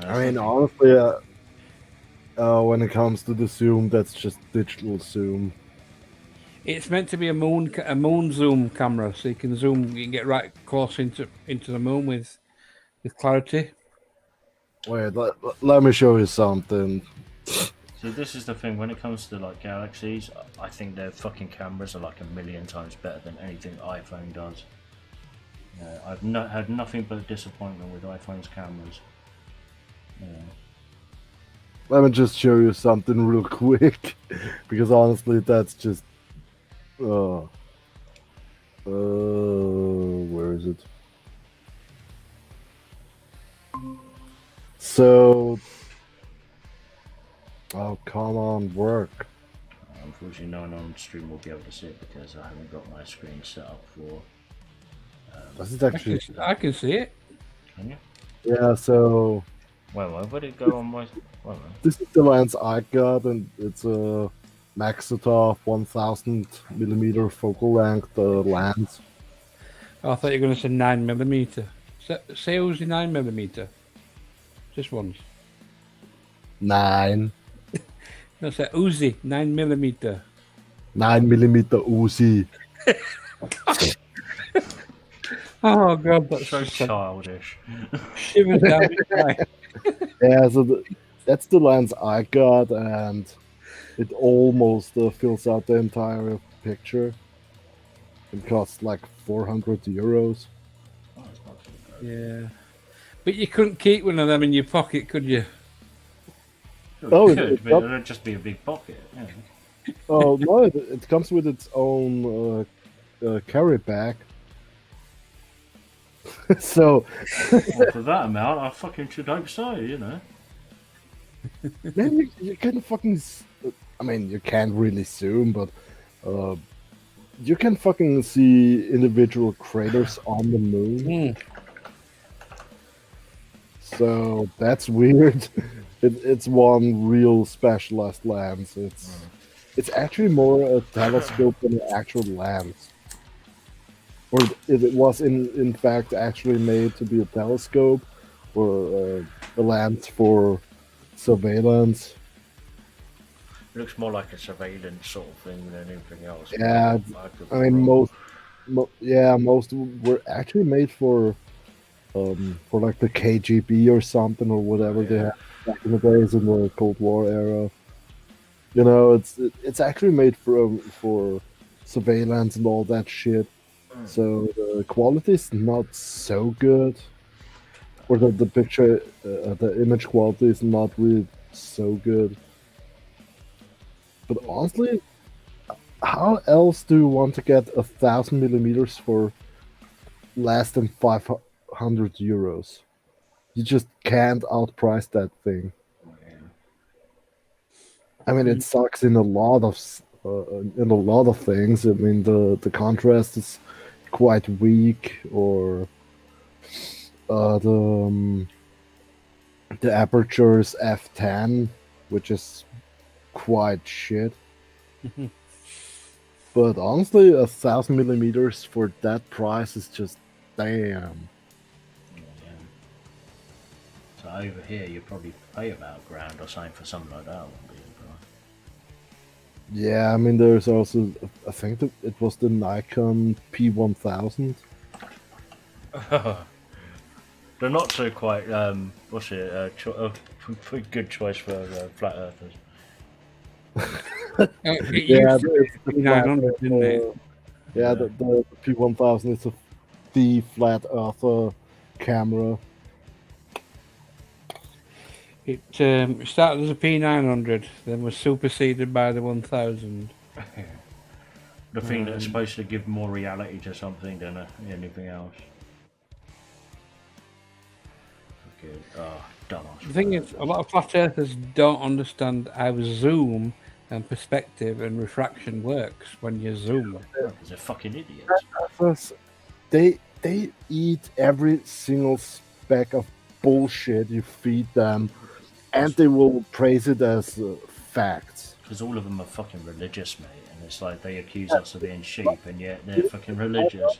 I mean, honestly, when it comes to the zoom, that's just digital zoom. It's meant to be a moon zoom camera, so you can get right close into the moon with clarity. Wait, let me show you something. See, this is the thing. When it comes to like Galaxies, I think their fucking cameras are like 1,000,000 times better than anything iPhone does. I've had nothing but disappointment with iPhone's cameras. Let me just show you something real quick, because honestly, that's just. Where is it? So. Oh, come on, work. Unfortunately, no one on stream will be able to see it because I haven't got my screen set up for. Does it actually? I can see it. Can you? Yeah, so. Well, where would it go on my? Well, this is the lens I got, and it's a Maxitov 1000mm focal length lens. Oh, I thought you were going to say 9mm. Say Uzi 9mm. Just once. 9. No, say Uzi 9mm. 9mm Uzi. Oh god, that's So just sent childish. shivers down my spine. Yeah, so that's the lens I got, and it almost fills out the entire picture. It costs like 400 euros. Oh, it's not too bad. Yeah, but you couldn't keep one of them in your pocket, could you? Oh, It could, but it'd just be a big pocket. Yeah. Oh no, it comes with its own carry bag. So Well, for that amount, I fucking should hope so, you know. man, you can fucking. I mean, you can't really zoom, but you can fucking see individual craters on the moon. Mm. So that's weird. It's one real specialized lens. It's actually more a telescope than an actual lens. Or it was in fact actually made to be a telescope or a lens for surveillance. It looks more like a surveillance sort of thing than anything else. Yeah, could I be mean wrong. most were actually made for like the KGB or something or whatever they had back in the days in the Cold War era. You know, it's actually made for surveillance and all that shit. So the quality is not so good, or the picture, the image quality is not really so good. But honestly, how else do you want to get 1,000 millimeters for less than 500 euros? You just can't outprice that thing. I mean, it sucks in a lot of things. I mean, the contrast is quite weak, or the aperture is f10, which is quite shit. But honestly, 1,000 millimeters for that price is just damn. Yeah. So over here, you probably pay about £1,000 or something for something like that. Wouldn't be the Yeah, I mean, there's also, I think that it was the Nikon P1000. price. They're not so quite. What's it? A good choice for flat earthers. It Yeah, used to it's be the 900, didn't it? Yeah, the P1000 is the flat earther camera. It started as a P900, then was superseded by the 1000. The thing that's supposed to give more reality to something than anything else. Good. Oh, dumbass. The thing is, a lot of flat earthers don't understand how zoom and perspective and refraction works when you zoom. They're fucking idiots. Plus, they eat every single speck of bullshit you feed them, and they will praise it as facts. Because all of them are fucking religious, mate. And it's like they accuse us of being sheep, and yet they're fucking religious.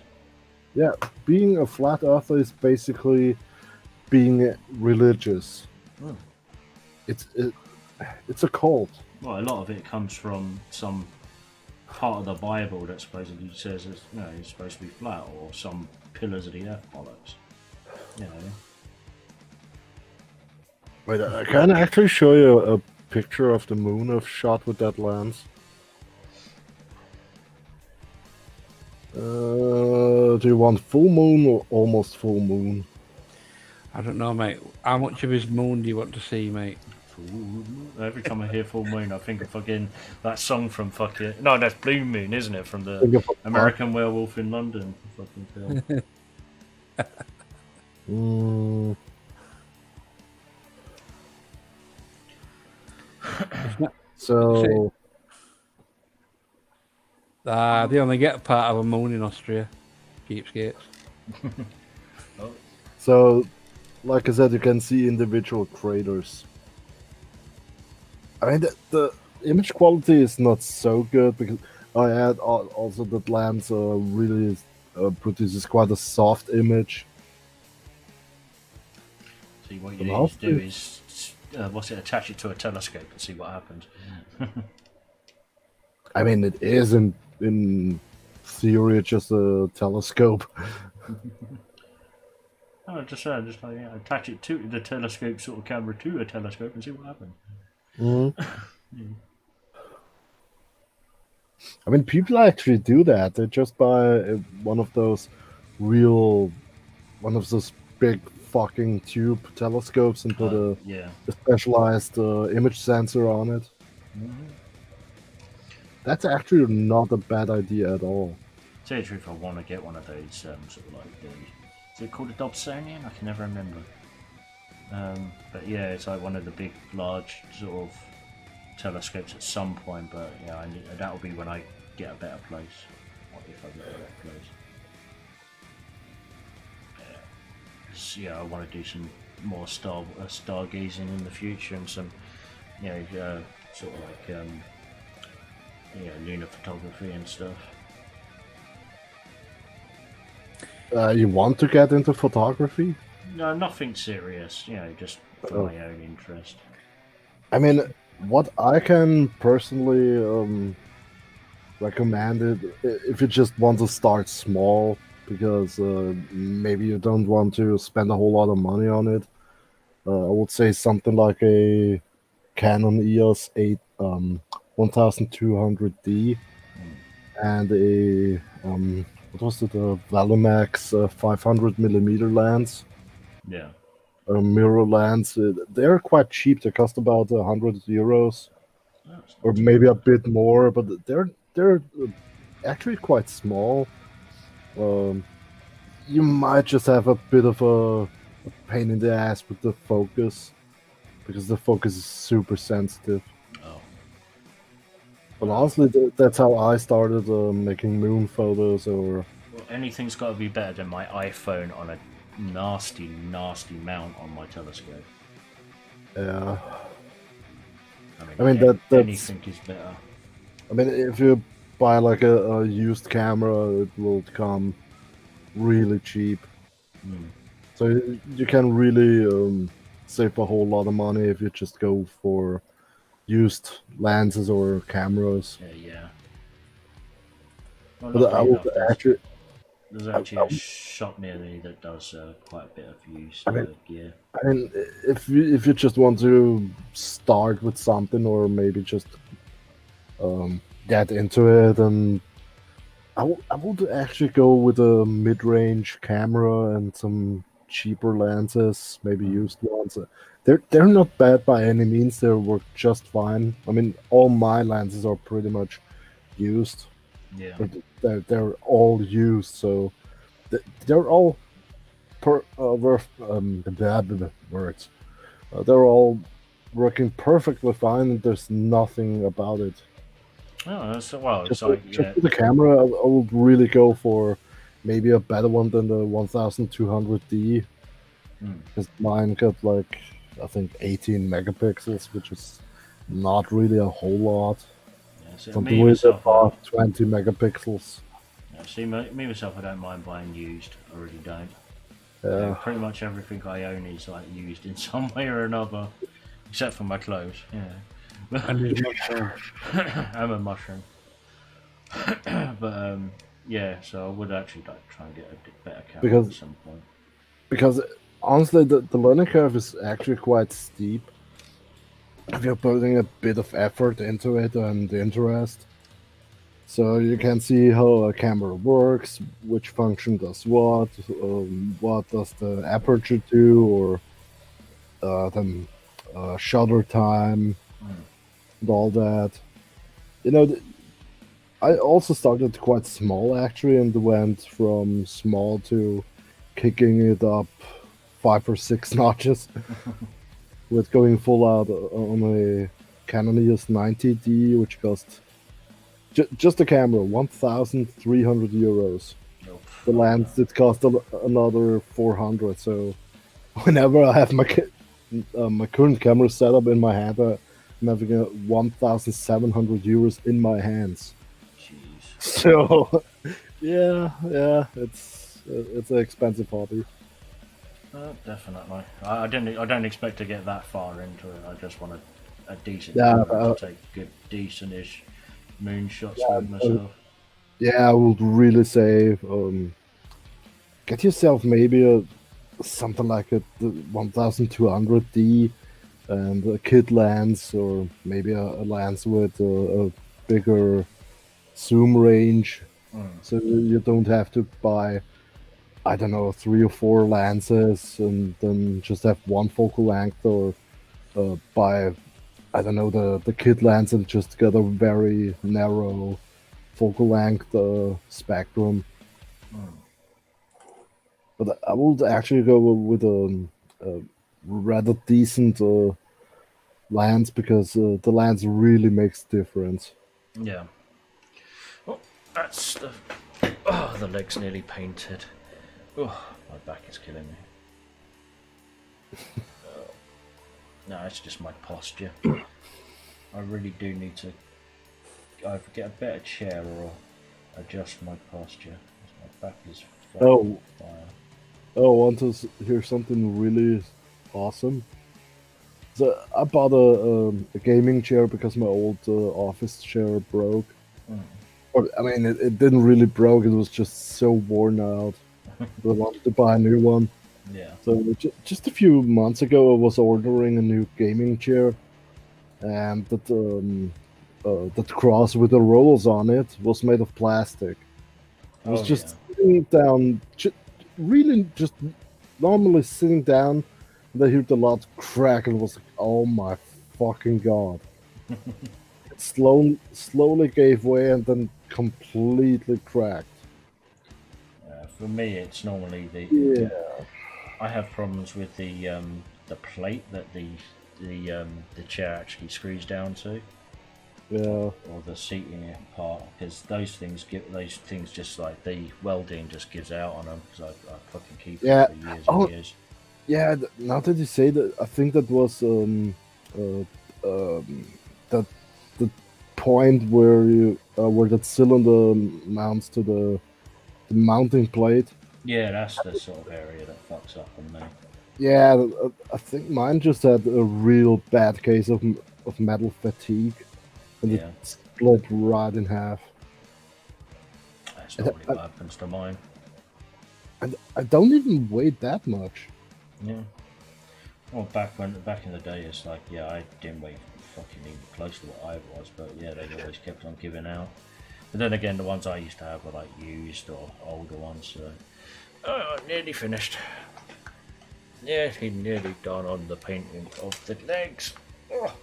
Yeah, being a flat earther is basically being religious. It's a cult. Well, a lot of it comes from some part of the Bible that supposedly says it's, it's supposed to be flat, or some pillars of the earth bollocks. You know. Wait, I can actually show you a picture of the moon I've shot with that lens. Do you want full moon or almost full moon? I don't know, mate. How much of his moon do you want to see, mate? Every time I hear full moon, I think of fucking that song from fucking that's Blue Moon, isn't it? From Think the of American Werewolf in London fucking film. So They only get part of a moon in Austria. Cheapskates. So, like I said, you can see individual craters. I mean, the image quality is not so good because I had also that lens really produces quite a soft image. See, what you need to do is attach it to a telescope and see what happens. I mean, it is in theory just a telescope. Oh, just like attach it to the telescope sort of camera to a telescope and see what happens. I mean, people actually do that. They just buy one of those real, one of those big fucking tube telescopes and put Yeah. a specialized image sensor on it. That's actually not a bad idea at all. To tell you the truth, I want to get one of those sort of like the. Is it called a Dobsonian? I can never remember. But yeah, it's like one of the big, large sort of telescopes at some point. But yeah, that'll be when I get a better place. Or if I get a better place. Yeah, I want to do some more stargazing in the future and some, sort of like lunar photography and stuff. You want to get into photography? No, nothing serious. Just for my own interest. I mean, what I can personally recommend it if you just want to start small, because maybe you don't want to spend a whole lot of money on it. I would say something like a Canon EOS 8 1200D and a what was it, a Valomax 500mm lens. Yeah. Mirror lens. They're quite cheap. They cost about €100, or maybe a bit more, but they're actually quite small. You might just have a bit of a pain in the ass with the focus, because the focus is super sensitive. Oh. But honestly, that's how I started making moon photos. Or Well, anything's got to be better than my iPhone on a nasty mount on my telescope. yeah, I mean that's anything is better. I mean, if you buy like a used camera, it will come really cheap. So you can really save a whole lot of money if you just go for used lenses or cameras. Yeah. Well, But I would actually, there's actually a shop near me that does quite a bit of used gear. I mean, if you just want to start with something, or maybe just get into it, and I would actually go with a mid-range camera and some cheaper lenses, maybe used ones. They're not bad by any means. They work just fine. I mean, all my lenses are pretty much used. Yeah. They're all used, so they're all worth the words. They're all working perfectly fine, and there's nothing about it. Oh, that's well. Just, It's like just with the camera, I would really go for maybe a better one than the 1200D. Because mine got like, I think 18 megapixels, which is not really a whole lot. So Something with about 20 megapixels. Yeah, see, me myself, I don't mind buying used. I really don't. Yeah. Pretty much everything I own is like used in some way or another, except for my clothes. Yeah. And his mushroom. I'm a mushroom. But yeah, so I would actually like to try and get a better camera at some point. Because honestly, the learning curve is actually quite steep. If you're putting a bit of effort into it and interest. So you can see how a camera works, which function does what does the aperture do, or the shutter time, and all that. I also started quite small actually, and went from small to kicking it up 5 or 6 notches with going full out on a Canon EOS 90D, which cost just the camera €1,300. The lens it cost another 400. So whenever I have my current camera setup in my hand, I'm having €1,700 in my hands. Jeez. So yeah, it's an expensive hobby. Definitely. I don't expect to get that far into it. I just want a decent camera to take good, decent-ish moonshots with myself. Yeah, I would really say get yourself maybe something like a 1200D and a kit lens, or maybe a lens with a bigger zoom range, so you don't have to buy, I don't know, 3 or 4 lenses and then just have one focal length, or buy, I don't know, the kit lens and just get a very narrow focal length spectrum. But I would actually go with a rather decent lens, because the lens really makes difference. Yeah. Oh, that's the. Oh, the leg's nearly painted. Oh, my back is killing me. No, it's just my posture. I really do need to either get a better chair or adjust my posture. My back is Oh. fire. Oh, want to hear something really awesome? So I bought a gaming chair because my old office chair broke. Or, I mean, it didn't really broke. It was just so worn out. But I wanted to buy a new one. Yeah. So just a few months ago, I was ordering a new gaming chair, and that cross with the rollers on it was made of plastic. I was just sitting down, really just normally sitting down, and I heard the loud crack, and was like, "Oh my fucking god!" It slowly gave way, and then completely cracked. For me, it's normally Yeah. I have problems with the plate that the chair actually screws down to. Yeah. Or the seating part, because those things just like the welding just gives out on them, because I fucking keep Yeah. them for years Oh. and years. Yeah, now that you say that, I think that was that the point where where that cylinder mounts to the mounting plate. Yeah, that's the sort of area that fucks up on me. Yeah, I think mine just had a real bad case of metal fatigue, and Yeah. it split right in half. That's normally what happens to mine. And I don't even weigh that much. Yeah. Well, back in the day, it's like, yeah, I didn't weigh fucking even close to what I was, but yeah, they always kept on giving out. But then again, the ones I used to have were like used or older ones. So, nearly finished. Nearly done on the painting of the legs. Oh.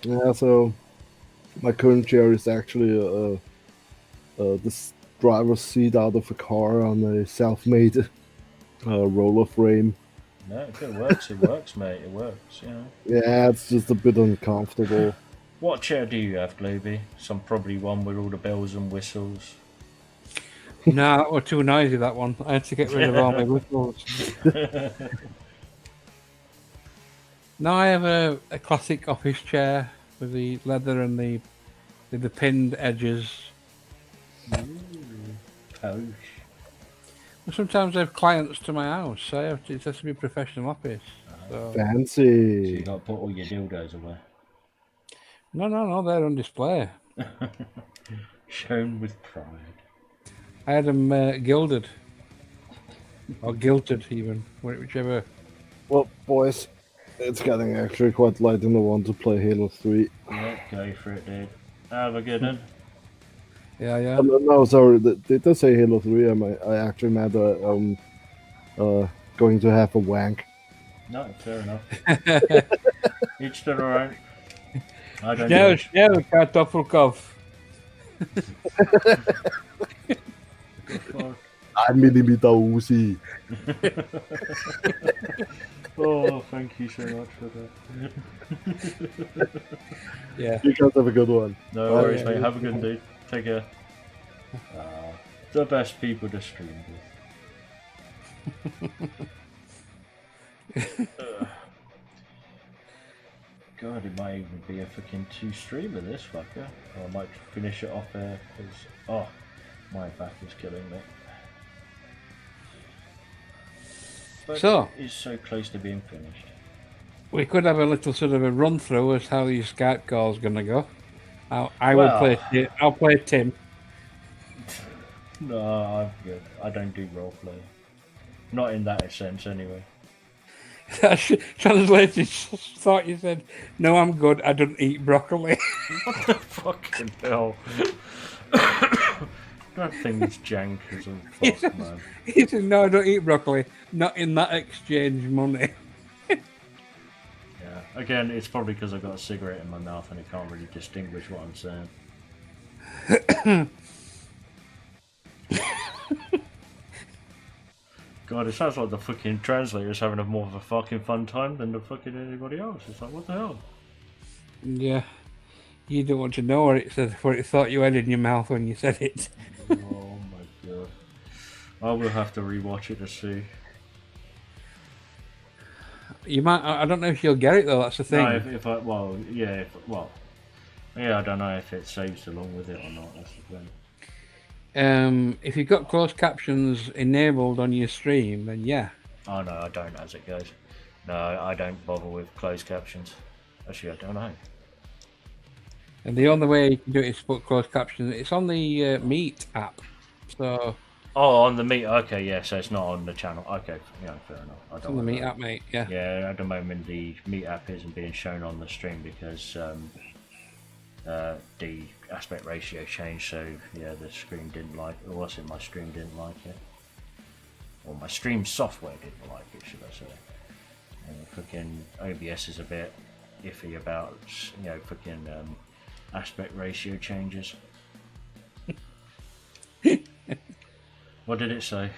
Yeah, so my current chair is actually this driver's seat out of a car on a self-made roller frame. No, if it works, it works, mate. It works, you know. Yeah, it's just a bit uncomfortable. What chair do you have, Glooby? Some probably one with all the bells and whistles. No, that was too noisy, that one. I had to get rid of all my whistles. No, I have a classic office chair with the leather and the pinned edges. Posh. Sometimes I have clients to my house, so it has to be a professional office. So. So Fancy. you got to put all your dildos away. No, they're on display. Shown with pride. I had them gilded. Or gilted, even. Whichever. Well, boys, it's getting actually quite late and I want to play Halo 3. Yeah, go for it, dude. Have a good one. Yeah. No, sorry, they did say Halo 3. I actually meant going to have a wank. No, fair enough. Each to their own. I don't Schnell, Kartoffelkopf. know. 1mm Uzi. Oh, thank you so much for that. Yeah. You guys have a good one. No worries, mate. Have a good day. Take care. The best people to stream with. God, it might even be a fucking 2-streamer, this fucker. Or I might finish it off there, because, my back is killing me. But So, it's so close to being finished. we could have a little sort of a run through as how these Skype calls going to go. I'll play Tim. No, I'm good. I don't do roleplay. Not in that sense, anyway. Translated, thought you said, "No, I'm good. I don't eat broccoli." What the fucking hell? That thing's jank as all fuck, man. He said, "No, I don't eat broccoli. Not in that exchange money." Yeah. Again, it's probably because I've got a cigarette in my mouth and it can't really distinguish what I'm saying. God, it sounds like the fucking translator's having more of a fucking fun time than the fucking anybody else. It's like, what the hell? Yeah, you don't want to know what it said, what it thought you had in your mouth when you said it. Oh my god. I will have to rewatch it to see. You might. I don't know if you'll get it though. That's the thing. No, if I, well, yeah, yeah, I don't know if it saves along with it or not. That's the thing. If you've got closed captions enabled on your stream, then yeah. Oh no, I don't as it goes. No, I don't bother with closed captions. Actually, I don't know. And the only way you can do it is put closed captions. It's on the Meet app. So. Oh, on the Meet. Okay, yeah. So it's not on the channel. Okay, yeah, fair enough. I It's don't on the want Meet app, mate. Yeah. Yeah, at the moment the Meet app isn't being shown on the stream because the aspect ratio changed. So yeah, the screen didn't like. Or was it my stream didn't like it? Or my stream software didn't like it, should I say? And fucking OBS is a bit iffy about fucking aspect ratio changes. What did it say?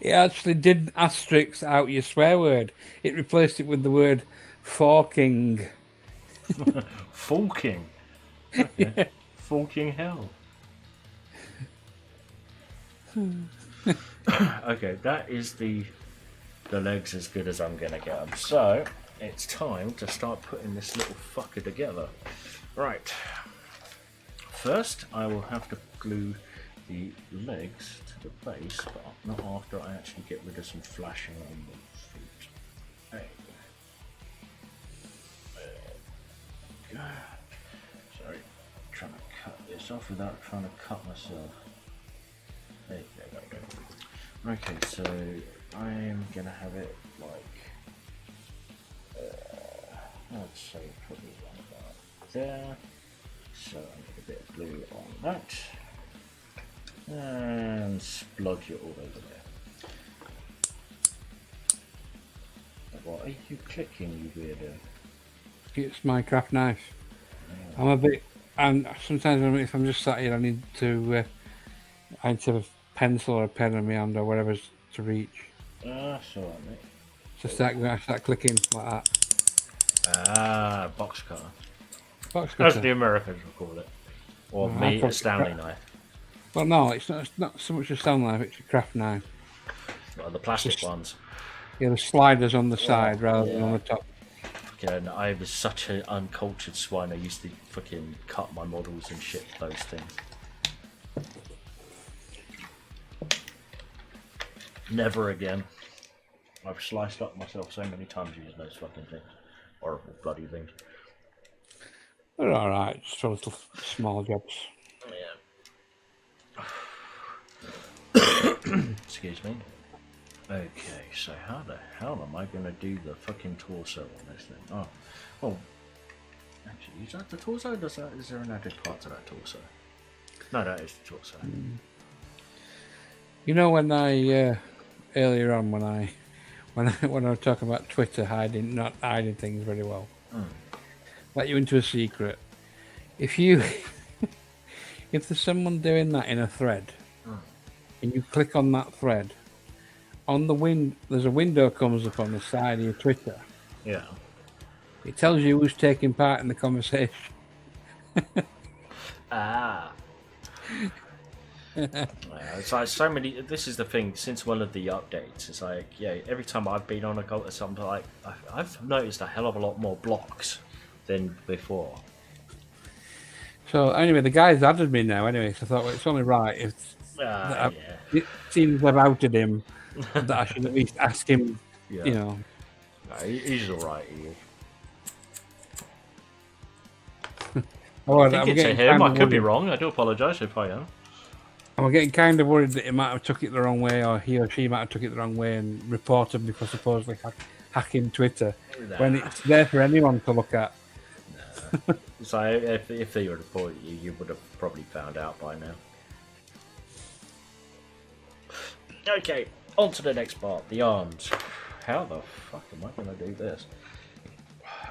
It actually didn't asterisk out your swear word. It replaced it with the word forking. Forking? Okay. Forking hell. Okay, that is the legs as good as I'm gonna get them. So, it's time to start putting this little fucker together. Right. First, I will have to glue the legs to the base, but not after I actually get rid of some flashing on the feet. Hey. There we go. Sorry, trying to cut this off without trying to cut myself. There you go. Okay, so I'm gonna have it like, let's say probably around about there. So I need a bit of glue on that. And splodge it all over there. What are you clicking, you weirdo? It's my craft knife. I'm a bit. And sometimes if I'm just sat here, I need to have a pencil or a pen in my hand or whatever's to reach. That's alright, mate. So start clicking like that. Ah, box cutter. Box That's cutter. the Americans will call it. Or Oh, me, I a Stanley knife. Well, no, it's not so much a Stanley knife. It's a craft knife. Well, the plastic ones. Yeah, the sliders on the side rather than on the top. Fucking, I was such an uncultured swine. I used to fucking cut my models and shit with those things. Never again. I've sliced up myself so many times using those fucking things. Horrible bloody things. They're alright, just for little small jobs. Yeah. Excuse me. Okay, so how the hell am I going to do the fucking torso on this thing? Oh, well, actually, is that the torso? Is there an added part to that torso? No, that is the torso. You know, when I earlier on when I was talking about Twitter not hiding things very well, let you into a secret. If there's someone doing that in a thread, and you click on that thread, on the there's a window comes up on the side of your Twitter. Yeah. It tells you who's taking part in the conversation. Ah. Yeah, it's like so many. This is the thing. Since one of the updates, it's like every time I've been on a cult or something, like I've noticed a hell of a lot more blocks than before. So anyway, the guy's added me now. Anyway, so I thought, well, it's only right if it seems I've outed him that I should at least ask him. Yeah. You know. No, he's all right. He is. Oh, I think it's him. I could be wrong. I do apologise if I am. I'm getting kind of worried that he might have took it the wrong way, or he or she might have took it the wrong way and reported me for supposedly hacking Twitter, when it's there for anyone to look at. So if they reported you, you would have probably found out by now. Okay, on to the next part, the arms. How the fuck am I going to do this?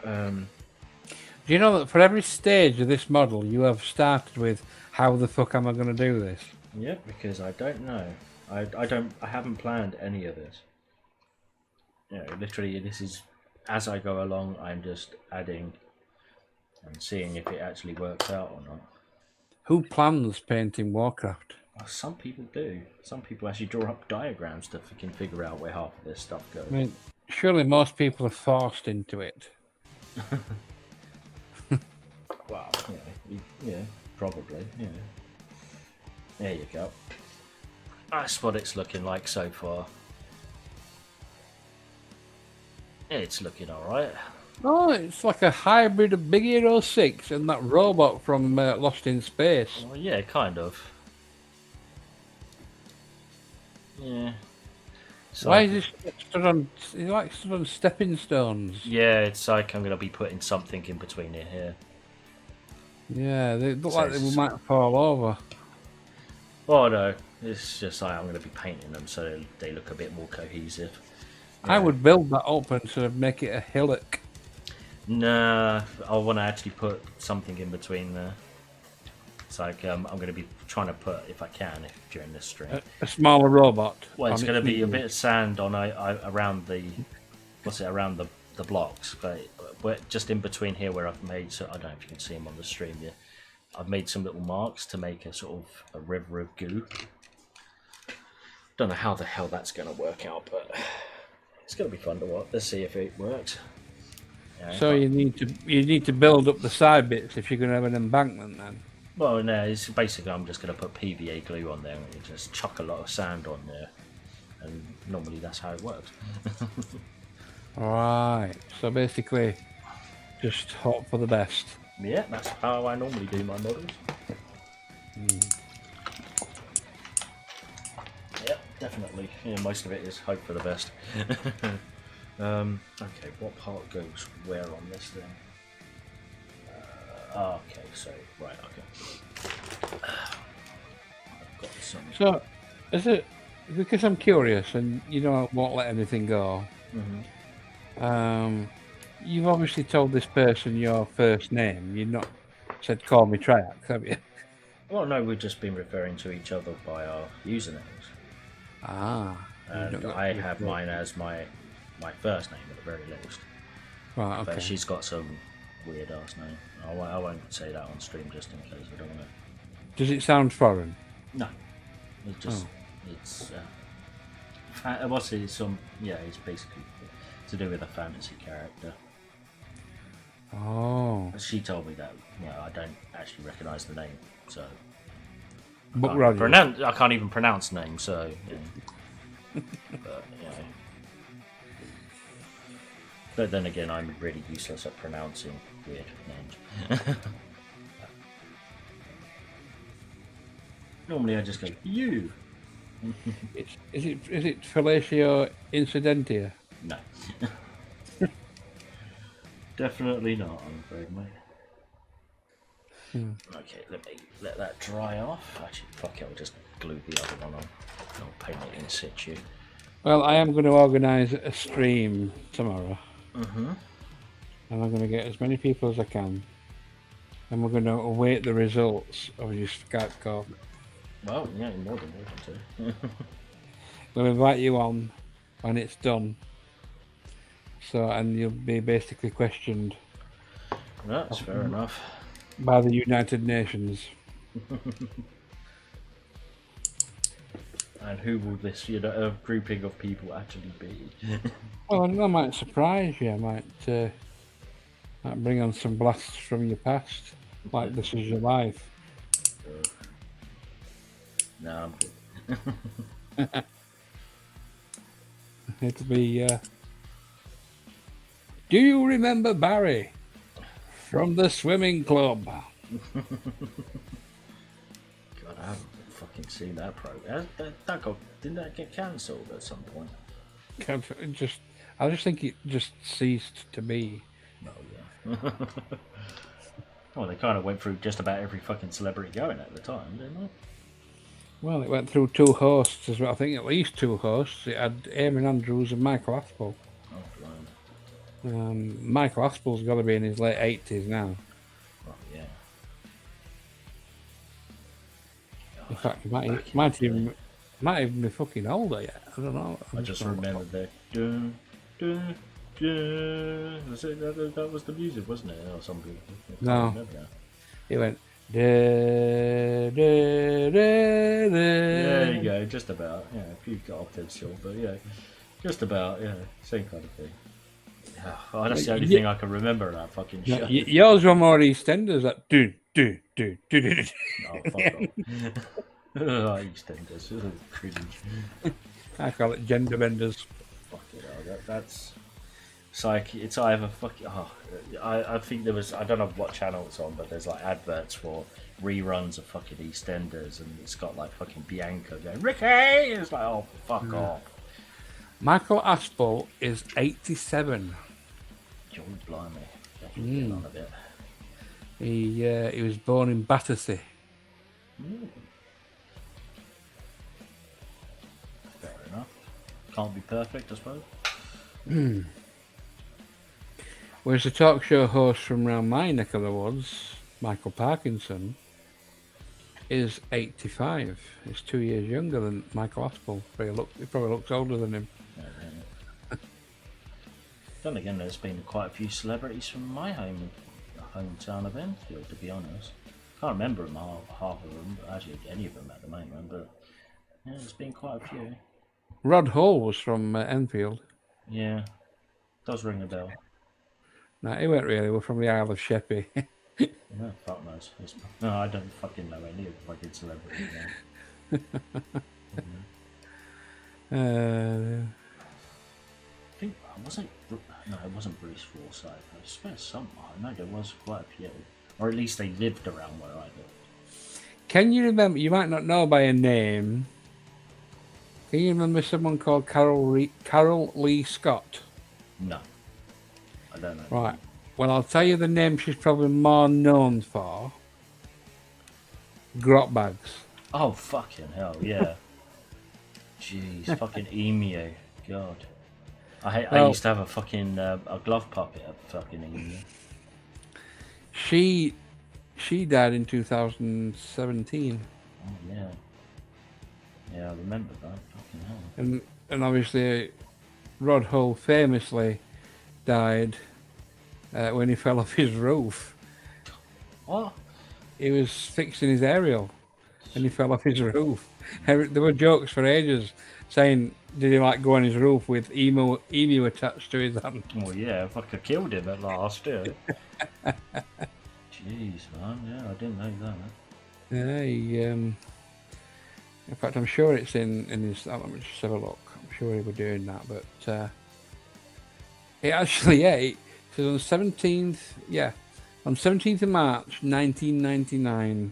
Do you know that for every stage of this model, you have started with, how the fuck am I going to do this? Yeah, because I don't know. I haven't planned any of this. You know, literally, this is as I go along. I'm just adding and seeing if it actually works out or not. Who plans painting Warcraft? Well, some people do. Some people actually draw up diagrams to fucking figure out where half of this stuff goes. I mean, surely most people are forced into it. Well, yeah, probably, yeah. There you go. That's what it's looking like so far. It's looking alright. Oh, it's like a hybrid of Big Hero 6 and that robot from Lost in Space. Well, yeah, kind of. Yeah. So, Why is this stood on? He's like stood on stepping stones. yeah, it's like I'm going to be putting something in between it here. Yeah, they look So like they might fall over. Oh no, it's just like I'm going to be painting them so they look a bit more cohesive. I would build that up and sort of make it a hillock. Nah, I want to actually put something in between there. It's like I'm going to be trying to put, if I can, during this stream. A smaller robot. Well, it's on going to its be a knees. bit of sand on around the, around the blocks, but we're just in between here where I've made. So I don't know if you can see them on the stream. Yeah, I've made some little marks to make a sort of a river of goo. Don't know how the hell that's going to work out, but it's going to be fun to watch. Let's see if it works. Yeah, So you need to build up the side bits if you're going to have an embankment then. well, no, it's basically I'm just going to put PVA glue on there and just chuck a lot of sand on there, and normally that's how it works. Right. So basically, just hope for the best. Yeah, that's how I normally do my models. Yeah, definitely. Yeah, most of it is hope for the best. Okay, what part goes where on this thing? Okay, so right, okay. I've got some. So, is it because I'm curious and you know I won't let anything go? You've obviously told this person your first name. You've not said call me Triaxe, have you? Well, no, we've just been referring to each other by our usernames, Ah. and I have mine as my first name at the very least. Right. Okay. But she's got some weird ass name. I won't say that on stream just in case. I don't want to. Does it sound foreign? No, it just it's what's it? Some it's basically to do with a fantasy character. Oh. She told me that I don't actually recognise the name, so But I can't even pronounce names. So, but but then again, I'm really useless at pronouncing weird names. Normally, I just go you. Is it fellatio incidentia? No. Definitely not, I'm afraid, mate. Okay, let that dry off. Actually, fuck it, I'll just glue the other one on. I'll paint it in situ. Well, I am going to organise a stream tomorrow. And I'm going to get as many people as I can. And we're going to await the results of your Skype call. Well, yeah, you're more than welcome to. We'll invite you on when it's done. So, and you'll be basically questioned That's fair enough. by the United Nations. And who will this grouping of people actually be? Well, I might surprise you. I might bring on some blasts from your past, like This Is Your Life. No, I'm good. It'll be. Do you remember Barry from the swimming club? God, I haven't fucking see that program. Didn't that get cancelled at some point? I just think it just ceased to be. Oh yeah. Well, they kind of went through just about every fucking celebrity going at the time, didn't they? Well, it went through 2 hosts as well. I think at least 2 hosts. It had Eamon Andrews and Michael Aspel. Oh, blimey. Michael Aspel's got to be in his late 80s now. Oh, yeah. In fact, he might even be fucking older yet. I don't know. I just remember the dun, dun, dun. That was the music, wasn't it? Or something. No. It went. Da, da, da, da. There you go, just about. Yeah, a few octaves short, but yeah, just about. Yeah, same kind of thing. Oh, that's the only thing I can remember of that fucking show. Yours were more EastEnders. That do. Oh, fuck off. Oh, EastEnders. Cringe. I call it gender benders. Fuck it, that's. It's like, it's either fucking. Oh, I think there was. I don't know what channel it's on, but there's like adverts for reruns of fucking EastEnders, and it's got like fucking Bianca going, Ricky! It's like, oh, fuck off. Michael Aspel is 87. Joy blimey. Definitely get on a bit. He was born in Battersea. Fair enough. Can't be perfect, I suppose. Whereas the talk show host from around my neck of the woods, Michael Parkinson, is 85. He's 2 years younger than Michael Aspel. He probably looks older than him. Yeah. Then again, there's been quite a few celebrities from my hometown of Enfield, to be honest. Can't remember them, half of them, actually any of them at the moment, but yeah, there's been quite a few. Rod Hull was from Enfield. Yeah, does ring a bell. No, he weren't really. We're from the Isle of Sheppey. Yeah, fuck knows. No, I don't fucking know any of the fucking celebrities now. I think it wasn't Bruce Forsyth. I swear I know there was quite a few, or at least they lived around where I lived. Can you remember? You might not know by a name. Can you remember someone called Carol Lee Scott? No, I don't know. Right. Well, I'll tell you the name she's probably more known for. Grot Bags. Oh, fucking hell, yeah. Jeez, fucking emu. God. I used to have a fucking a glove puppet of fucking emu. She died in 2017. Oh, yeah. Yeah, I remember that. Fucking hell. And obviously, Rod Hull famously died when he fell off his roof. What? He was fixing his aerial and he fell off his roof. There were jokes for ages saying, did he like go on his roof with emu attached to his hand? Well, yeah, if I could killed him at last, yeah. Jeez, man, yeah, I didn't know that. Yeah, in fact, I'm sure it's in his. Let me just have a look. I'm sure he was doing that, but it actually, it says on the 17th, on 17th of March 1999,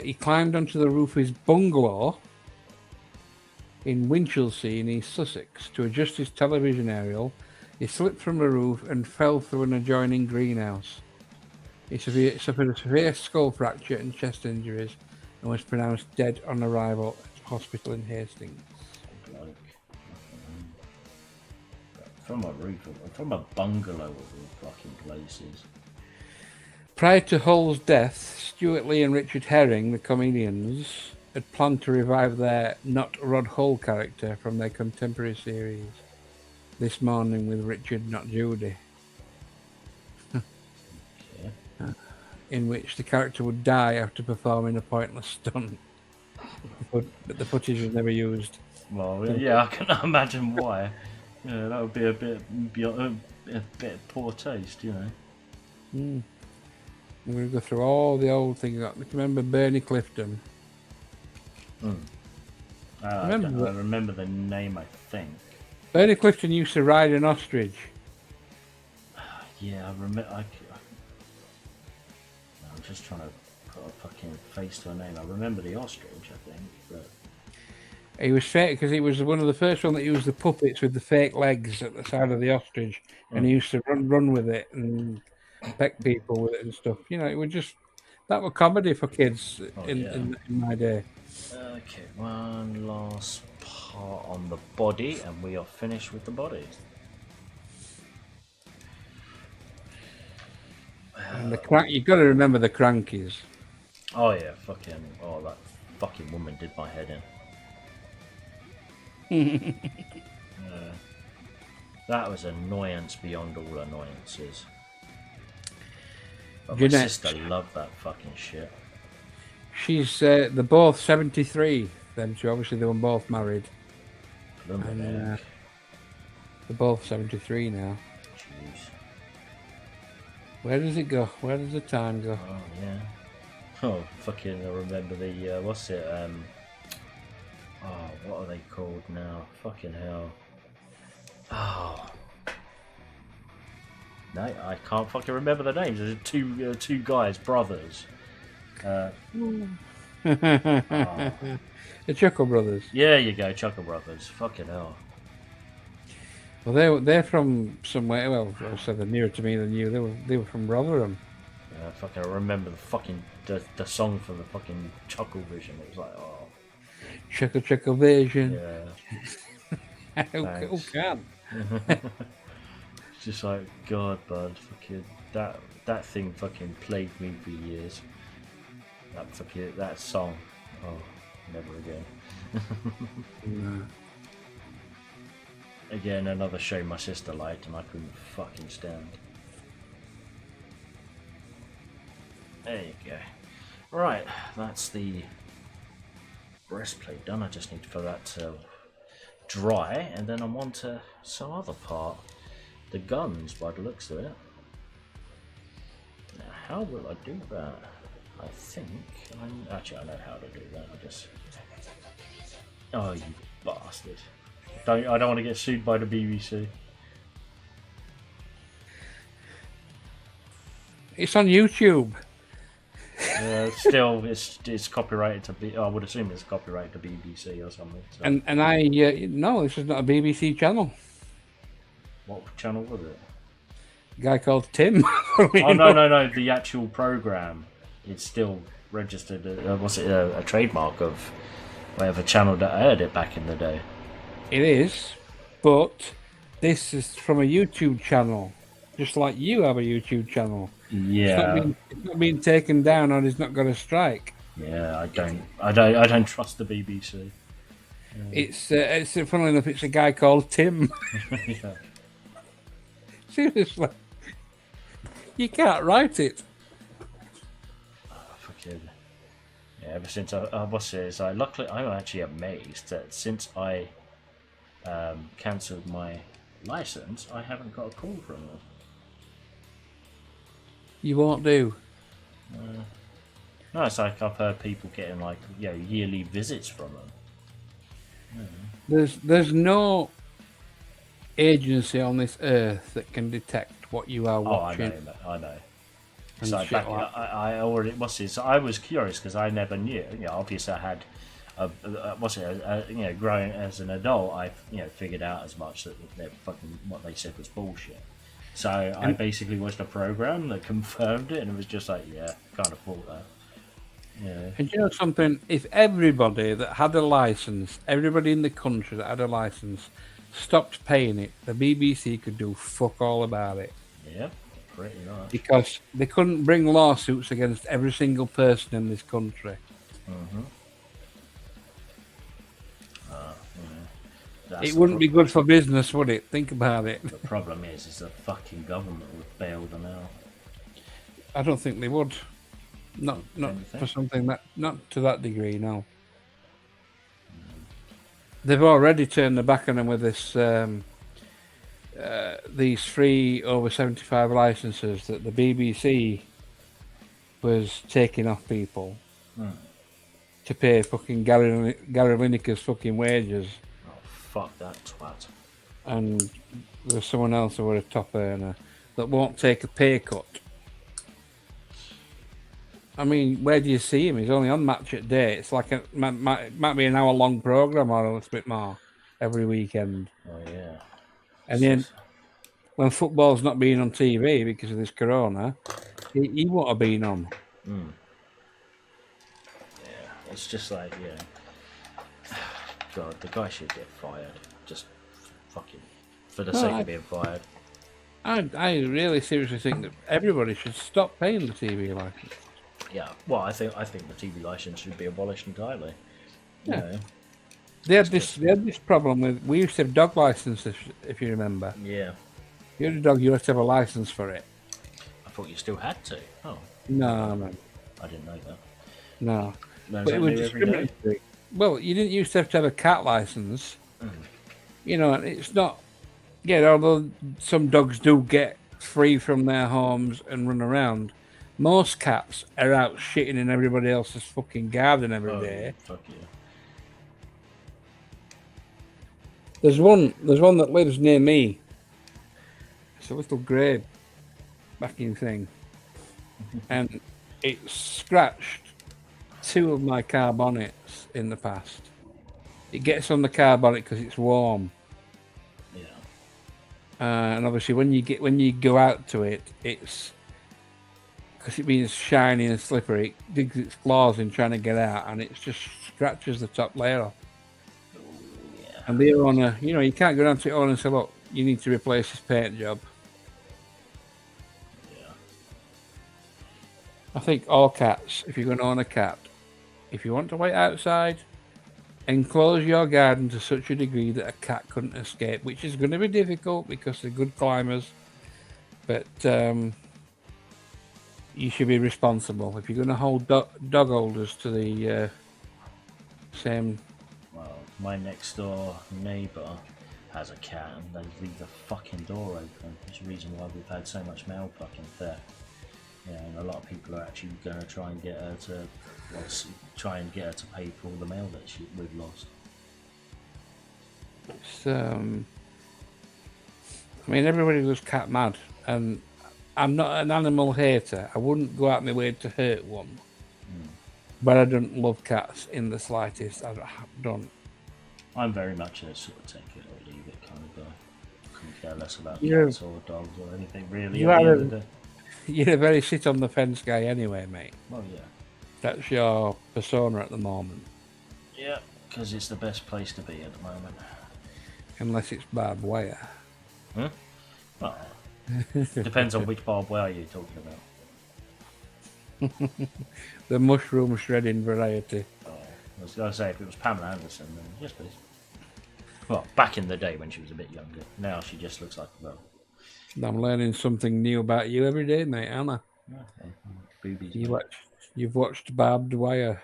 he climbed onto the roof of his bungalow in Winchelsea in East Sussex to adjust his television aerial. He slipped from the roof and fell through an adjoining greenhouse. He suffered a severe skull fracture and chest injuries and was pronounced dead on arrival at hospital in Hastings. From a roof, from a bungalow of all fucking places. Prior to Hull's death, Stuart Lee and Richard Herring, the comedians, had planned to revive their Not Rod Hull character from their contemporary series, This Morning with Richard Not Judy, in which the character would die after performing a pointless stunt. But the footage was never used. Well, yeah, I can imagine why. Yeah, that would be a bit poor taste, you know. I'm going to go through all the old things. Remember Bernie Clifton? I remember the name, I think. Bernie Clifton used to ride an ostrich. Yeah, I remember. I'm just trying to put a fucking face to a name. I remember the ostrich, I think, but He was fake because he was one of the first one that used the puppets with the fake legs at the side of the ostrich, and he used to run with it and peck people with it and stuff. You know, it was just that was comedy for kids in my day. okay, one last part on the body, and we are finished with the body. And the crank, you've got to remember the crankies. Oh yeah, that fucking woman did my head in. That was annoyance beyond all annoyances. But my Jeanette. sister loved that fucking shit. She's they're both 73. Them two, obviously they were both married. And, they're both 73 now. Jeez. Where does it go? Where does the time go? Oh yeah. Oh fucking! I remember the what's it? Oh, what are they called now? Fucking hell. Oh. No, I can't fucking remember the names. There's two guys, brothers. The Chuckle Brothers. Yeah, you go, Chuckle Brothers. Fucking hell. Well, they're from somewhere. Well, I said they're nearer to me than you. They were from Rotherham. Yeah, fucking. I remember the song for the fucking Chuckle Vision. It was like, oh. Chuckle Vision. Yeah. Who can? It's just like, God, bud, fucking that thing fucking plagued me for years. That song. Oh, never again. No. Again, another show my sister liked and I couldn't fucking stand. There you go. Right, that's the breastplate done. I just need for that to dry, and then I'm on to some other part. The guns, by the looks of it. Now, how will I do that? I think actually I know how to do that. I just oh, you bastard! I don't want to get sued by the BBC. It's on YouTube. Still, it's copyrighted to be. I would assume it's copyrighted to BBC or something. So. And I no, this is not a BBC channel. What channel was it? A guy called Tim. Oh no! The actual program is still registered. Was it a trademark of whatever channel that aired it back in the day? It is, but this is from a YouTube channel, just like you have a YouTube channel. Yeah, it's not being taken down, or it's not got a strike. Yeah, I don't trust the BBC. Yeah. It's funnily enough, it's a guy called Tim. Yeah. Seriously, you can't write it. Oh, fucking yeah. Ever since luckily I'm actually amazed that since I cancelled my license, I haven't got a call from them. You won't do. No, it's like I've heard people getting like yearly visits from them. There's no agency on this earth that can detect what you are watching. I know. And So shit back, like I already so I was curious because I never knew. Obviously I had growing as an adult, I figured out as much that what they said was bullshit. So I basically watched a program that confirmed it, and it was just like, yeah, kind of thought that. Yeah. And you know something? If everybody that had a license, everybody in the country that had a license, stopped paying it, the BBC could do fuck all about it. Yeah, pretty much. Because they couldn't bring lawsuits against every single person in this country. Mm-hmm. It wouldn't be good for business, would it? Think about it. The problem is the fucking government would bail them out. I don't think they would. Not for something not to that degree, no. They've already turned their back on them with this these free over 75 licenses that the BBC was taking off people to pay fucking Gary Lineker's fucking wages. Oh, fuck that twat. And there's someone else who were a top earner that won't take a pay cut. I mean, where do you see him? He's only on Match at Day. It's like might be an hour-long program or a little bit more every weekend. Oh yeah. And then when football's not being on TV because of this corona, he won't have been on. Yeah, it's just like, God, the guy should get fired. Just fucking for the sake of being fired. I really seriously think that everybody should stop paying the TV license. Yeah, well, I think the TV license should be abolished entirely. Yeah. You know? They had this problem with, we used to have dog licenses, if you remember. Yeah. If you had a dog, you had to have a license for it. I thought you still had to. Oh. No. I didn't know that. No. Learn But it was something new every day. discriminatory. Well, you didn't used to have a cat license. You know, and it's not. Yeah, although some dogs do get free from their homes and run around, most cats are out shitting in everybody else's fucking garden every day. Fuck yeah. There's one that lives near me. It's a little grey backing thing, and it scratched 2 of my car bonnets in the past. It gets on the car bonnet because it's warm. Yeah. And obviously, when you go out to it, it's because it being shiny and slippery, it digs its claws in trying to get out, and it just scratches the top layer off. Yeah. And the owner, you know, you can't go down to the owner and say, "Look, you need to replace this paint job." Yeah. I think all cats, if you're going to own a cat, if you want to wait outside, enclose your garden to such a degree that a cat couldn't escape, which is going to be difficult because they're good climbers. But you should be responsible. If you're going to hold dog holders to the same... Well, my next door neighbour has a cat and they leave the fucking door open. It's the reason why we've had so much mail fucking theft. Yeah, and a lot of people are actually going to try and get her to... pay for all the mail that we've lost. It's, I mean, everybody goes cat mad, and I'm not an animal hater. I wouldn't go out my way to hurt one, but I don't love cats in the slightest. I don't. I'm very much a sort of take it or leave it kind of guy. Couldn't care less about Yeah. cats or dogs or anything really. You at the are end of the day. You're a very sit on the fence guy anyway, mate. Well, yeah. That's your persona at the moment, Yeah, because it's the best place to be at the moment. unless it's barbed wire. Well, depends on which barbed wire you're talking about. The mushroom shredding variety. Oh, I was going to say, if it was Pamela Anderson, then yes, please. Well, back in the day when she was a bit younger. Now she just looks like, well... I'm learning something new about you every day, mate, Anna. Boobies. You've watched Barbed Wire.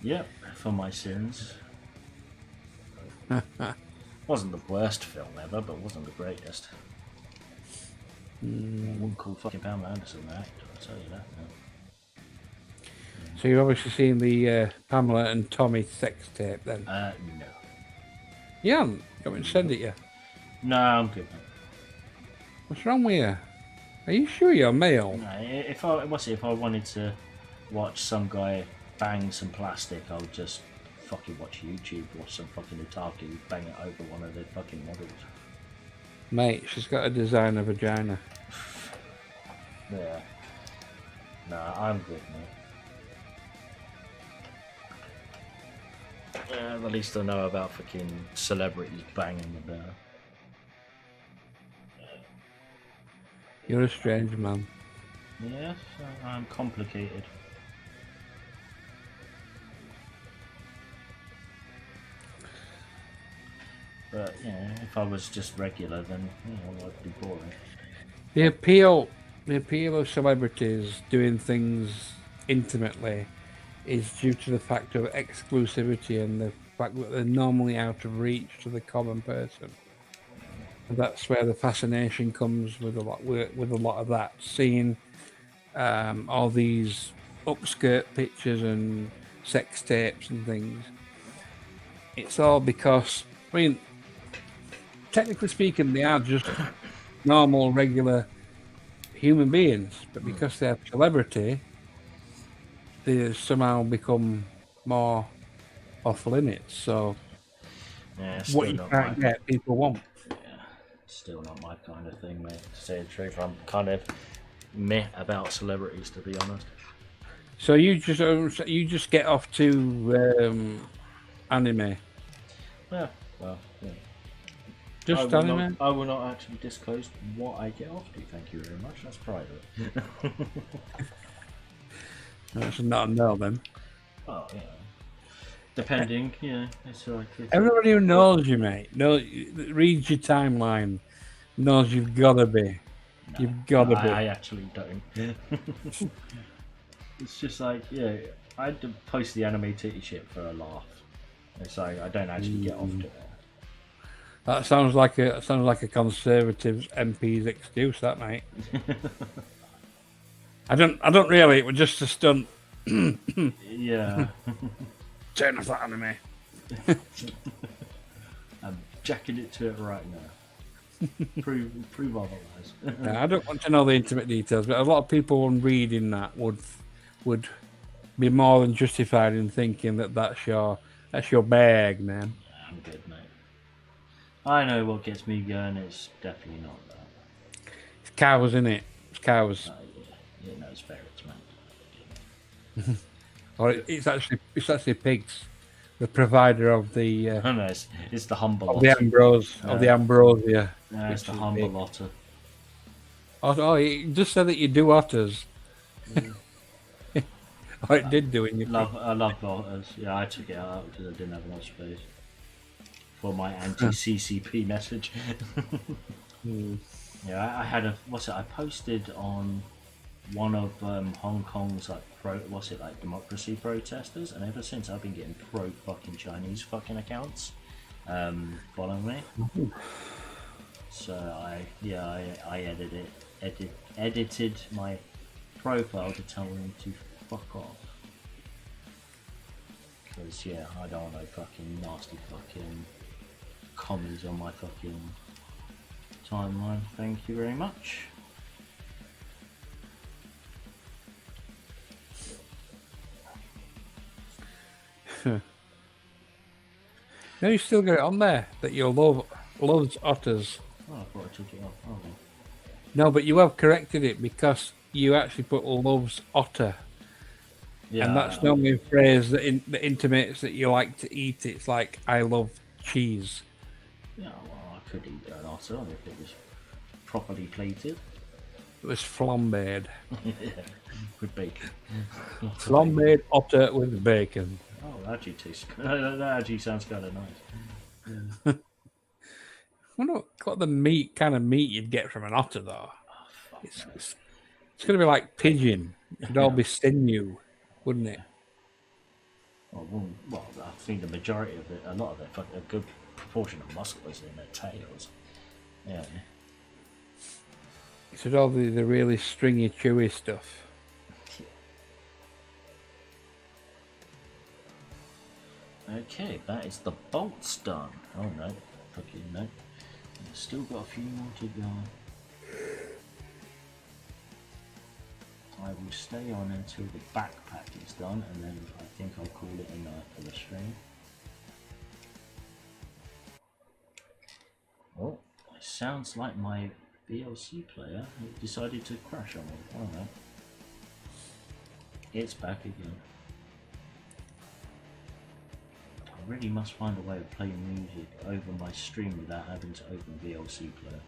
Yep, for my sins. Wasn't the worst film ever, but wasn't the greatest. I wouldn't call fucking Pamela Anderson an actor, I'll tell you that now. So you've obviously seen the Pamela and Tommy sex tape then? No. You haven't? You want me to send it you? No, I'm good, mate. What's wrong with you? Are you sure you're male? No, if I wanted to watch some guy bang some plastic, I'll just fucking watch YouTube, watch some fucking otaku bang it over one of the fucking models. Mate, she's got a designer vagina. Yeah. No, I'm good, mate. At least I know about fucking celebrities banging about. You're a strange man. Yes, I'm complicated. But yeah, if I was just regular, then I'd be boring. The appeal of celebrities doing things intimately is due to the fact of exclusivity and the fact that they're normally out of reach to the common person. And that's where the fascination comes with a lot of that. Seeing all these upskirt pictures and sex tapes and things. It's all because, I mean, technically speaking, they are just normal, regular human beings, but because they have celebrity, they somehow become more off limits. So Yeah, it's what still you not can't my, get, people want. yeah, still not my kind of thing, mate. To say the truth, I'm kind of meh about celebrities, to be honest. So you just get off to anime, Yeah, well, yeah. just anime. I will not actually disclose what I get off to. Thank you very much. That's private. That's not a no then. Oh, yeah. Depending, yeah. It's like Everybody who knows you, mate, reads your timeline, knows you've got to be. You've got to be. I actually don't. It's just like, yeah, I had to post the anime titty shit for a laugh. It's like I don't actually get off to it. That sounds like a Conservative MP's excuse, that mate. I don't really. It was just a stunt. Yeah. Turn off that anime. I'm jacking it to it right now. Prove otherwise. I don't want to know the intimate details, but a lot of people on reading that would be more than justified in thinking that that's your bag, man. I'm good, mate. I know what gets me going. It's definitely not that. It's cows, isn't it? It's cows. Yeah, no, it's ferrets, man. Or it's actually pigs. The provider of the Oh no, it's the humble of the ambrosia. No, it's the humble otter. Oh, you just said that you do otters. Oh, it did do it. I love otters. Yeah, I took it out because I didn't have enough space for my anti-CCP message. Yeah, I had I posted on one of Hong Kong's like democracy protesters, and ever since I've been getting pro fucking Chinese fucking accounts following me. So I edited my profile to tell them to fuck off. Because yeah, I don't want no fucking nasty fucking commies on my fucking timeline. Thank you very much. No, you still got it on there that you loves otters. Oh, I thought I took it off. Oh, well. No, but you have corrected it because you actually put loves otter. Yeah, And that's normally a phrase that intimates that you like to eat. It's like, I love cheese. Yeah, well, I could eat an otter if it was properly plated. It was flambéed. Yeah, with bacon. Flambéed otter with bacon. Oh, that actually tastes good. That actually sounds kind of nice. I wonder what kind of meat you'd get from an otter, though. Oh, It's going to be like pigeon. It'd all be sinew, wouldn't it? Well, I think the majority of it, a lot of it, a good proportion of muscle is in their tails. Yeah. It's all the really stringy, chewy stuff. Okay, that is the bolts done. Oh no, fucking no. Still got a few more to go. I will stay on until the backpack is done, and then I think I'll call it a night for the stream. Oh, it sounds like my VLC player decided to crash on me. Oh no. It's back again. I really must find a way of playing music over my stream without having to open VLC player.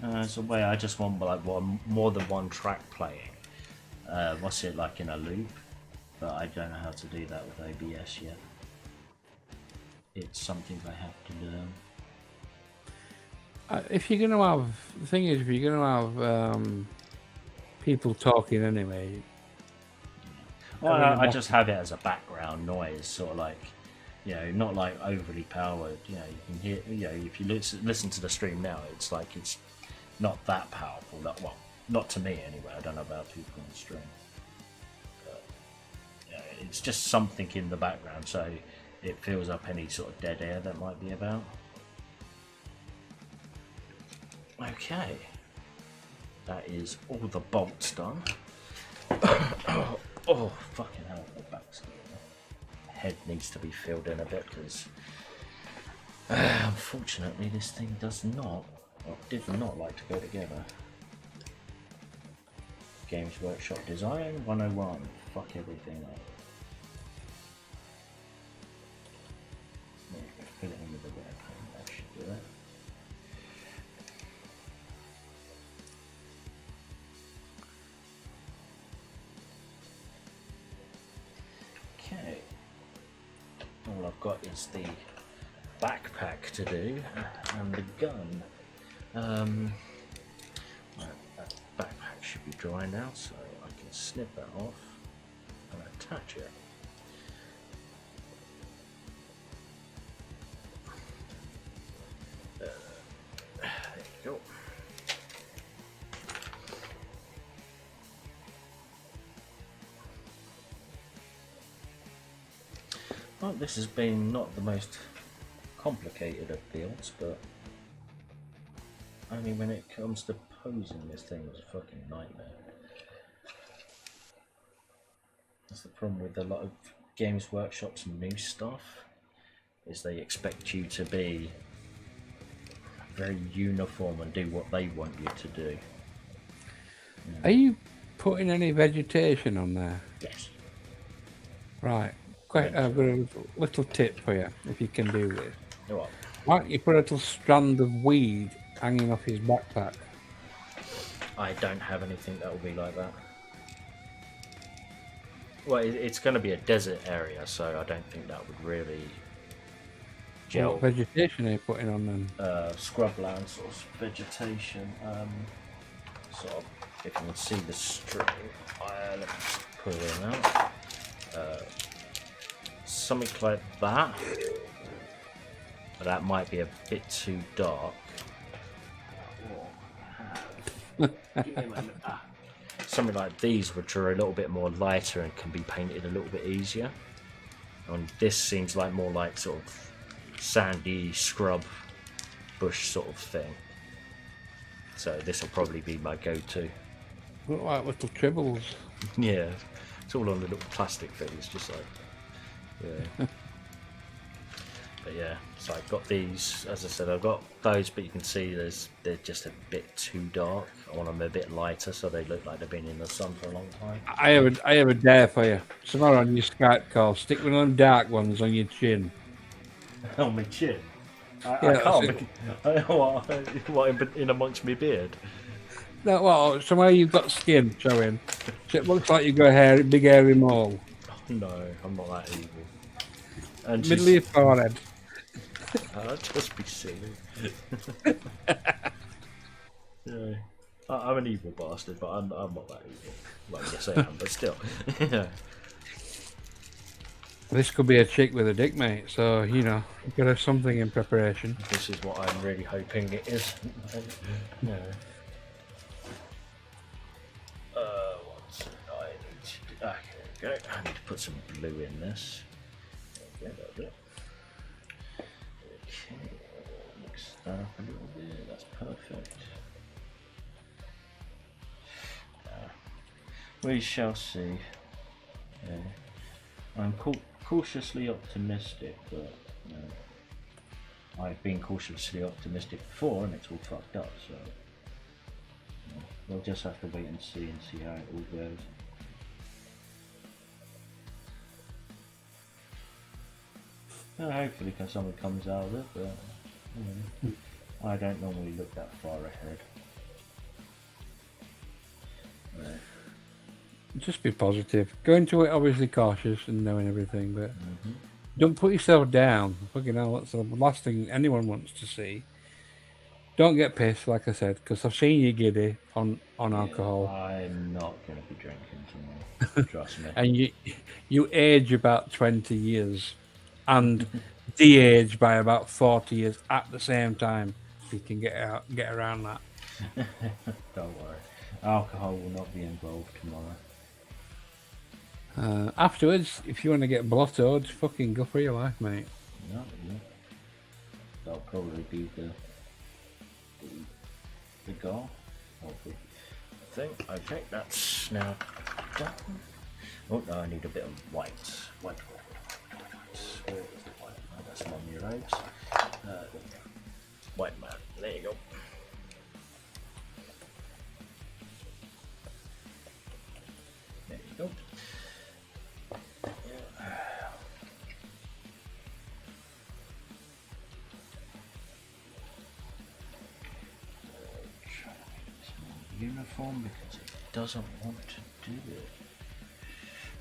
It's a way I just want like more than one track playing. What's it like in a loop? But I don't know how to do that with OBS yet. It's something I have to learn. If you're going to have, the thing is, if you're going to have people talking anyway. Well, I just have it as a background noise, sort of like, you know, not like overly powered. You know, you can hear, you know, if you listen to the stream now, it's like it's not that powerful. Well, not to me anyway. I don't know about people on the stream. But, you know, it's just something in the background, so it fills up any sort of dead air that might be about. Okay. that is all the bolts done. Oh, fucking hell, the back's head needs to be filled in a bit because unfortunately this thing does not, or did not like to go together. Games Workshop Design 101. Fuck everything up. Put it in with the red pen, that should do it. Okay. All I've got is the backpack to do and the gun. That backpack should be dry now, so I can snip that off and attach it. There you go. Well, this has been not the most complicated of builds, but only when it comes to posing this thing was a fucking nightmare. That's the problem with a lot of Games Workshop's new stuff, is they expect you to be very uniform and do what they want you to do. Are you putting any vegetation on there? Yes. Right. Quite, I've got a little tip for you, if you can do this. What? Why don't you put a little strand of weed hanging off his backpack? I don't have anything that will be like that. Well, it's going to be a desert area, so I don't think that would really gel. What vegetation are you putting on then? Scrubland sort of vegetation. Sort of, if you can see the string, let me just pull it out. Something like that. But that might be a bit too dark. Something like these, which are a little bit more lighter and can be painted a little bit easier. And this seems like more like sort of sandy scrub bush sort of thing. So this will probably be my go-to. Look like little tribbles. Yeah, it's all on the little plastic things, just like, yeah. But yeah, so I've got these, as I said, I've got those, but you can see they're just a bit too dark. I want them a bit lighter so they look like they've been in the sun for a long time. I have a dare for you. Tomorrow on your Skype call, stick one of them dark ones on your chin. On my chin? I Yeah, can't. What, in amongst my beard? No, well, somewhere you've got skin showing. So it looks like you've got a hair, big hairy mole. Oh, no, I'm not that evil. And Middle of your forehead. I'll just be silly. Yeah. I'm an evil bastard, but I'm not that evil. Well, yes I am, but still. Yeah. This could be a chick with a dick, mate. So, you know, you've got to have something in preparation. This is what I'm really hoping it is. Yeah. What's it I need to do? Ah, here we go. I need to put some blue in this. There we go, that'll do it. Okay, mix that up a little bit. That's perfect. We shall see. Yeah. I'm cautiously optimistic, but you know, I've been cautiously optimistic before and it's all fucked up, so you know, we'll just have to wait and see how it all goes. Hopefully something comes out of it, but you know, I don't normally look that far ahead. Yeah. Just be positive. Go into it obviously cautious and knowing everything, but don't put yourself down. Fucking hell, that's the last thing anyone wants to see. Don't get pissed, like I said, because I've seen you giddy on alcohol. I'm not going to be drinking tomorrow, trust me. And you age about 20 years and de-age by about 40 years at the same time. If you can get around that. Don't worry. Alcohol will not be involved tomorrow. Afterwards, if you want to get blottoed, fucking go for your life, mate. No, yeah. That'll probably be the goal. thing. Okay, that's now done. Oh no, I need a bit of white. White. Where is the white? Oh, that's one of your legs. White man. There you go. There you go. Uniform because it doesn't want to do it.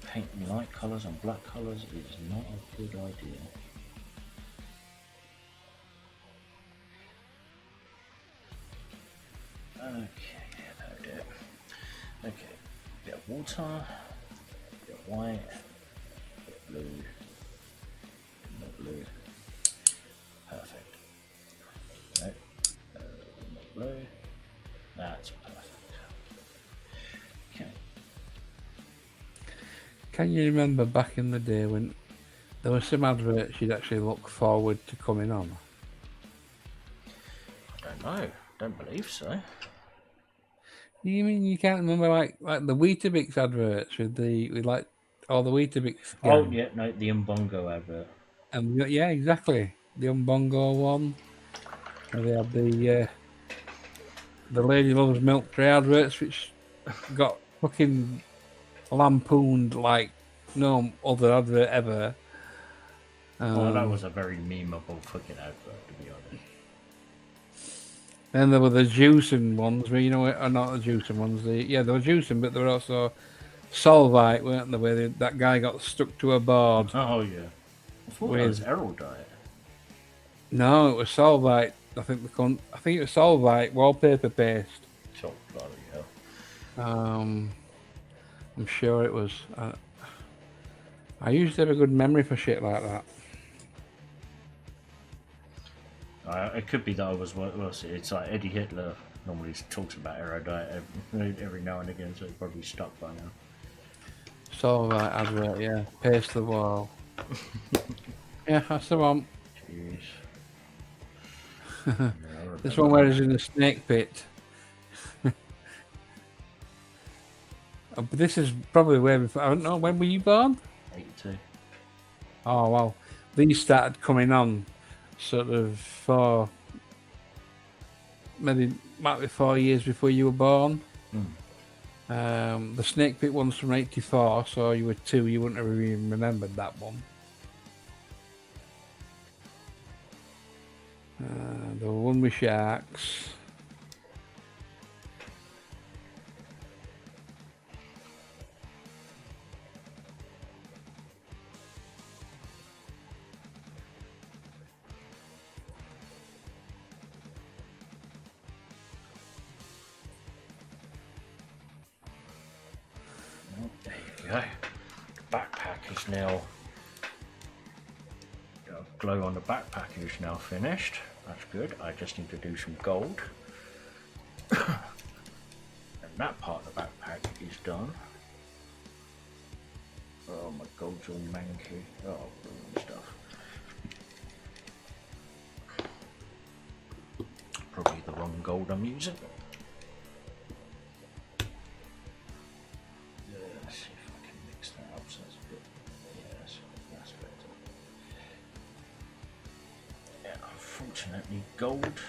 Painting light colours on black colours is not a good idea. Okay, that'll do it. Okay, bit of water, bit of white, bit of blue, more blue. Perfect. No, more blue. That's perfect. Okay. Can you remember back in the day when there were some adverts you'd actually look forward to coming on? I don't know. Don't believe so. You mean you can't remember like the Weetabix adverts with like all the Weetabix Oh gang? yeah, no, the Umbongo advert. Yeah, exactly. The Umbongo one. Where they had the Lady Loves Milk Tray adverts, which got fucking lampooned like no other advert ever. Well, that was a very memeable fucking advert, to be honest. Then there were the juicing ones, where not the juicing ones. They were juicing, but they were also Solvite, weren't they? Where that guy got stuck to a board. Oh yeah. I thought that was Errol-Diet. No, it was Solvite. I think it was Solvite wallpaper paste. Oh, bloody hell. I'm sure it was. I usually have a good memory for shit like that. It could be that I was. Well, it's like Eddie Hitler normally talks about Errol-Diet every now and again, so it's probably stuck by now. Solvite advert, yeah. Paste the wall. Yeah, that's the one. Jeez. This one where it's in the snake pit. But this is probably way before. I don't know, when were you born? 82. Oh, well. These started coming on sort of for maybe might be 4 years before you were born. The snake pit one's from 84, so you were 2, you wouldn't have even remembered that one. The one with sharks. There you go. The backpack is now. Glow on the backpack is now finished. That's good. I just need to do some gold. And that part of the backpack is done. Oh, my gold's all manky. Oh, brilliant stuff. Probably the wrong gold I'm using. Let's see if I can mix that up so it's a bit. Yes, that's better. Yeah, unfortunately, gold,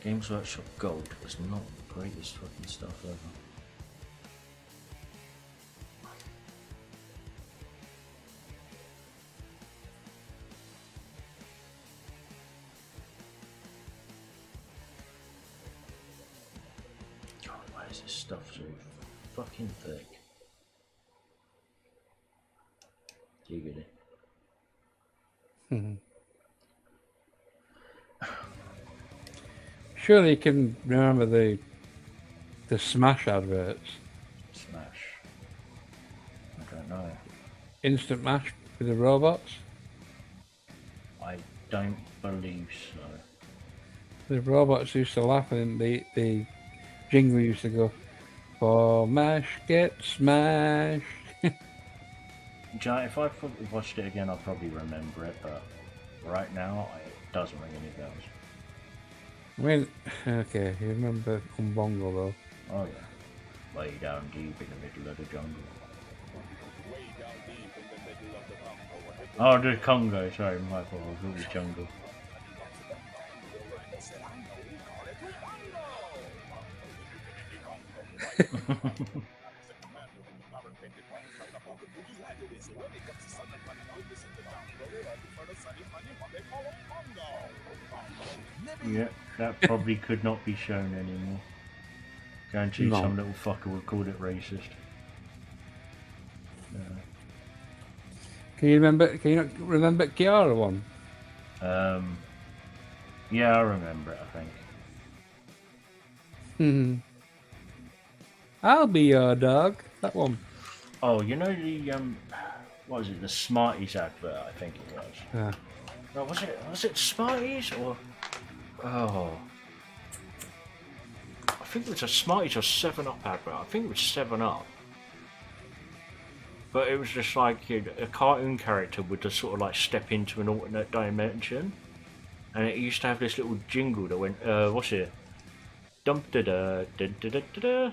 Games Workshop gold is not the greatest fucking stuff ever. God, why is this stuff so fucking thick? Giggity. Surely you can remember the Smash adverts. Smash. I don't know. Instant Mash with the robots. I don't believe so. The robots used to laugh and the jingle used to go, "For mash, get smashed." If I watched it again, I'll probably remember it, but right now, it doesn't ring any bells. I mean, okay, you remember Umbongo though. Oh yeah. Way down deep in the middle of the jungle. Oh, the Congo, sorry, my fault, I thought it was jungle. Yeah, that probably could not be shown anymore. Guarantee No. some little fucker would call it racist. Can you remember? Can you not remember Kiara one? Yeah, I remember it, I think. I'll be your dog. That one. Oh, you know the, what was it, the Smarties advert, I think it was. Yeah. No, was it Smarties or, oh. I think it was a Smarties or 7-Up advert. I think it was 7-Up. But it was just like a cartoon character would just sort of like step into an alternate dimension. And it used to have this little jingle that went, what's it? Dump da da da da da da.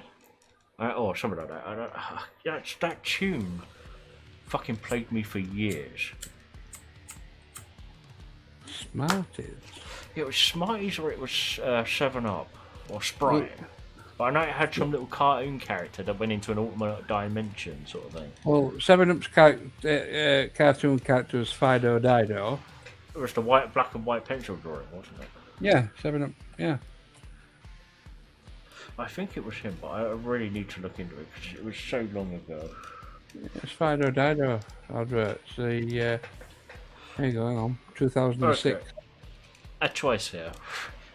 Or something like that. Yeah, that tune fucking plagued me for years. Smarties. Yeah, it was Smarties or it was 7-Up or Sprite. But I know it had some little cartoon character that went into an alternate dimension sort of thing. Well, 7-Up's cartoon character was Fido Dido. It was the black and white pencil drawing, wasn't it? Yeah, 7-Up. Yeah. I think it was him, but I really need to look into it because it was so long ago. It's Fido Dido adverts. There you go, hang on. 2006. Okay. A choice here.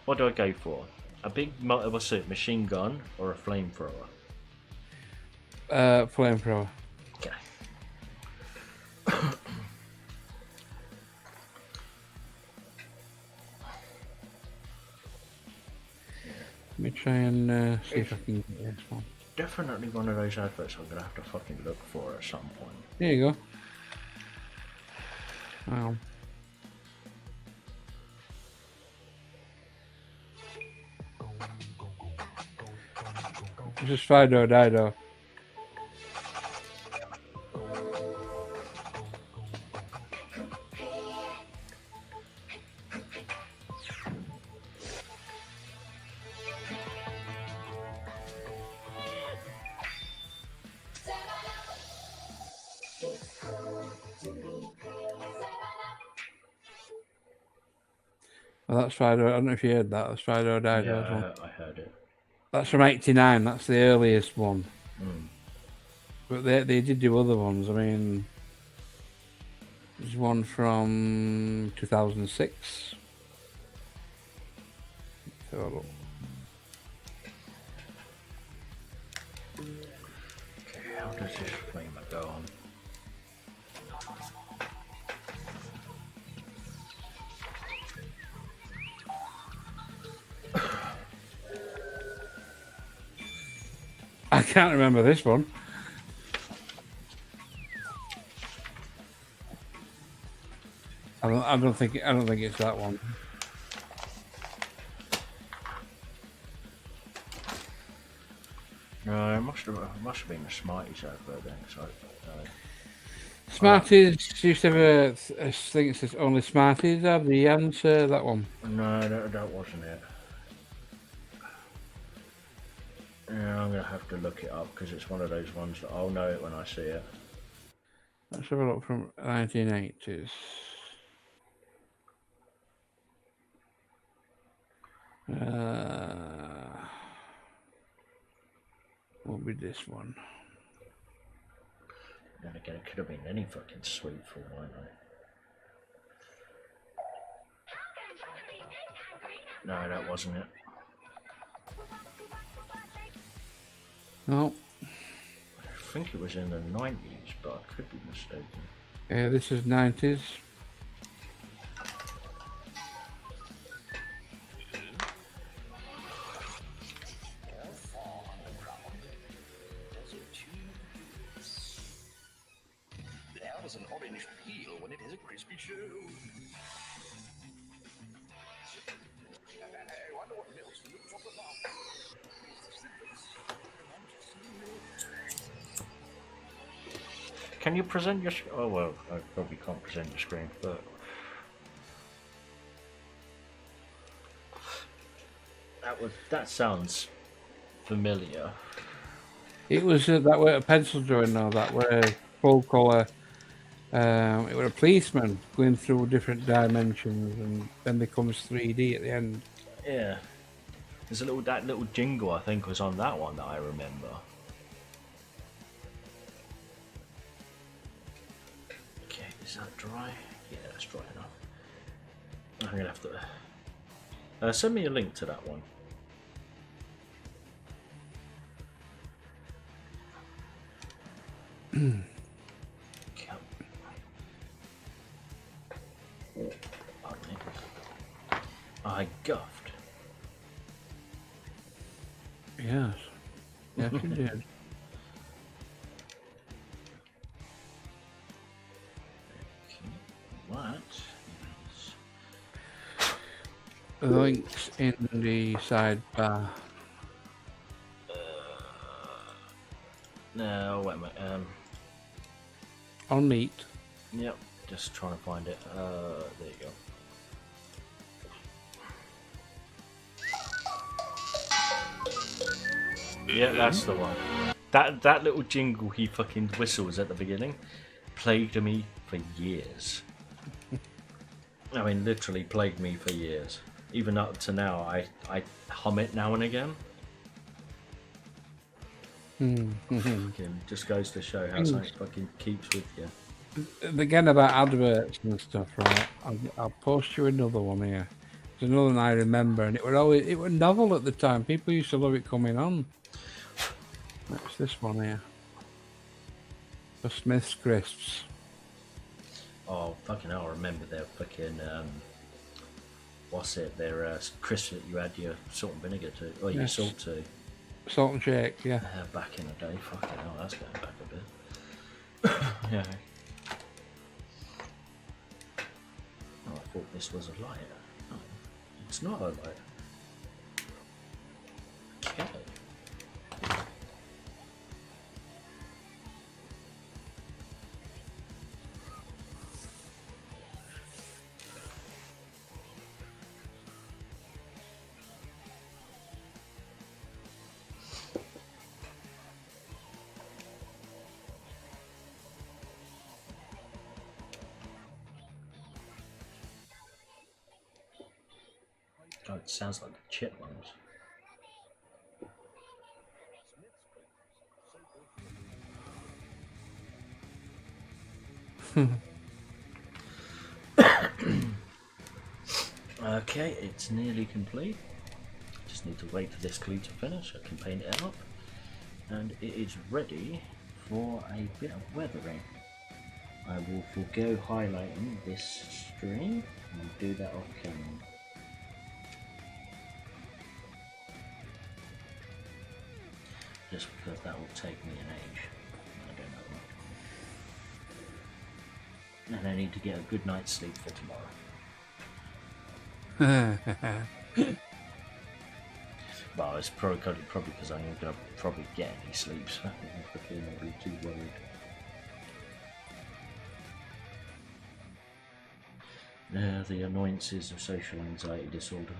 What do I go for? A big, what's it, machine gun or a flamethrower? Flamethrower. Okay. Let me try and see if I can get this one. Definitely one of those adverts I'm going to have to fucking look for at some point. There you go. Hang on. This is Fido Dido. Well, that's Fido. I don't know if you heard that. That's Fido Dido. Yeah, I heard it. That's from '89. That's the earliest one. Mm. But they did do other ones. I mean, there's one from 2006. Let's have a look. Okay, how does this flamer go on? I can't remember this one. I don't think it's that one. No, it must have been a Smarties advert then. So, Smarties used to have I think it says only Smarties have the answer. That one. no, that wasn't it. Yeah, I'm gonna have to look it up because it's one of those ones that I'll know it when I see it. Let's have a look from 1980s. Won't be this one. Then again, it could have been any fucking sweet for all I know. No, that wasn't it. No. I think it was in the 90s, but I could be mistaken. Yeah, this is 90s. There is an orange peel when it has a crispy shell. I wonder what melts from the top of that. Can you present your? Oh well, I probably can't present your screen, but that sounds familiar. It was that were a pencil drawing now. That were full colour. It was a policeman going through different dimensions, and then becomes 3D at the end. Yeah, there's that little jingle I think was on that one that I remember. Okay, is that dry? Yeah, it's dry enough. I'm gonna have to send me a link to that one. Pardon me. I guffed. Yes. Yes, you did. What? Links in the sidebar. No, wait a minute. On Meet. Yep, just trying to find it. There you go. Yeah, that's the one. That little jingle he fucking whistles at the beginning plagued me for years. I mean, literally plagued me for years. Even up to now, I hum it now and again. Fucking just goes to show how something fucking keeps with you. Again, about adverts and stuff, right? I'll post you another one here. There's another one I remember, and it was novel at the time. People used to love it coming on. That's this one here. For Smith's Crisps. Oh, fucking hell, I remember their fucking, what's it, their crisps that you add your salt and vinegar to, or your Yes. salt to. Salt and shake, yeah. Back in the day, fucking hell, that's going back a bit. Yeah. Oh, I thought this was a lighter. Oh, it's not a lighter. Okay. Oh, it sounds like the chipmunks. Okay, it's nearly complete. Just need to wait for this glue to finish. I can paint it up, and it is ready for a bit of weathering. I will forego highlighting this string and do that off camera. Just because that will take me an age. I don't know. And I need to get a good night's sleep for tomorrow. Well, it's probably because I'm going to probably get any sleep, so I'm not really too worried. The annoyances of social anxiety disorder.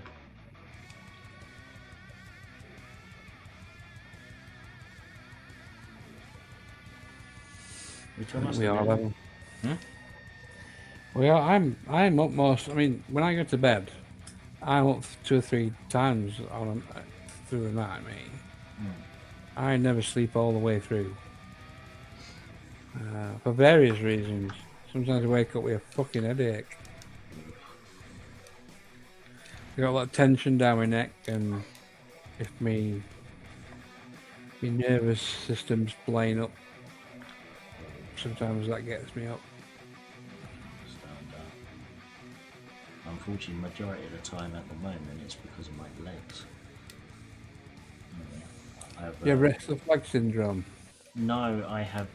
Which one We are level. Hmm? Well, I'm up most. I mean, when I go to bed, I'm up 2 or 3 times through the night. I never sleep all the way through for various reasons. Sometimes I wake up with a fucking headache. I got a lot of tension down my neck, and if my nervous system's playing up, sometimes that gets me up. Unfortunately, majority of the time at the moment it's because of my legs. I have, Yeah, restless leg syndrome. No, I have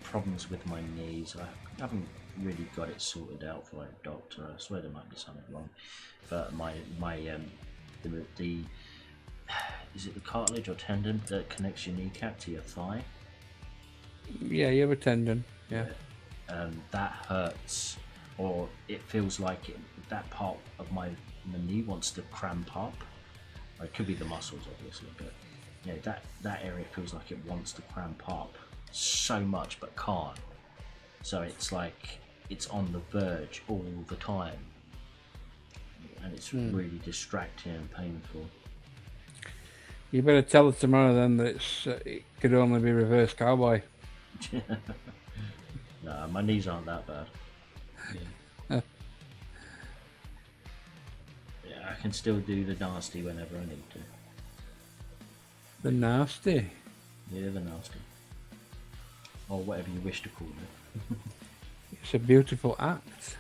problems with my knees. I haven't really got it sorted out for a doctor. I swear there might be something wrong. But the is it the cartilage or tendon that connects your kneecap to your thigh? Yeah, you have a tendon. Yeah. That hurts, or it feels like that part of my knee wants to cramp up. Or it could be the muscles, obviously, but that area feels like it wants to cramp up so much, but can't. So it's like it's on the verge all the time, and it's really distracting and painful. You better tell us tomorrow then that it could only be reverse cowboy. No, my knees aren't that bad. Yeah, I can still do the nasty whenever I need to. The nasty. Yeah, the nasty. Or whatever you wish to call it. It's a beautiful act.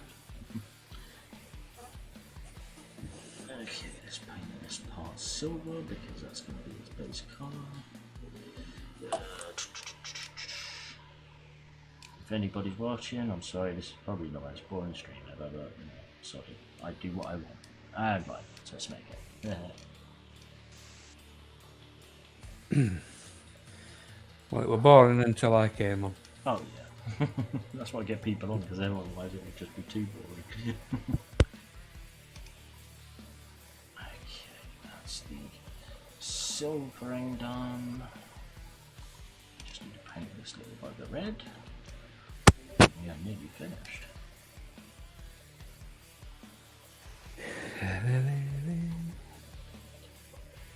Okay, let's paint this part silver because that's going to be its base colour. If anybody's watching, I'm sorry, this is probably not as boring stream ever, but sorry, I do what I want. And right, so let's make it. Well, it was boring until I came on. Oh yeah, that's why I get people on, because otherwise it would just be too boring. Okay, that's the silvering done. Just need to paint this little bugger red. Yeah, nearly finished.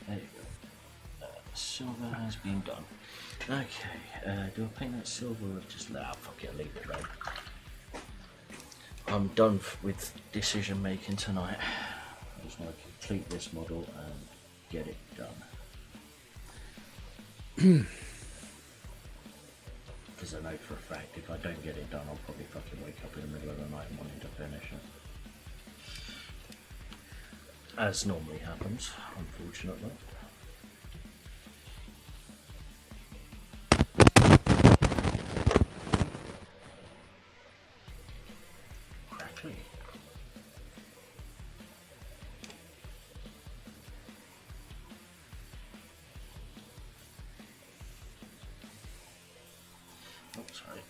There you go. Silver has been done. Okay, do I paint that silver or just fuck it, I'll leave it red. I'm done with decision making tonight. I just want to complete this model and get it done. Because I know for a fact if I don't get it done, I'll probably fucking wake up in the middle of the night wanting to finish it. As normally happens, unfortunately. Crackly. Oh, sorry.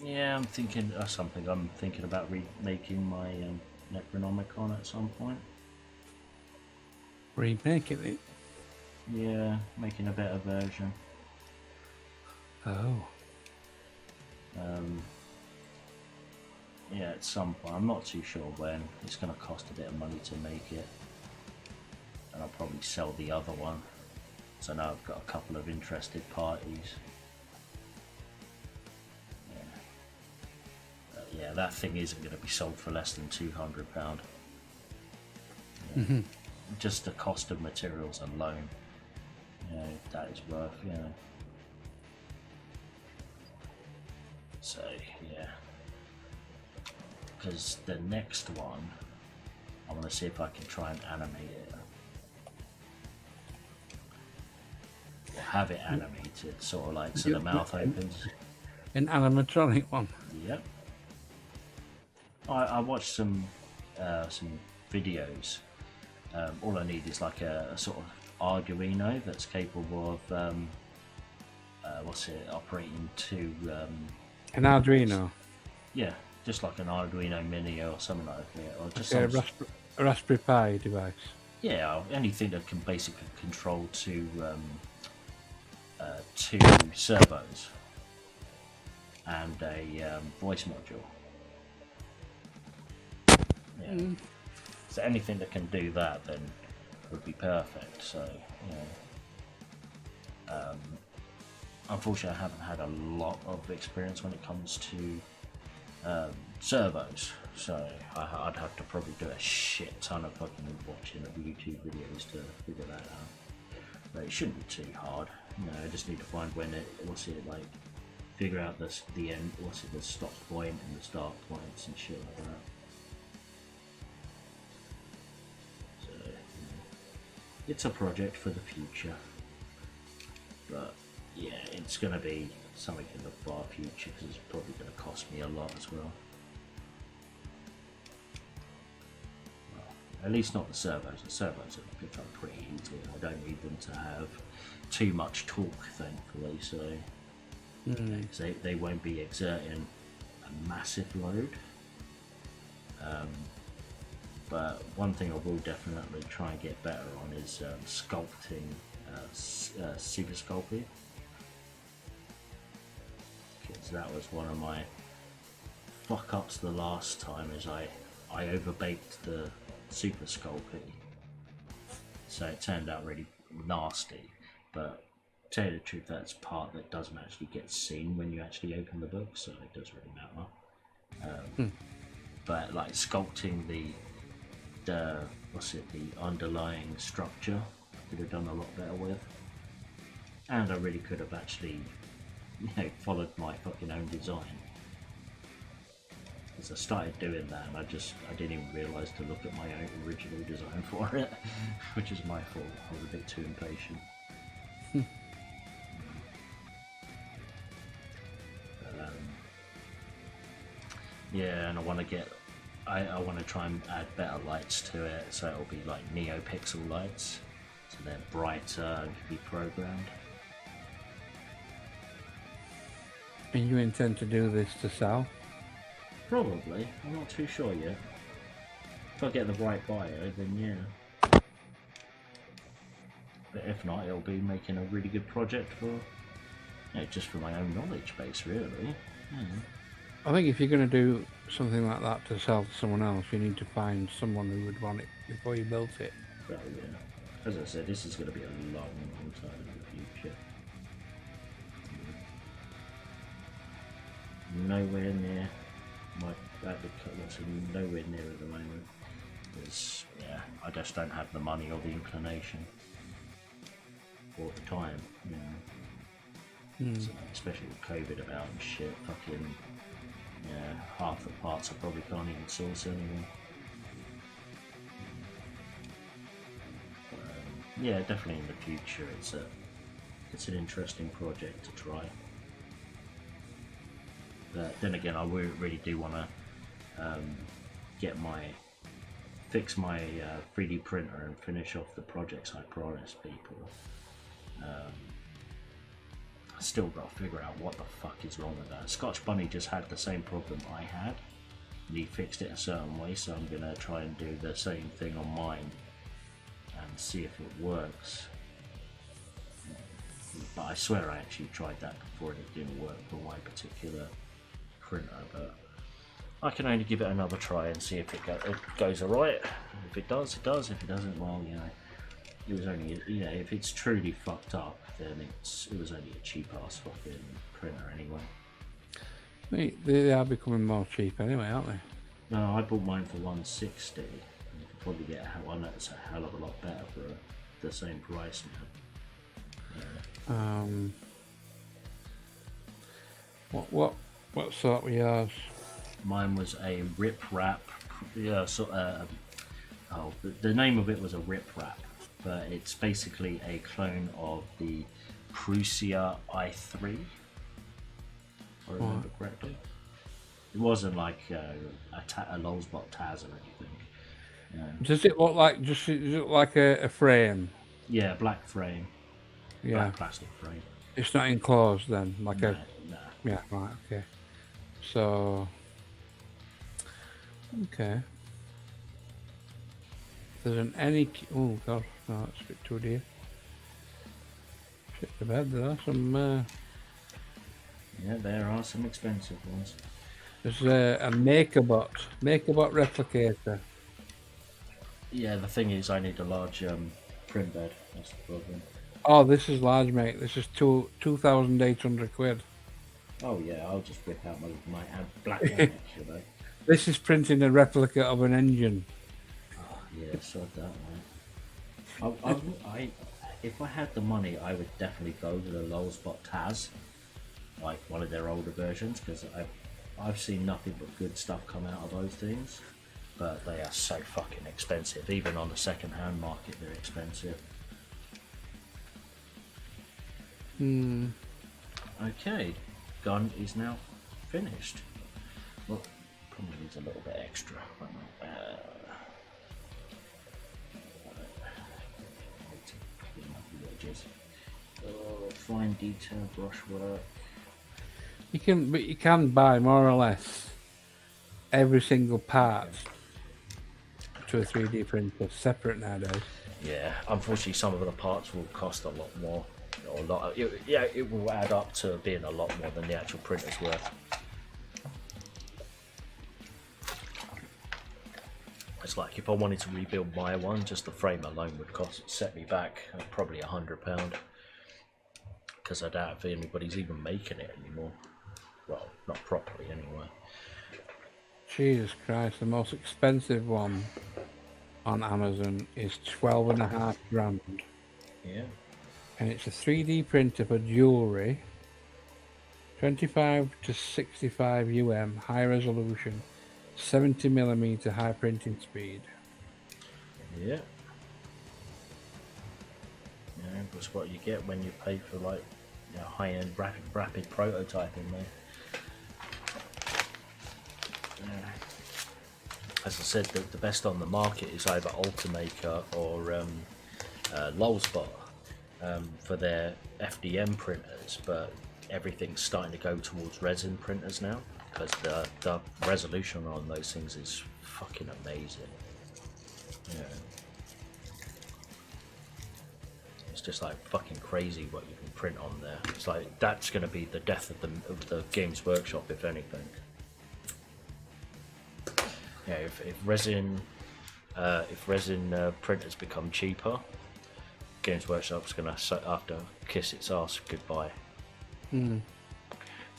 Yeah, I'm thinking something. I'm thinking about remaking my Necronomicon at some point. Remaking it? Yeah, making a better version. Oh. Yeah, at some point. I'm not too sure when. It's going to cost a bit of money to make it. And I'll probably sell the other one. So now I've got a couple of interested parties. Yeah, that thing isn't going to be sold for less than £200. Yeah. Just the cost of materials alone, that is worth, So, yeah. Because the next one, I want to see if I can try and animate it. Or have it animated, sort of like so the mouth opens. An animatronic one? Yep. I watched some videos. All I need is like a sort of Arduino that's capable of operating to an Arduino. Yeah, just like an Arduino Mini or something like that, or just a Raspberry Pi device. Yeah, anything that can basically control two servos and a voice module. Yeah. So anything that can do that then would be perfect. So, unfortunately I haven't had a lot of experience when it comes to servos, so I'd have to probably do a shit ton of fucking watching of YouTube videos to figure that out. But it shouldn't be too hard. I just need to find when it like figure out the end, the stop point and the start points and shit like that. So it's a project for the future, but yeah, it's gonna be something in the far future because it's probably gonna cost me a lot as well. At least not the servos. The servos are picked up pretty easily. I don't need them to have too much torque, thankfully, so they won't be exerting a massive load. But one thing I will definitely try and get better on is sculpting, super sculpting. Because that was one of my fuck ups the last time, is I overbaked the super sculpting, so it turned out really nasty. But to tell you the truth, that's part that doesn't actually get seen when you actually open the book, so it doesn't really matter. But like sculpting the underlying structure, I could have done a lot better with, and I really could have actually, followed my fucking own design. I started doing that and I didn't even realise to look at my own original design for it, which is my fault. I was a bit too impatient. Yeah, and I want to try and add better lights to it, so it'll be like NeoPixel lights, so they're brighter and can be programmed. And you intend to do this to sell? Probably. I'm not too sure yet. If I get the right buyer, then yeah. But if not, it'll be making a really good project for, just for my own knowledge base, really. I think if you're going to do something like that to sell to someone else, you need to find someone who would want it before you built it. So yeah, as I said, this is going to be a long time in the future. Nowhere near my nowhere near at the moment, because I just don't have the money or the inclination or the time, So, especially with COVID about and shit. Fucking half the parts I probably can't even source anyway. Definitely in the future, it's an interesting project to try. But then again, I really do want to fix my 3D printer and finish off the projects I promised people. I still got to figure out what the fuck is wrong with that. Scotch Bunny just had the same problem I had, and he fixed it a certain way, so I'm gonna try and do the same thing on mine and see if it works. But I swear I actually tried that before and it didn't work for my particular printer, but I can only give it another try and see if it goes alright. If it does, it does. If it doesn't, well, it was only, if it's truly fucked up, then it was only a cheap ass fucking printer anyway. They are becoming more cheap anyway, aren't they? No, I bought mine for 160. You could probably get one that's a hell of a lot better for the same price now. What sort was yours? Mine was a rip wrap. The name of it was a rip wrap, but it's basically a clone of the Prusia i3. If I remember correctly. It wasn't like a Lulzbot Taz or anything. Does it look like a frame? Yeah, black frame. Yeah, black plastic frame. It's not enclosed then, No. Yeah, right, okay. So, okay. There's an any. Oh god, no, that's a bit too dear. Shit the bed. There are some. Yeah, there are some expensive ones. There's a MakerBot replicator. Yeah, the thing is, I need a large print bed. That's the problem. Oh, this is large, mate. This is 2,800 quid. Oh yeah, I'll just whip out my black one actually. This is printing a replica of an engine. Oh yeah, sod that, man. If I had the money, I would definitely go with a Lulzbot Taz. like one of their older versions, because I've seen nothing but good stuff come out of those things, but they are so fucking expensive. Even on the second-hand market, they're expensive. Okay, gun is now finished. Well, probably needs a little bit extra. Fine detail brushwork. You can buy more or less every single part to a 3D printer separate nowadays. Yeah, unfortunately, some of the parts will cost a lot more. It will add up to being a lot more than the actual printer's worth. It's like if I wanted to rebuild my one, just the frame alone would set me back probably £100, because I doubt if anybody's even making it anymore. Well, not properly anyway. Jesus Christ, the most expensive one on Amazon is 12.5 grand. Yeah. And it's a 3D printer for jewellery, 25 to 65 high resolution, 70mm high printing speed. Yeah. Yeah, that's what you get when you pay for like high-end rapid prototyping, man. Yeah. As I said, the best on the market is either Ultimaker or Lulzbot for their FDM printers, but everything's starting to go towards resin printers now, because the resolution on those things is fucking amazing. Yeah. It's just like fucking crazy what you can print on there. It's like that's going to be the death of the Games Workshop, if anything. Yeah, if resin printers become cheaper, Games Workshop's going to have to kiss its ass goodbye.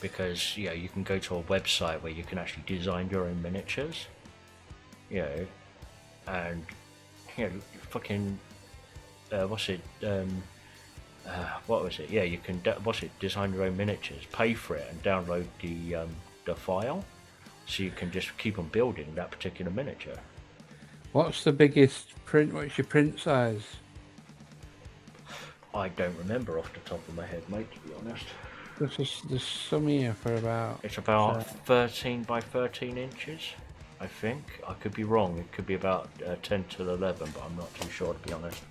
Because you can go to a website where you can actually design your own miniatures, and fucking what was it? Yeah, you can design your own miniatures, pay for it, and download the file, so you can just keep on building that particular miniature. What's the biggest print? What's your print size? I don't remember off the top of my head, mate, to be honest. There's some here for about... It's about 13 by 13 inches, I think. I could be wrong. It could be about 10 to 11, but I'm not too sure, to be honest.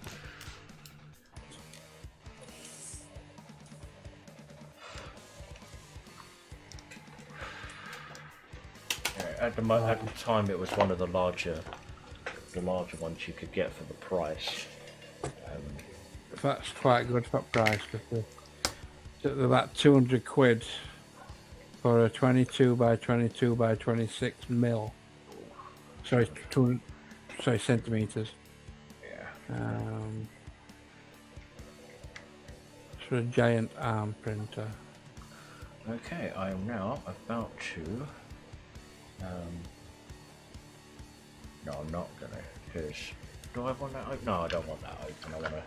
At the time, it was one of the larger ones you could get for the price. That's quite good for price, because they're about 200 quid for a 22 by 22 by 26 mil. Sorry, centimeters. Yeah. For a giant arm printer. Okay, I am now about to. No, I'm not gonna. Because do I want that open? No, I don't want that open. I want to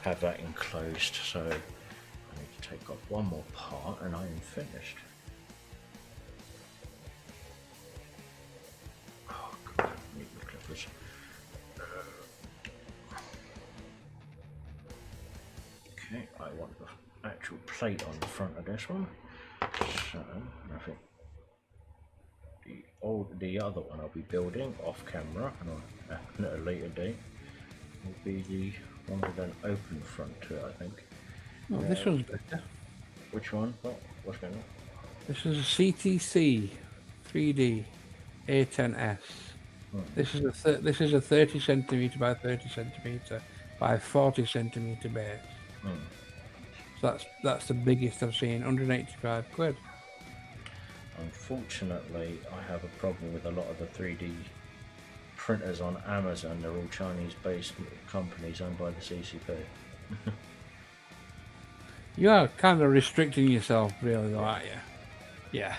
have that enclosed. So I need to take off one more part, and I am finished. Oh God, I need the clippers. Okay, I want the actual plate on the front of this one. So I think the other one I'll be building off camera and at a later date will be the one with an open front to it, I think. Oh, this one's better. Which one? What's going on? This is a CTC 3D A10S. This is a 30 centimeter by 30 centimeter by 40 centimeter base. So that's the biggest I've seen. 185 quid. Unfortunately, I have a problem with a lot of the 3D printers on Amazon. They're all Chinese-based companies owned by the CCP. You are kind of restricting yourself, really, though, aren't you? Yeah.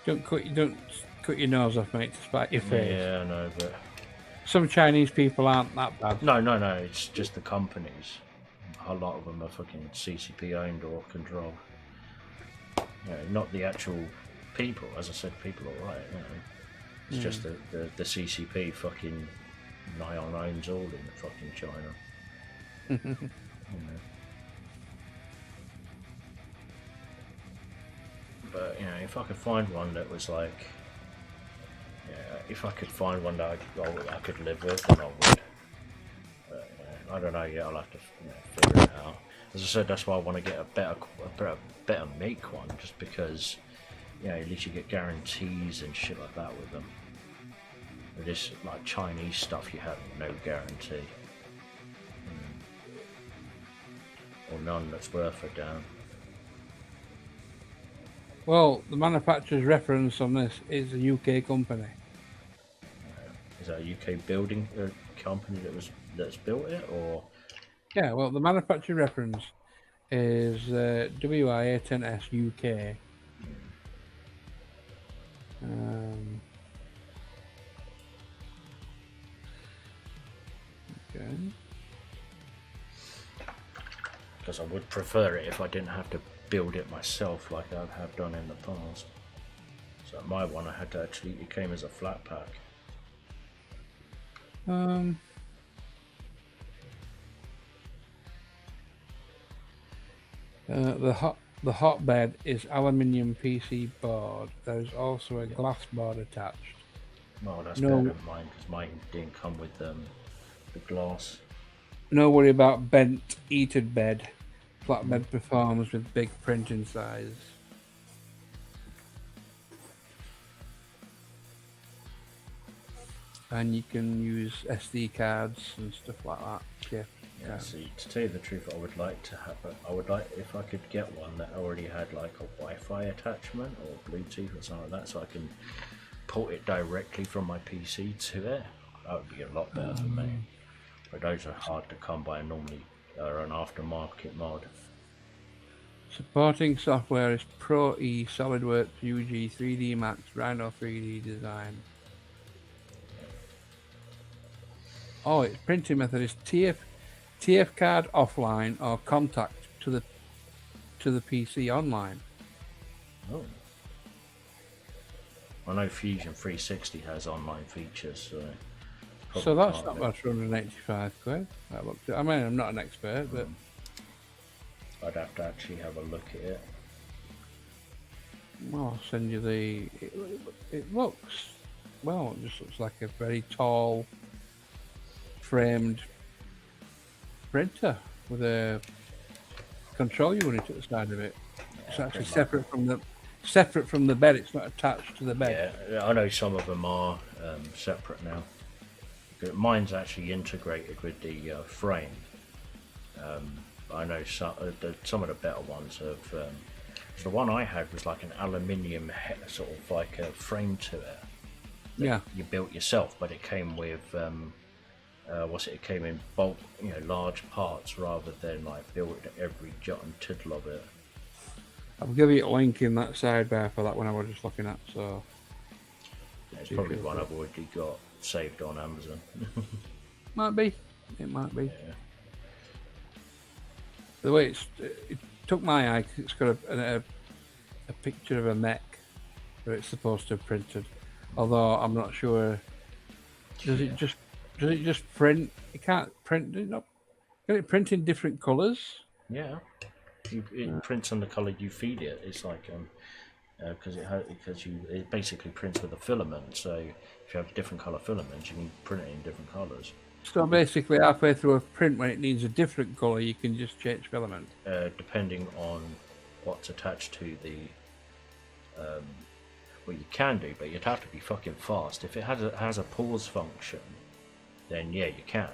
Don't cut your nose off, mate, to spite your face. Yeah, I know, but some Chinese people aren't that bad. No, it's just the companies. A lot of them are fucking CCP owned or controlled. You know, not the actual people. As I said, people are right. You know, it's just the CCP fucking nigh on owns all in fucking China. You know. But you know, if I could find one that was like, if I could find one that I could live with, then I would. But, I don't know yet. I'll have to figure it out. As I said, that's why I want to get a better make one, just because at least you get guarantees and shit like that with them. With this like Chinese stuff, you have no guarantee, or none that's worth a damn. Well, the manufacturer's reference on this is a UK company. Is that a UK building company that's built it, or? Yeah, well, the manufacturer reference is WI-A10S UK. Okay. Because I would prefer it if I didn't have to build it myself like I have done in the past. So my one I had to actually, it came as a flat pack. The hotbed is aluminium PC board. There's also a glass board attached. Oh, that's better than mine, because mine didn't come with the glass. No worry about bent, heated bed. Flatbed performs with big printing size. And you can use SD cards and stuff like that. Yeah, see, to tell you the truth, I would like to have if I could get one that already had like a Wi-Fi attachment or Bluetooth or something like that, so I can port it directly from my PC to it. That would be a lot better for me. But those are hard to come by normally. They're an aftermarket mod. Supporting software is Pro E, SolidWorks, UG, 3D Max, Rhino 3D Design. Oh, its printing method is TF card offline or contact to the PC online. Oh. I know Fusion 360 has online features, so that's not about 285 quid. I mean, I'm not an expert, but I'd have to actually have a look at it. Well, I'll send you the. It looks well. It just looks like a very tall, framed printer with a control unit at the side of it. It's actually separate from the bed. It's not attached to the bed. Yeah, I know some of them are separate now. Mine's actually integrated with the frame. I know some of the better ones have. The one I had was like an aluminium sort of like a frame to it. Yeah. You built yourself, but it came with it came in bulk, large parts rather than like build every jot and tittle of it. I'll give you a link in that sidebar for that one I was just looking at. So it's probably one I've already got saved on Amazon. Might be. It might be. Yeah. The way it took my eye, 'cause it's got a picture of a mech where it's supposed to have printed. Although I'm not sure. Does it just print? It can't print. Can it print in different colours? Yeah. It prints on the colour you feed it. It's like because it basically prints with a filament. So if you have different colour filaments, you can print it in different colours. So basically, halfway through a print, when it needs a different colour, you can just change filament. Depending on what's attached to the, well, you can do, but you'd have to be fucking fast. If it has a pause function, then yeah, you can.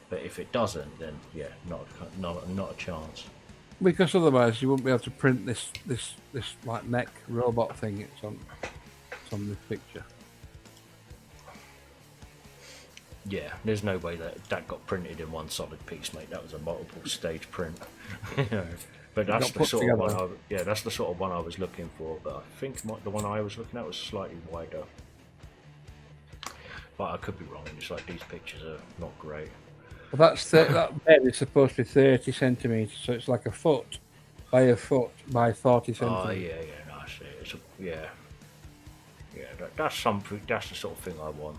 But if it doesn't, then yeah, not a chance. Because otherwise, you wouldn't be able to print this like mech robot thing. It's on this picture. Yeah, there's no way that got printed in one solid piece, mate. That was a multiple stage print. But that's the sort of one. That's the sort of one I was looking for. But I think the one I was looking at was slightly wider. But I could be wrong. It's like these pictures are not great. Well, that bed is supposed to be 30 centimeters, so it's like a foot by 40 centimeters. Oh yeah, no, yeah, that's something. That's the sort of thing I want.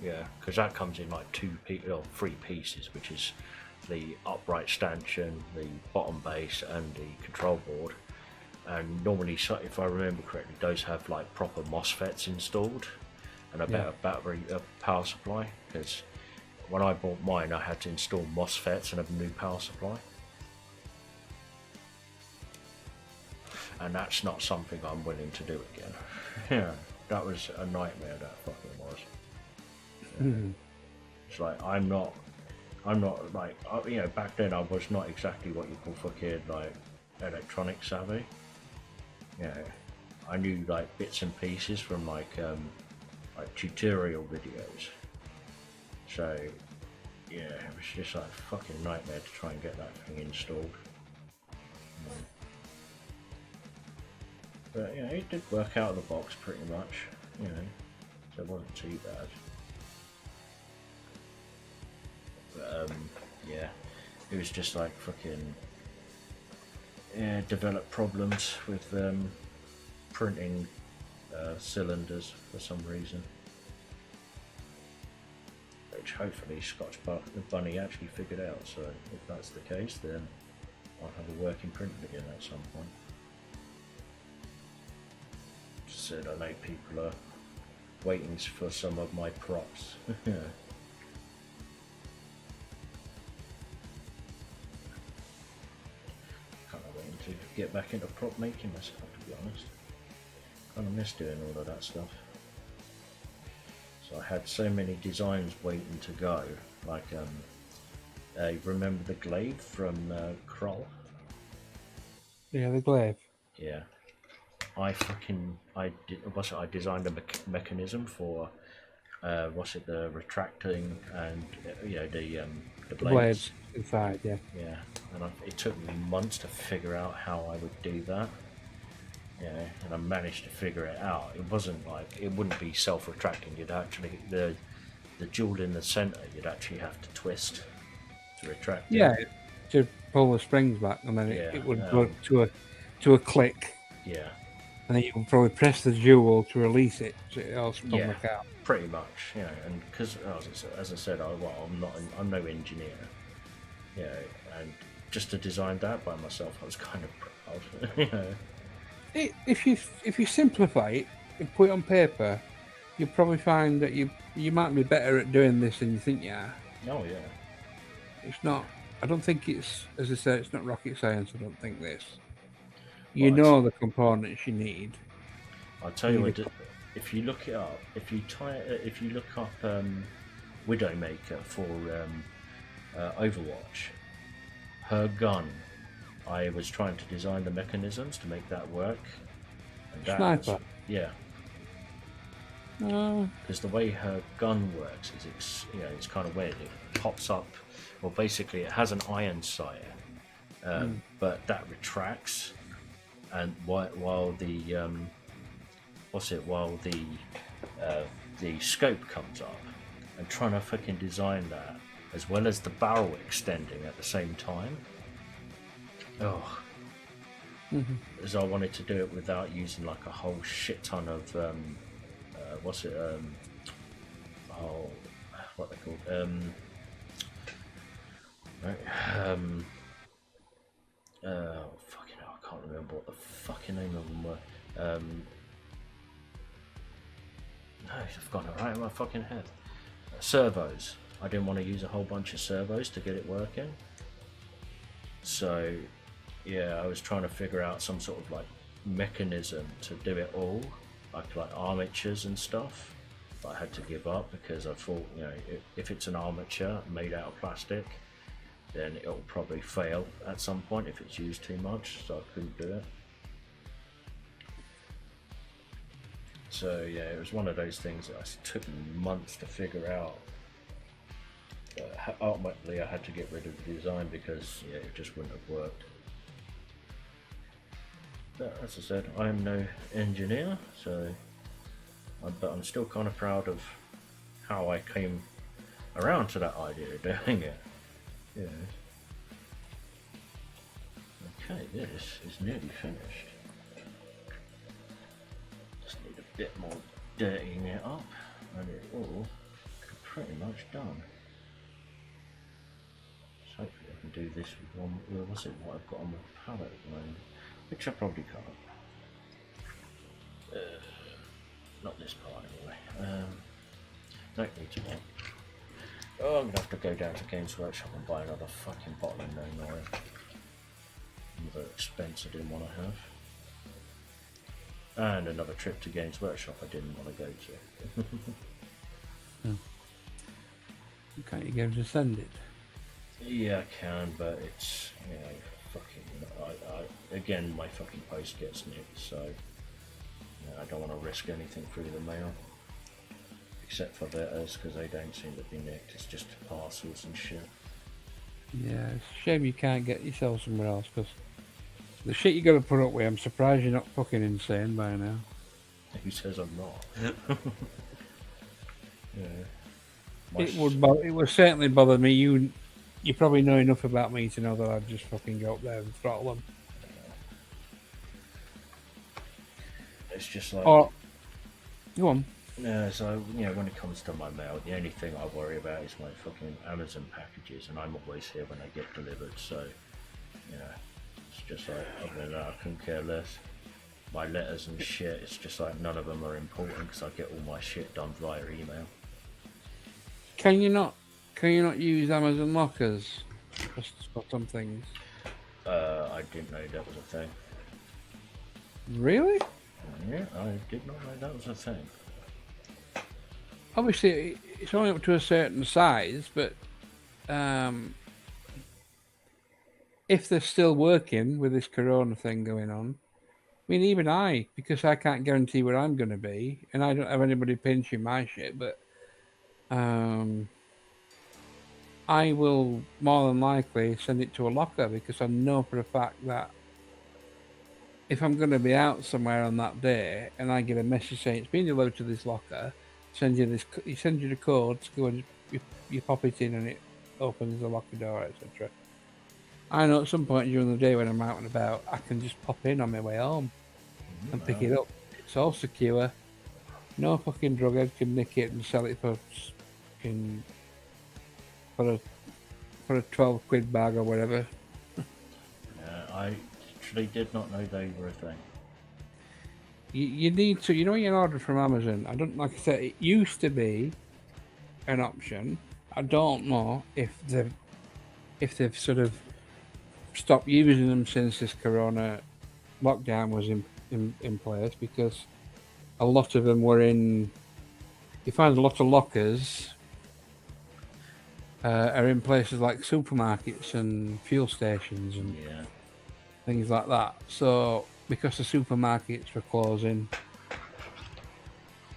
Yeah, because that comes in like three pieces, which is the upright stanchion, the bottom base, and the control board. And normally, if I remember correctly, those have like proper MOSFETs installed and a better battery power supply. Because when I bought mine, I had to install MOSFETs and a new power supply. And that's not something I'm willing to do again. Yeah, that was a nightmare. That fucking was. Yeah. It's like I'm not like back then I was not exactly what you call fucking like electronic savvy. Yeah, I knew like bits and pieces from like tutorial videos. So yeah, it was just like a fucking nightmare to try and get that thing installed. But it did work out of the box pretty much, so it wasn't too bad. But yeah, it was just like fucking developed problems with printing cylinders for some reason. Which hopefully Scotch Bunny actually figured out, so if that's the case then I'll have a working printer again at some point. Said I know people are waiting for some of my props. Can't wait to get back into prop making myself, to be honest. Kind of miss doing all of that stuff. So I had so many designs waiting to go, like remember the glaive from Kroll? Yeah, the glaive. Yeah. I designed a mechanism for the retracting and the blades inside, yeah. Yeah, and it took me months to figure out how I would do that. Yeah, and I managed to figure it out. It wasn't like it wouldn't be self-retracting. You'd actually the jewel in the center. You'd actually have to twist to retract. Yeah, to pull the springs back, and then it would go to a click. Yeah. And then you can probably press the jewel to release it, so it all spun back out. Pretty much, and because as I said, I'm no engineer, and just to design that by myself, I was kind of proud. If you simplify it and put it on paper, you'll probably find that you might be better at doing this than you think you are. Oh yeah. It's not. I don't think it's, as I said, it's not rocket science. I don't think this. You know the components you need. I'll tell you what. If you look it up, if you look up Widowmaker for Overwatch, her gun. I was trying to design the mechanisms to make that work. And Sniper. Yeah. Because the way her gun works is it's kind of weird. It pops up. Well, basically, it has an iron sight, but that retracts. And while the scope comes up, and trying to fucking design that as well as the barrel extending at the same time. Oh, as I wanted to do it without using like a whole shit ton of what they called fucking hell, I can't remember what the fucking name of them were. No, I've got it right in my fucking head. Servos. I didn't want to use a whole bunch of servos to get it working. So, yeah, I was trying to figure out some sort of like mechanism to do it all, like armatures and stuff. But I had to give up because I thought, if it's an armature made out of plastic, then it'll probably fail at some point if it's used too much, so I couldn't do it. So yeah, it was one of those things that took me months to figure out. Ultimately I had to get rid of the design because it just wouldn't have worked. But as I said, I am no engineer, but I'm still kind of proud of how I came around to that idea of doing it. Yeah. Okay, this is nearly finished. bit more dirtying it up, and it's all pretty much done. So hopefully I can do this with one. What's it? What I've got on the palette at the moment, which I probably can't. Not this part anyway. Don't need to want. Oh, I'm gonna have to go down to Games Workshop and buy another fucking bottle of no oil. Another expense I didn't want to have. And another trip to Games Workshop I didn't want to go to. Can't you go to send it? Yeah, I can, but it's, you know, fucking. Again, my fucking post gets nicked, so you know, I don't want to risk anything through the mail. Except for letters, because they don't seem to be nicked. It's just parcels and shit. Yeah, it's a shame you can't get yourself somewhere else, because the shit you got to put up with, I'm surprised you're not fucking insane by now. Who says I'm not? Yeah. It would certainly bother me. You probably know enough about me to know that I'd just fucking go up there and throttle them. It's just like. Or, go on. Yeah, so, you know, when it comes to my mail, the only thing I worry about is my fucking Amazon packages, and I'm always here when they get delivered, so, you know, it's just like, other than that, I couldn't care less. My letters and shit, it's just like, none of them are important, because I get all my shit done via email. Can you not use Amazon lockers for some things? I didn't know that was a thing. Really? Yeah, I did not know that was a thing. Obviously, it's only up to a certain size, but if they're still working with this corona thing going on, I mean, even I, because I can't guarantee where I'm going to be, and I don't have anybody pinching my shit, but I will more than likely send it to a locker, because I know for a fact that if I'm going to be out somewhere on that day and I get a message saying it's been delivered to this locker, send you the code to go and you pop it in and it opens the locker door, etc. I know at some point during the day when I'm out and about, I can just pop in on my way home and pick it up. It's all secure. No fucking drughead can nick it and sell it for a 12 quid bag or whatever. I actually did not know they were a thing. You need to, when you order from Amazon, like I said, it used to be an option. I don't know if they've sort of stopped using them since this corona lockdown was in place, because a lot of them were in. You find a lot of lockers are in places like supermarkets and fuel stations and things like that. So because the supermarkets were closing,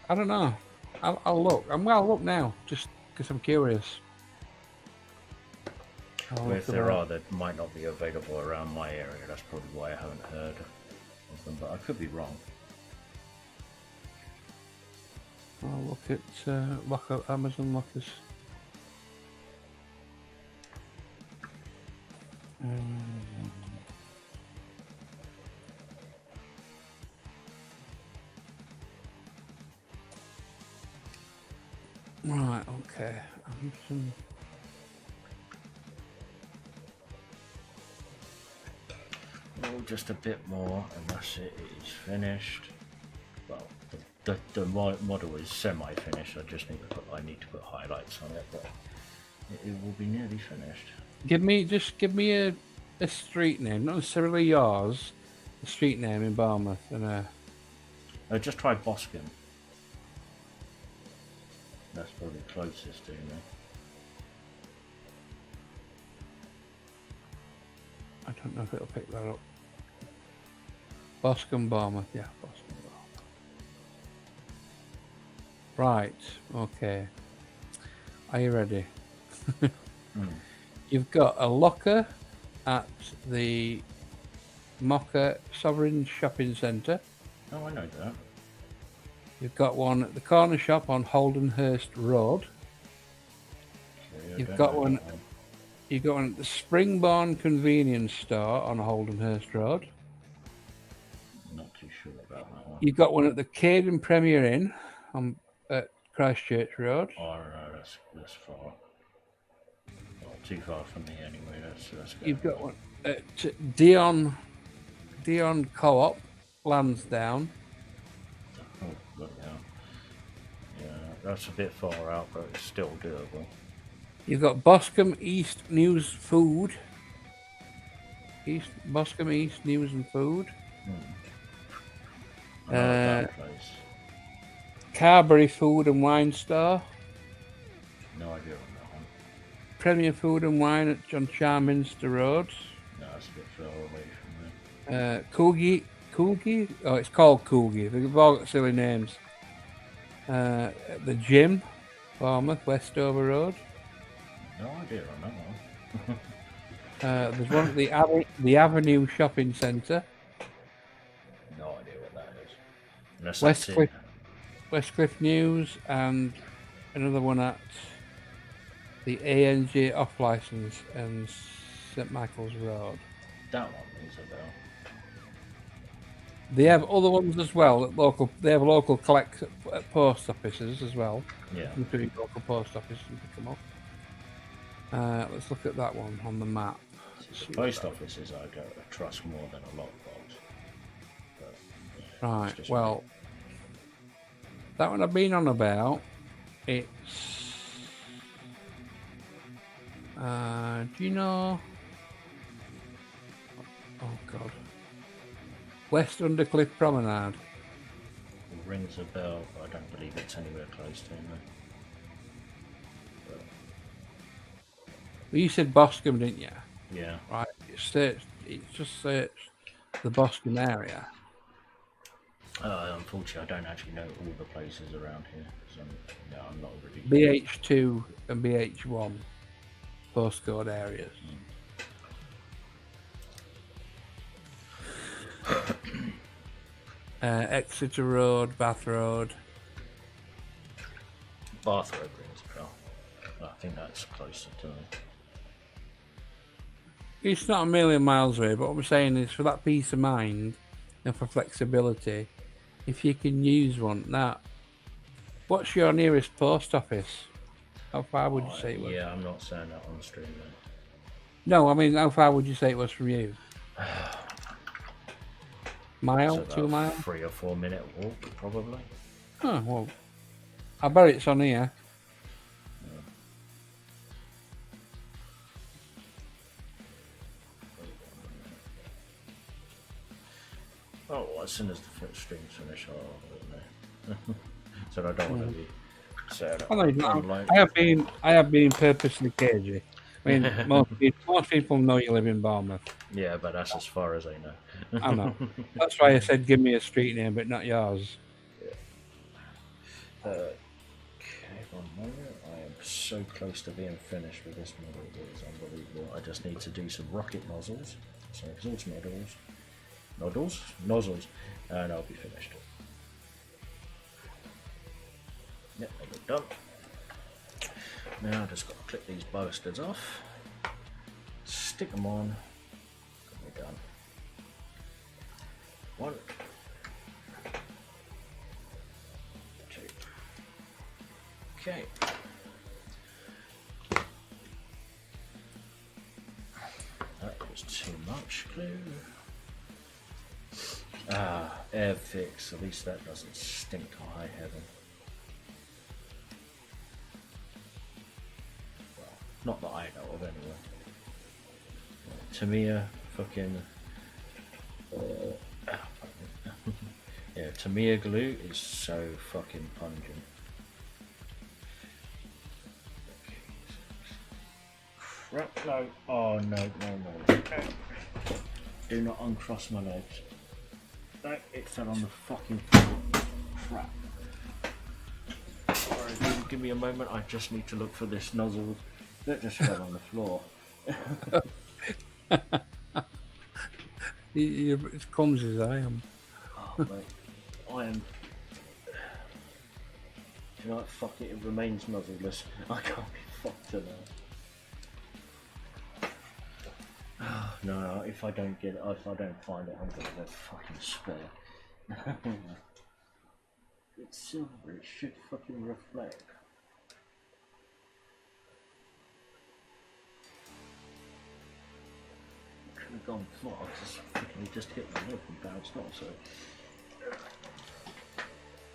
I don't know. I'll look. I'll look now, just because I'm curious. If there are, that might not be available around my area. That's probably why I haven't heard of them, but I could be wrong. I'll look at Amazon lockers. Right, okay. Oh, just a bit more, and that's it. It is finished. Well, the model is semi-finished. I need to put highlights on it, but it will be nearly finished. Give me a street name, not necessarily yours. A street name in Bournemouth, and just try Boscombe. That's probably closest to me. I don't know if it'll pick that up. Boscombe, Bournemouth, yeah, Boscombe, Bournemouth. Right, okay. Are you ready? You've got a locker at the Mocha Sovereign Shopping Centre. Oh, I know that. You've got one at the corner shop on Holdenhurst Road. Okay, You've got one at the Springbourne Convenience Store on Holdenhurst Road. Not too sure about that one. You've got one at the Caden Premier Inn on at Christchurch Road. Oh no, that's far. Not too far from me anyway. That's go. You've got one at Dion Co-op, Lansdowne. Oh, look now. Yeah, that's a bit far out, but it's still doable. You've got Boscombe East News Food. Boscombe East News and Food. I know that place. Carberry Food and Wine Store. No idea on that one. Premier Food and Wine at John Charminster Road. No, it's a bit further away from Coogee? Oh, it's called Coogee. They've all got silly names. The Gym, Bournemouth, Westover Road. there. No idea on that one. There's one at the Avenue Shopping Centre. No idea what that is. Unless that's it. Westcliff News, and another one at the ANG off license and St Michael's Road. That one rings a bell. They have other ones as well. They have local collect at post offices as well. Yeah. Including local post offices and pick them up. Let's look at that one on the map. The post offices I don't trust more than a lockbox. Right. Well, that one I've been on about. It's. Do you know? Oh God. West Undercliff Promenade. It rings a bell, but I don't believe it's anywhere close to me. Well, you said Boscombe, didn't you? Yeah. Right. It just searched the Boscombe area. Unfortunately, I don't actually know all the places around here. So I'm not really. BH2 and BH1 postcode areas. Exeter Road, Bath Road. Bath Road rings a bell. I think that's closer to me. It's not a million miles away, but what I'm saying is for that peace of mind and for flexibility, if you can use one. Now, what's your nearest post office? How far would you say it was? Yeah, I'm not saying that on the stream. Mate. No, I mean, how far would you say it was from you? Mile, It's 2 miles? 3 or 4 minute walk, probably. Oh, well, I bet it's on here. Oh, well, as soon as the stream's finished, I'll so I don't want to be sad. I have been purposely cagey. I mean, most people know you live in Bournemouth. Yeah, but that's as far as I know. I know. That's why I said give me a street name, but not yours. Okay, 1 moment. I am so close to being finished with this model. It is unbelievable. I just need to do some rocket nozzles, some exhaust nozzles, and I'll be finished. Yep, I'll be done. Now I've just got to clip these bastards off, stick them on, and we're done. 1, 2. Okay. That was too much glue. Air fix, at least that doesn't stink to high heaven. Well, not that I know of anyway. Tamiya fucking... yeah, Tamiya glue is so fucking pungent. Crap, no. Oh, no. Do not uncross my legs. No, it fell on the fucking floor. Crap. Alright, give me a moment. I just need to look for this nozzle that just fell on the floor. You're as clumsy as I am. Oh, mate. I am... Do you know what? Fuck it. It remains nozzleless. I can't be fucked to that. No, if I don't get it, if I don't find it, I'm gonna go fucking spare. It's silver, it should fucking reflect. Could have gone far, because fucking just hit my lip and bounced off, so.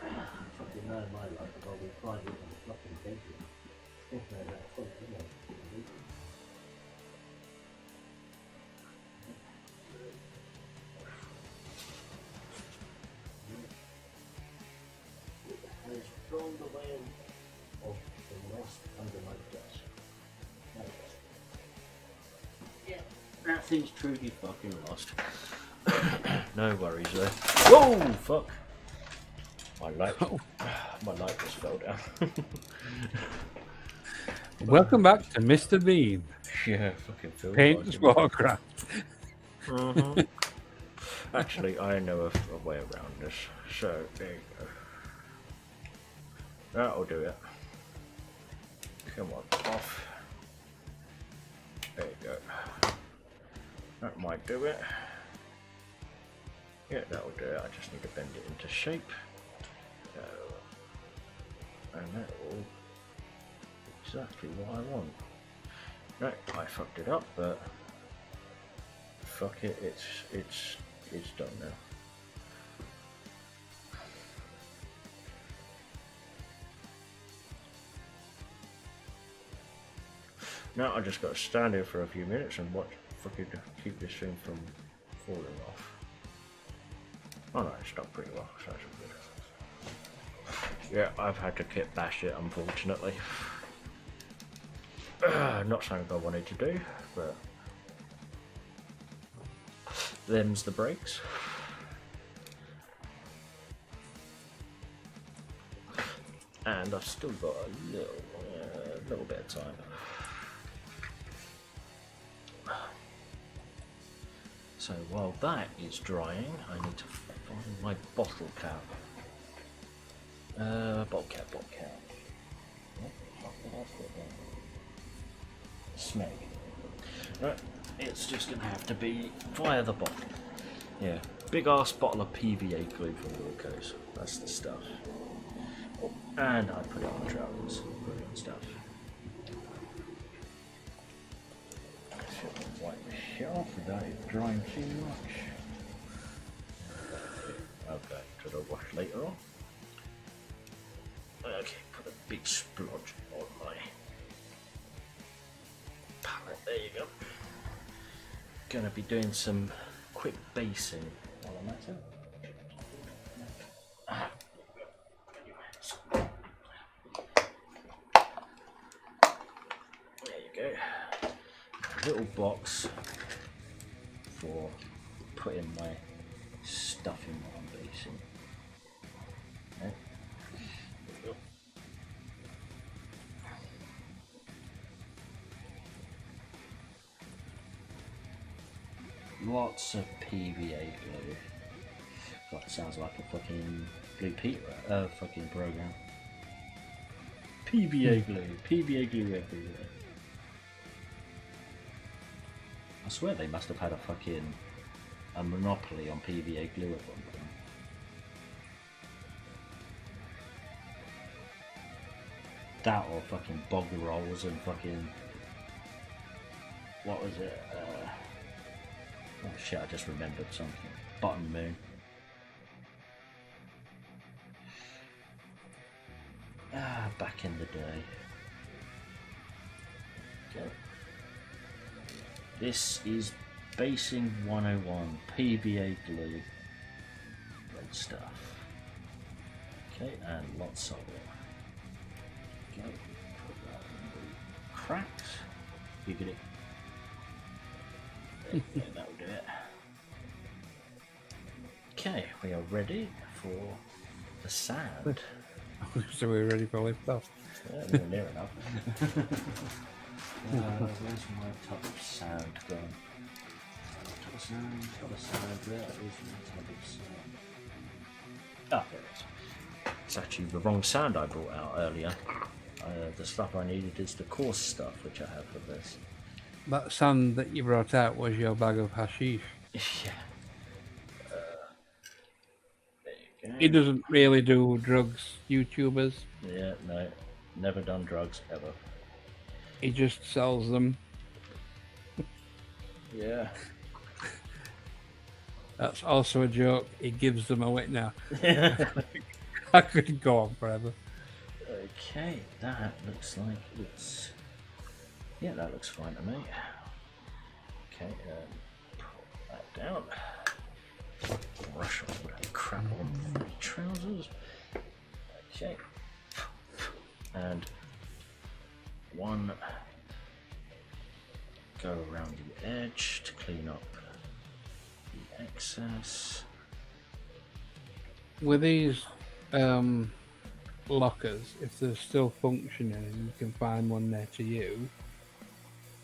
Fucking know my life, I'll be flying in the fucking paper. Okay, that's what I know. Has thrown the land of the west under my desk. Yeah, that thing's truly fucking lost. No worries though. Whoa, fuck! My light just fell down. Welcome back to Mr. Bean. Yeah, fucking feels Paint like Warcraft. Actually, I know a way around this. So, there you go. That'll do it. Come on, off. There you go. That might do it. Yeah, that'll do it. I just need to bend it into shape. And that will exactly what I want. Right, I fucked it up, but fuck it, it's done now. Now I just got to stand here for a few minutes and watch fucking keep this thing from falling off. Oh no, it's done pretty well, so that's all good. Yeah, I've had to kit bash it, unfortunately. Not something I wanted to do, but them's the breaks. And I've still got a little bit of time. So while that is drying, I need to find my bottle cap. Bottle cap. What the fuck did I put there? Smeg. Right, it's just gonna have to be via the bottle. Yeah, big ass bottle of PVA glue from Wilco's. That's the stuff. Oh, and I put it on the trousers. Brilliant stuff. Wipe the shit off without it drying too much. Okay, to the wash later on. Okay, put a big splodge on my palette. There you go. Gonna be doing some quick basing while I'm at it. There you go. A little box for putting my stuff in while I'm basing. Okay. Lots of PVA glue. God, it sounds like a fucking Blue Peter fucking program. PVA glue everywhere. I swear they must have had a monopoly on PVA glue at one point. That or fucking bog rolls and fucking, what was it? Oh shit, I just remembered something. Button Moon. Back in the day. Okay. This is Basing 101, PVA glue. Great stuff. Okay, and lots of it. Okay, put that in the cracks. You get it. Yeah, that'll do it. Okay, we are ready for the sand. So we're ready for lift-off. Yeah, we're near enough. Where's my tub of sand gone? Tub of sand, where is my tub of sand? Ah, there it is. It's actually the wrong sand I brought out earlier. The stuff I needed is the coarse stuff, which I have for this. That sand that you brought out was your bag of hashish. Yeah. He doesn't really do drugs, YouTubers. Yeah, no, never done drugs ever. He just sells them. Yeah. That's also a joke. He gives them away. No, I could go on forever. Okay, that looks like it's. Yeah, that looks fine to me. Okay, put that down. Brush off all that crap on my trousers. Okay. And one go around the edge to clean up the excess. With these lockers, if they're still functioning and you can find one there to you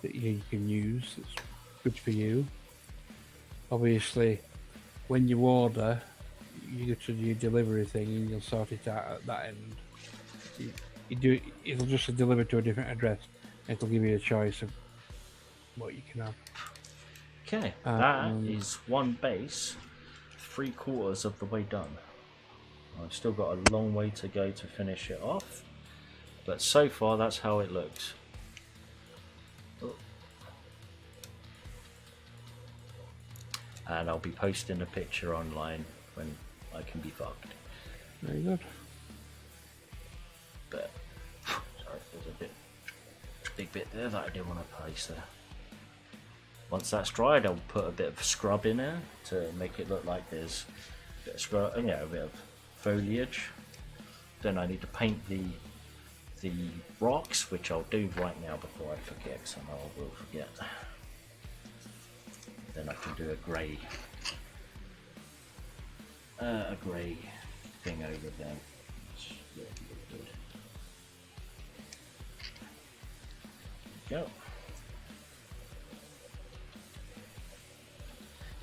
that you can use, it's good for you. Obviously, when you order, you go to your delivery thing and you'll sort it out at that end. You do, it'll just deliver to a different address. It'll give you a choice of what you can have. Okay, that is one base, 3/4 of the way done. I've still got a long way to go to finish it off, but so far that's how it looks. And I'll be posting a picture online when I can be fucked. Very good. But sorry, there's a big bit there that I didn't want to place there. Once that's dried, I'll put a bit of scrub in there to make it look like there's a bit of scrub, a bit of foliage. Then I need to paint the rocks, which I'll do right now before I forget, because I know I will forget. Then I can do a grey thing over there. It's really good. There we go.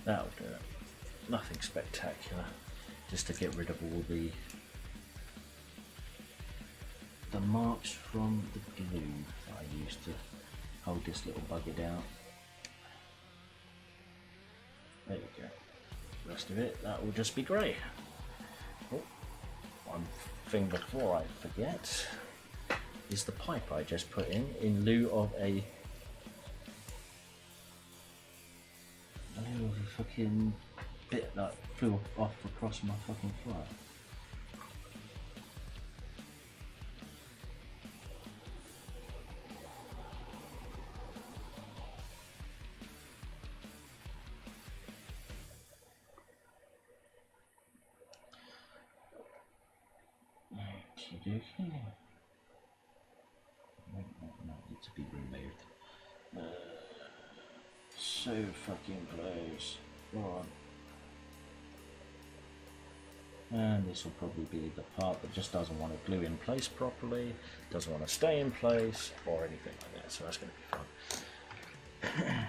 That'll do it. Nothing spectacular. Just to get rid of all the marks from the glue that I used to hold this little bugger down. There you go. The rest of it, that will just be grey. Oh, one thing before I forget is the pipe I just put in lieu of a fucking bit that flew off across my fucking fly. Might need to be removed. So fucking close. Go on. And this will probably be the part that just doesn't want to glue in place properly, doesn't want to stay in place, or anything like that. So that's going to be fun. Okay.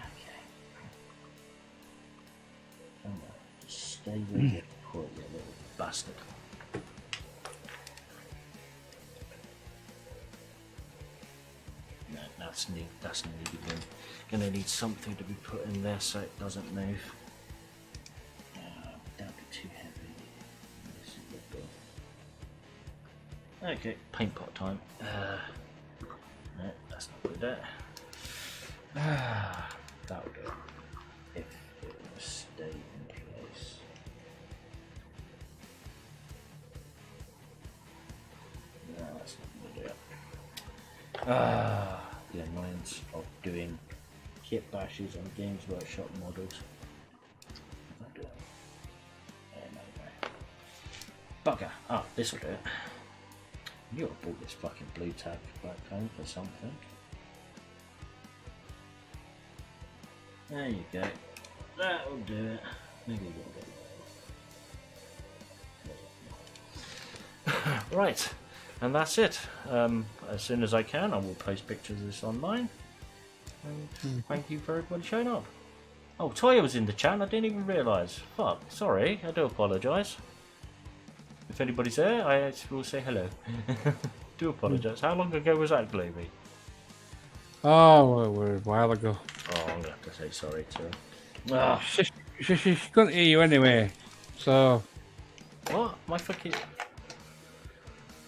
Come on, just stay where you put, you little bastard. No, that's needed. Gonna need something to be put in there so it doesn't move. Don't be too heavy. Okay, paint pot time. No, that's not good there. That'll do. If it will stay in place. No, that's not gonna do it. The annoyance of doing kit bashes on Games Workshop models. If I do it. Anyway. Bugger. Ah, this will do it. I knew I bought this fucking blue tack back home for something. There you go. That will do it. Maybe a little bit more. Right. And that's it. As soon as I can, I will post pictures of this online. And thank you for everybody showing up. Oh, Toya was in the chat. I didn't even realise. Fuck. Sorry. I do apologise. If anybody's there, I will say hello. Do apologise. How long ago was that, Gloomy? Oh, well, we're a while ago. Oh, I'm going to have to say sorry to her. She couldn't hear you anyway, so What? My fucking...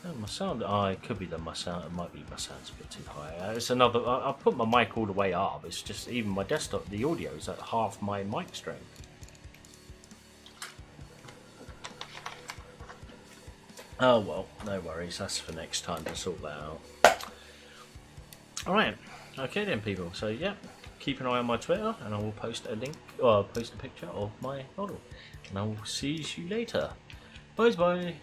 Oh, my sound... Oh, it could be that my sound... It might be my sound's a bit too high. It's another... I've put my mic all the way up. It's just even my desktop, the audio is at half my mic strength. Oh, well, no worries. That's for next time to sort that out. Alright. Okay then, people. So, yeah. Keep an eye on my Twitter, and I will post a link... Or post a picture of my model. And I will see you later. Bye bye.